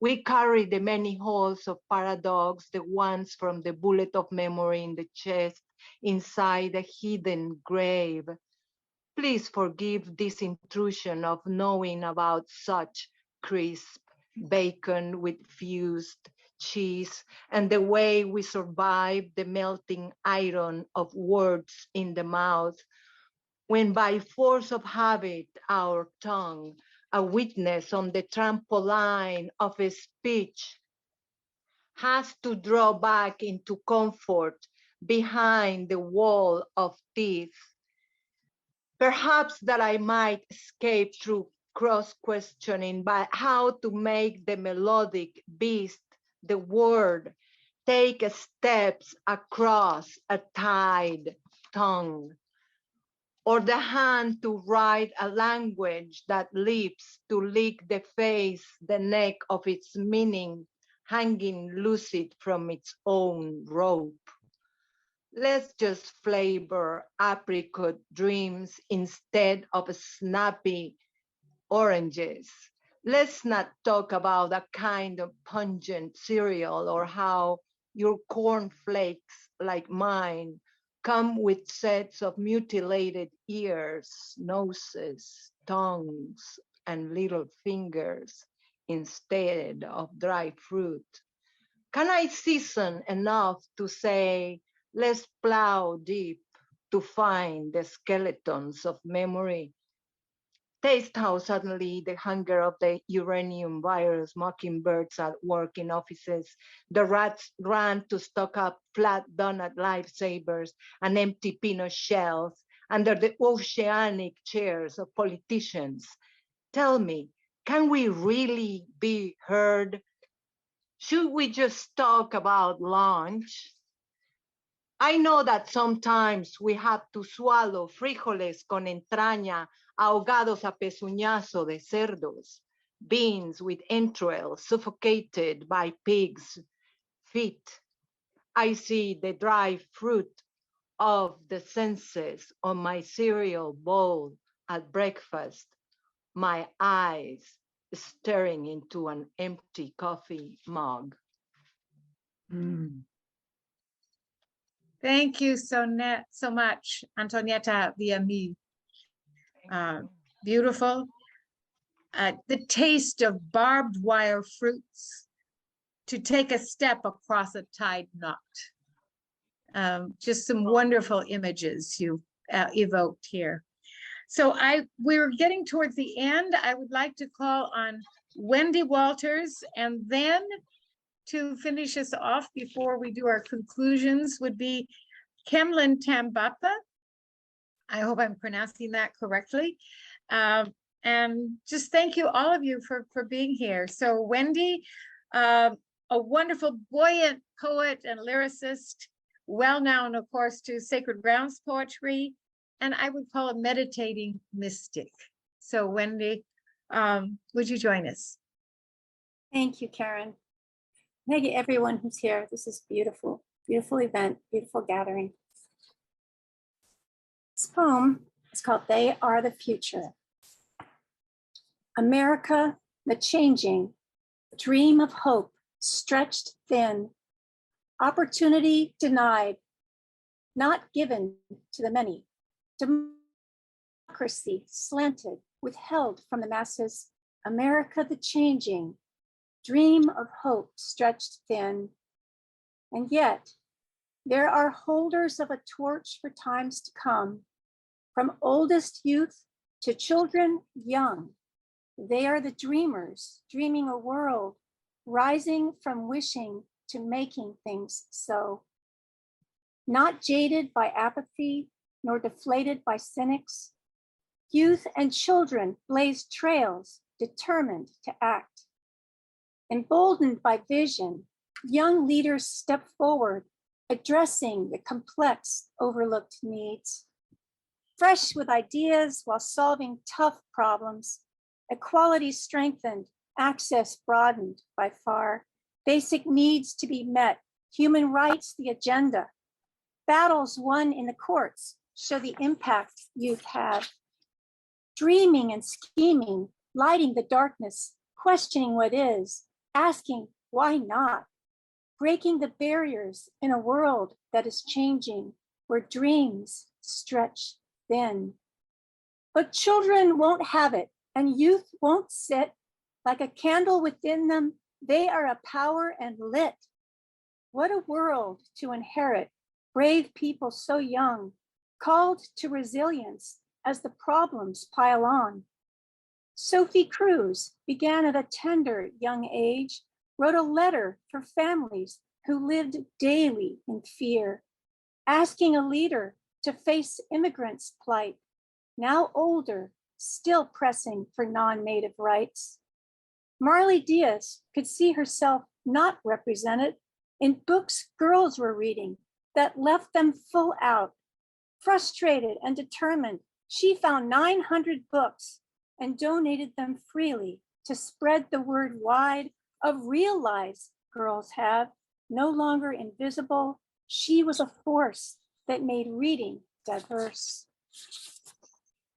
We carry the many holes of paradox, the ones from the bullet of memory in the chest, inside a hidden grave. Please forgive this intrusion of knowing about such crisp bacon with fused cheese and the way we survive the melting iron of words in the mouth when by force of habit our tongue, a witness on the trampoline of a speech, has to draw back into comfort behind the wall of teeth. Perhaps that I might escape through cross-questioning by how to make the melodic beast, the word, take steps across a tied tongue, or the hand to write a language that lips to lick the face, the neck of its meaning, hanging lucid from its own rope. Let's just flavor apricot dreams instead of snappy oranges. Let's not talk about a kind of pungent cereal or how your cornflakes, like mine, come with sets of mutilated ears, noses, tongues, and little fingers instead of dry fruit. Can I season enough to say, let's plow deep to find the skeletons of memory? Taste how suddenly the hunger of the uranium virus, mockingbirds at work in offices, the rats ran to stock up flat donut lifesavers and empty peanut shells under the oceanic chairs of politicians. Tell me, can we really be heard? Should we just talk about lunch? I know that sometimes we have to swallow frijoles con entraña ahogados a pezuñazo de cerdos, beans with entrails suffocated by pigs' feet. I see the dry fruit of the senses on my cereal bowl at breakfast, my eyes staring into an empty coffee mug. Thank you so much, Antonieta Villamil. Beautiful. The taste of barbed wire fruits to take a step across a tied knot. Just some wonderful images you evoked here. So we're getting towards the end. I would like to call on Wendy Walters, and then to finish us off before we do our conclusions would be Kemlin Tambapa. I hope I'm pronouncing that correctly. And just thank you, all of you, for being here. So Wendy, a wonderful, buoyant poet and lyricist, well known, of course, to Sacred Grounds poetry, and I would call a meditating mystic. So Wendy, would you join us? Thank you, Karen. Thank you, everyone who's here. This is beautiful, beautiful event, beautiful gathering. This poem is called They Are the Future. America, the changing, dream of hope, stretched thin, Opportunity denied, not given to the many. Democracy slanted, withheld from the masses. America the changing, dream of hope stretched thin. And yet, there are holders of a torch for times to come, from oldest youth to children young. They are the dreamers, dreaming a world, rising from wishing to making things so. Not jaded by apathy, nor deflated by cynics. Youth and children blaze trails, determined to act. Emboldened by vision, young leaders step forward, addressing the complex, overlooked needs. Fresh with ideas while solving tough problems, equality strengthened, access broadened by far, basic needs to be met, human rights the agenda. Battles won in the courts show the impact youth had. Dreaming and scheming, lighting the darkness, questioning what is, asking why not, breaking the barriers in a world that is changing, where dreams stretch thin. But children won't have it, and youth won't sit. Like a candle within them, they are a power and lit. What a world to inherit, brave people so young, called to resilience as the problems pile on. Sophie Cruz began at a tender young age, wrote a letter for families who lived daily in fear, asking a leader to face immigrants' plight, now older, still pressing for non-native rights. Marley Diaz could see herself not represented in books girls were reading that left them full out. Frustrated and determined, she found 900 books and donated them freely to spread the word wide of real lives girls have, no longer invisible. She was a force that made reading diverse.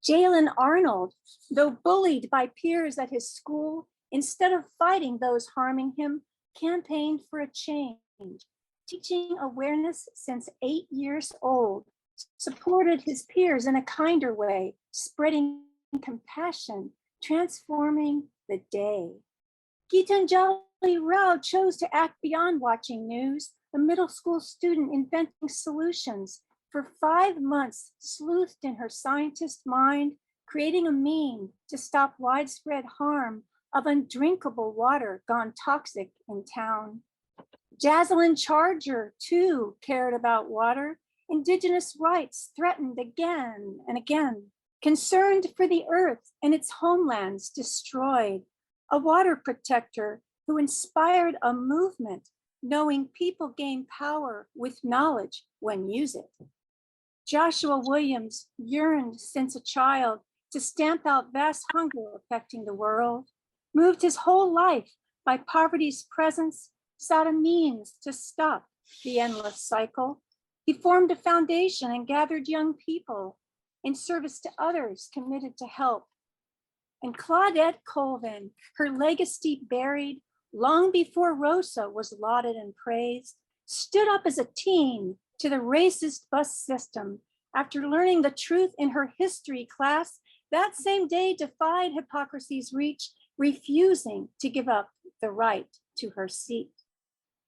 Jalen Arnold, though bullied by peers at his school, instead of fighting those harming him, campaigned for a change, teaching awareness since 8 years old, supported his peers in a kinder way, spreading compassion, transforming the day. Gitanjali Rao chose to act beyond watching news, a middle school student inventing solutions. For 5 months, sleuthed in her scientist mind, creating a meme to stop widespread harm of undrinkable water gone toxic in town. Jaslyn Charger, too, cared about water, Indigenous rights threatened again and again, concerned for the earth and its homelands destroyed, a water protector who inspired a movement, knowing people gain power with knowledge when use it. Joshua Williams yearned since a child to stamp out vast hunger affecting the world, moved his whole life by poverty's presence, sought a means to stop the endless cycle. He formed a foundation and gathered young people in service to others committed to help. And Claudette Colvin, her legacy buried long before Rosa was lauded and praised, stood up as a teen to the racist bus system after learning the truth in her history class. That same day defied hypocrisy's reach, refusing to give up the right to her seat.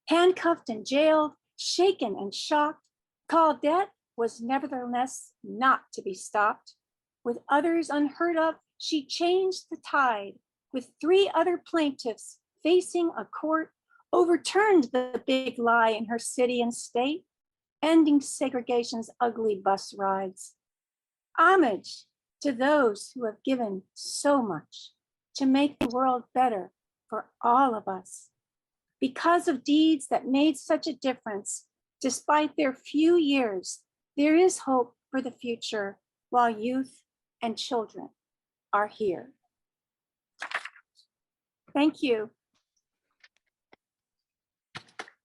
Handcuffed and jailed, shaken and shocked, Claudette was nevertheless not to be stopped. With others unheard of, she changed the tide. With 3 other plaintiffs facing a court, overturned the big lie in her city and state, ending segregation's ugly bus rides. Homage to those who have given so much to make the world better for all of us. Because of deeds that made such a difference, despite their few years, there is hope for the future while youth and children are here. Thank you.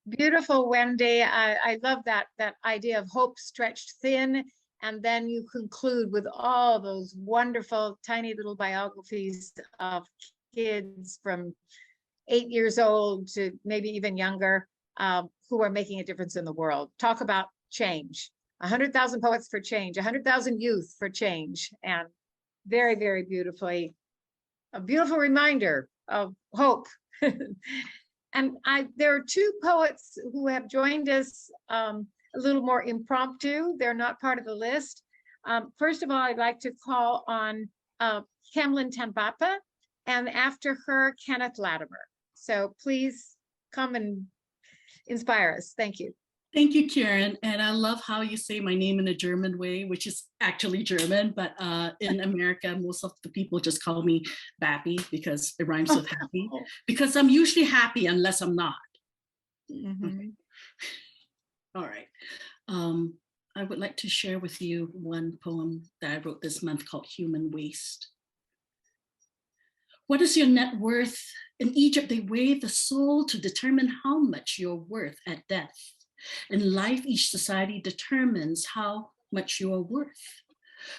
Beautiful, Wendy. I love that idea of hope stretched thin. And then you conclude with all those wonderful tiny little biographies of kids from 8 years old to maybe even younger. who are making a difference in the world. Talk about change. 100,000 poets for change, 100,000 youth for change, and very, very beautifully, a beautiful reminder of hope. And there are two poets who have joined us a little more impromptu. They're not part of the list. First of all, I'd like to call on Kemlyn Tambapa, and after her, Kenneth Latimer. So please come and inspire us. Thank you. Thank you, Karen. And I love how you say my name in a German way, which is actually German, but in America, most of the people just call me Bappy because it rhymes with happy, because I'm usually happy unless I'm not. Okay. All right. I would like to share with you one poem that I wrote this month called Human Waste. What is your net worth? In Egypt, they weigh the soul to determine how much you're worth at death. In life, each society determines how much you are worth.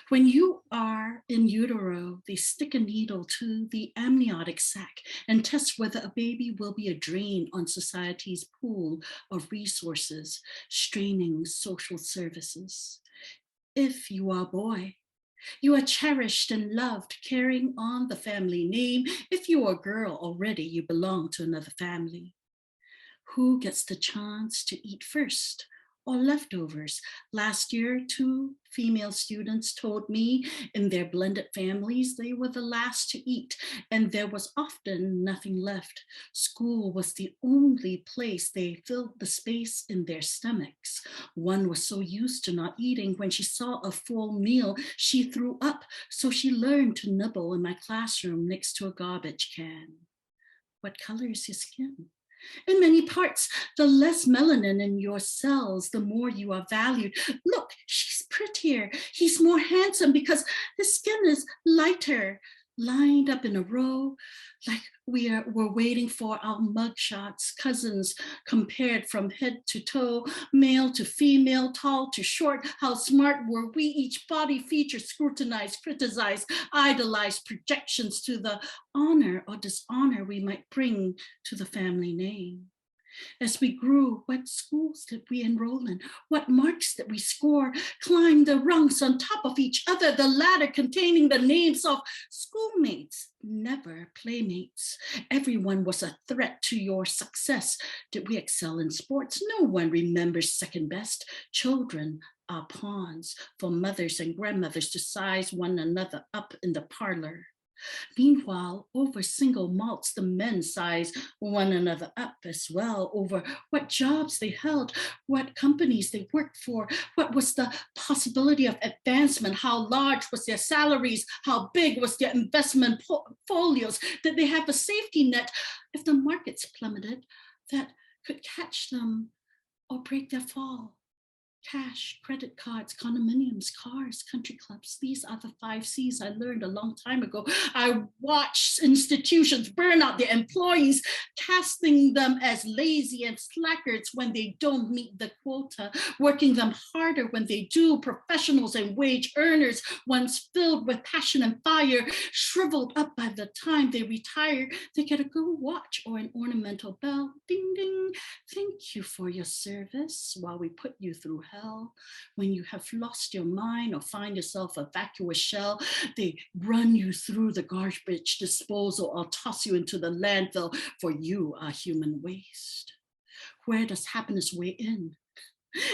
When you are in utero, they stick a needle to the amniotic sac and test whether a baby will be a drain on society's pool of resources, straining social services. If you are a boy, you are cherished and loved, carrying on the family name. If you are a girl, already you belong to another family. Who gets the chance to eat first, or leftovers? Last year, 2 female students told me in their blended families they were the last to eat, and there was often nothing left. School was the only place they filled the space in their stomachs. One was so used to not eating, when she saw a full meal, she threw up, so she learned to nibble in my classroom next to a garbage can. What color is your skin? In many parts, the less melanin in your cells, the more you are valued. Look, she's prettier. He's more handsome because his skin is lighter, lined up in a row, like we're waiting for our mugshots. Cousins compared from head to toe, male to female, tall to short. How smart were we? Each body feature scrutinized, criticized, idolized, projections to the honor or dishonor we might bring to the family name. As we grew, what schools did we enroll in? What marks did we score? Climb the rungs on top of each other, the ladder containing the names of schoolmates, never playmates. Everyone was a threat to your success. Did we excel in sports? No one remembers second best. Children are pawns for mothers and grandmothers to size one another up in the parlor. Meanwhile, over single malts, the men size one another up as well over what jobs they held, what companies they worked for, what was the possibility of advancement, how large was their salaries, how big was their investment portfolios, did they have a safety net if the markets plummeted that could catch them or break their fall. Cash, credit cards, condominiums, cars, country clubs. These are the 5 C's I learned a long time ago. I watched institutions burn out their employees, casting them as lazy and slackards when they don't meet the quota, working them harder when they do. Professionals and wage earners, once filled with passion and fire, shriveled up by the time they retire. They get a good watch or an ornamental bell. Ding, ding. Thank you for your service while we put you through hell. When you have lost your mind or find yourself a vacuous shell, they run you through the garbage disposal or toss you into the landfill, for you are human waste. Where does happiness weigh in?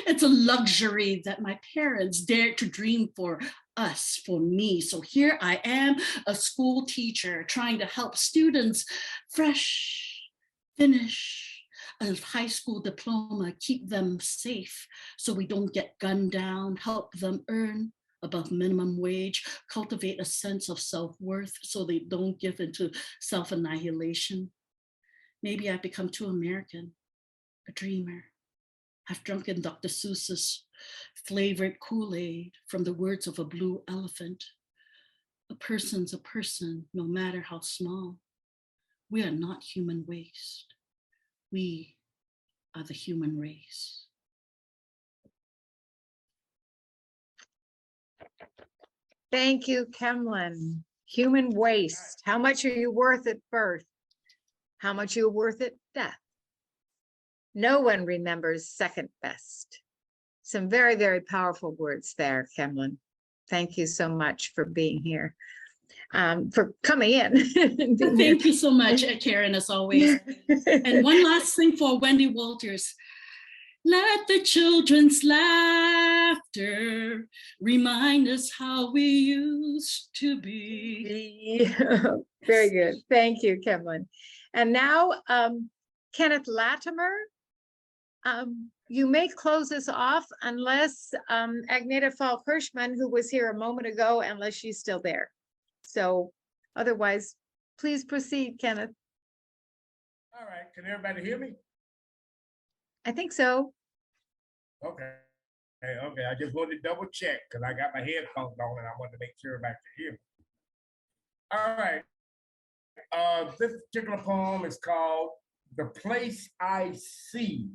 It's a luxury that my parents dared to dream for us, for me. So here I am, a school teacher trying to help students fresh, finish a high school diploma, keep them safe so we don't get gunned down, help them earn above minimum wage, cultivate a sense of self-worth so they don't give into self-annihilation. Maybe I've become too American, a dreamer. I've drunken Dr. Seuss's flavored Kool-Aid from the words of a blue elephant. A person's a person, no matter how small. We are not human waste. We are the human race. Thank you, Kemlyn. Human waste. How much are you worth at birth? How much are you worth at death? No one remembers second best. Some very, very powerful words there, Kemlin. Thank you so much for being here, for coming in. Thank you so much, Karen, as always. And one last thing for Wendy Walters. Let the children's laughter remind us how we used to be. Very good. Thank you, Kemlin. And now, Kenneth Latimer, you may close us off unless Agneta Falk-Hirschman, who was here a moment ago, unless she's still there. So otherwise, please proceed, Kenneth. All right, can everybody hear me? I think so. Okay. Okay, I just wanted to double check because I got my headphones on and I wanted to make sure everybody could hear me. All right. This particular poem is called The Place I See.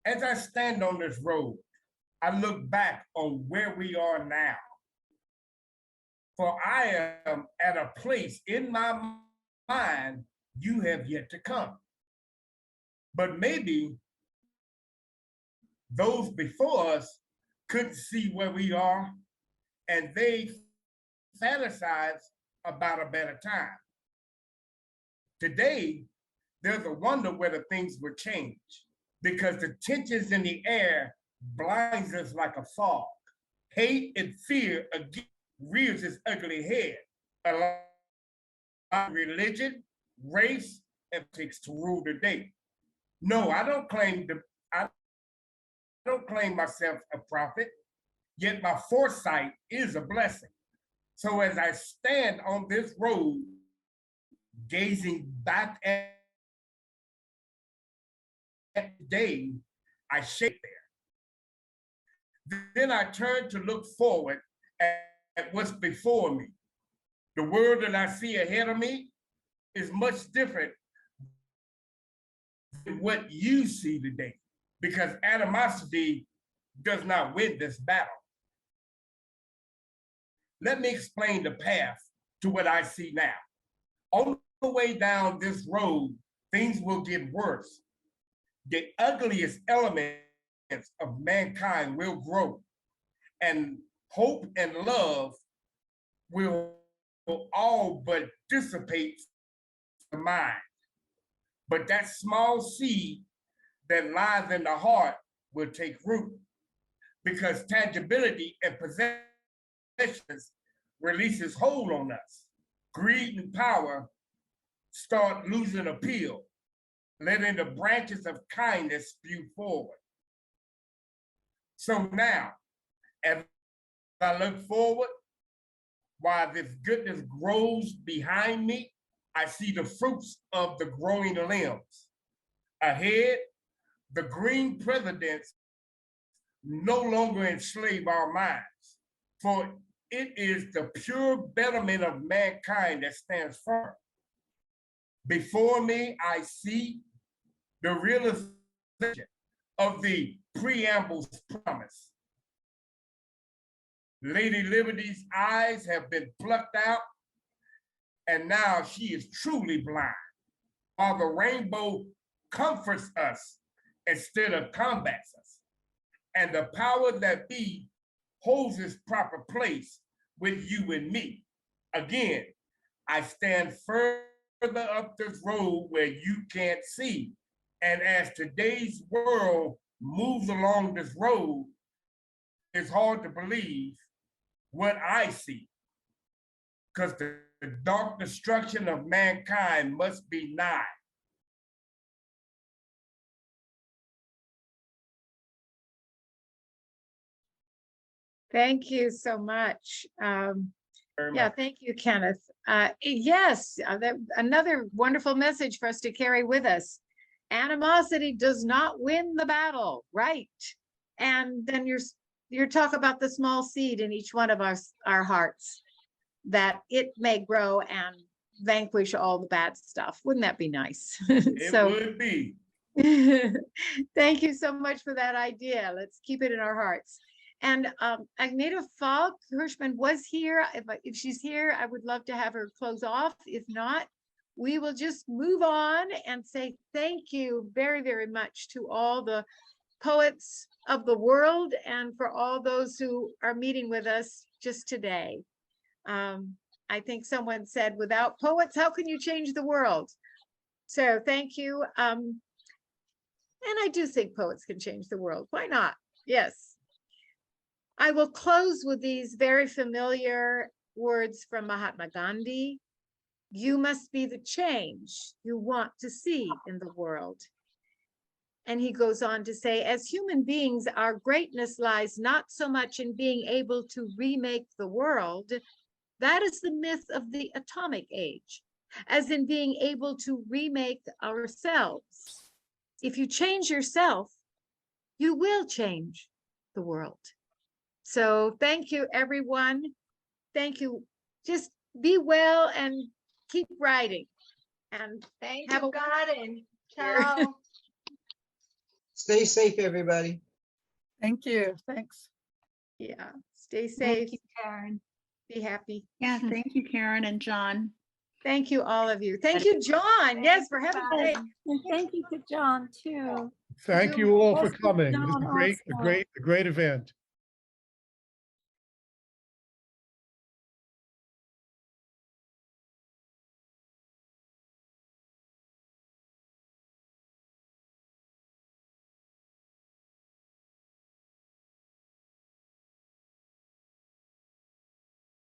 As I stand on this road, I look back on where we are now. For I am at a place in my mind you have yet to come. But maybe those before us couldn't see where we are, and they fantasize about a better time. Today, there's a wonder whether things will change, because the tensions in the air blinds us like a fog. Hate and fear again rears its ugly head, allowing religion, race, and politics to rule the day. No, I don't claim myself a prophet, yet my foresight is a blessing. So as I stand on this road, gazing back at the day, I shake there. Then I turn to look forward at what's before me. The world that I see ahead of me is much different than what you see today, because animosity does not win this battle. Let me explain the path to what I see now. On the way down this road, things will get worse. The ugliest elements of mankind will grow, and hope and love will all but dissipate the mind. But that small seed that lies in the heart will take root, because tangibility and possessions releases hold on us. Greed and power start losing appeal, letting the branches of kindness spew forward. So now, as I look forward, while this goodness grows behind me, I see the fruits of the growing limbs. Ahead, the green presidents no longer enslave our minds, for it is the pure betterment of mankind that stands firm. Before me, I see the realization of the preamble's promise. Lady Liberty's eyes have been plucked out, and now she is truly blind, while the rainbow comforts us instead of combats us. And the power that be holds its proper place with you and me. Again, I stand further up this road where you can't see. And as today's world moves along this road, it's hard to believe what I see, because the dark destruction of mankind must be nigh. Thank you so much. Yeah, thank you, Kenneth. Yes, another wonderful message for us to carry with us. Animosity does not win the battle, right? And then your talk about the small seed in each one of our hearts, that it may grow and vanquish all the bad stuff. Wouldn't that be nice? It would be. Thank you so much for that idea. Let's keep it in our hearts. And Agneta Falk-Hirschman was here. If she's here, I would love to have her close off. If not, we will just move on and say thank you very, very much to all the poets of the world and for all those who are meeting with us just today. I think someone said, without poets, how can you change the world? So thank you. And I do think poets can change the world. Why not? Yes. I will close with these very familiar words from Mahatma Gandhi. You must be the change you want to see in the world. And he goes on to say, as human beings, our greatness lies not so much in being able to remake the world, that is the myth of the atomic age, as in being able to remake ourselves. If you change yourself, you will change the world. So thank you, everyone. Thank you. Just be well and keep writing. And Thank have you, a Karen. Ciao. Stay safe, everybody. Thank you. Thanks. Yeah. Stay safe. Thank you, Karen. Be happy. Yeah, thank you, Karen and John. Thank you, all of you. Thank you, John. Yes, for heaven's sake. And thank you to John too. Thank you all for coming. It was John a great also. event.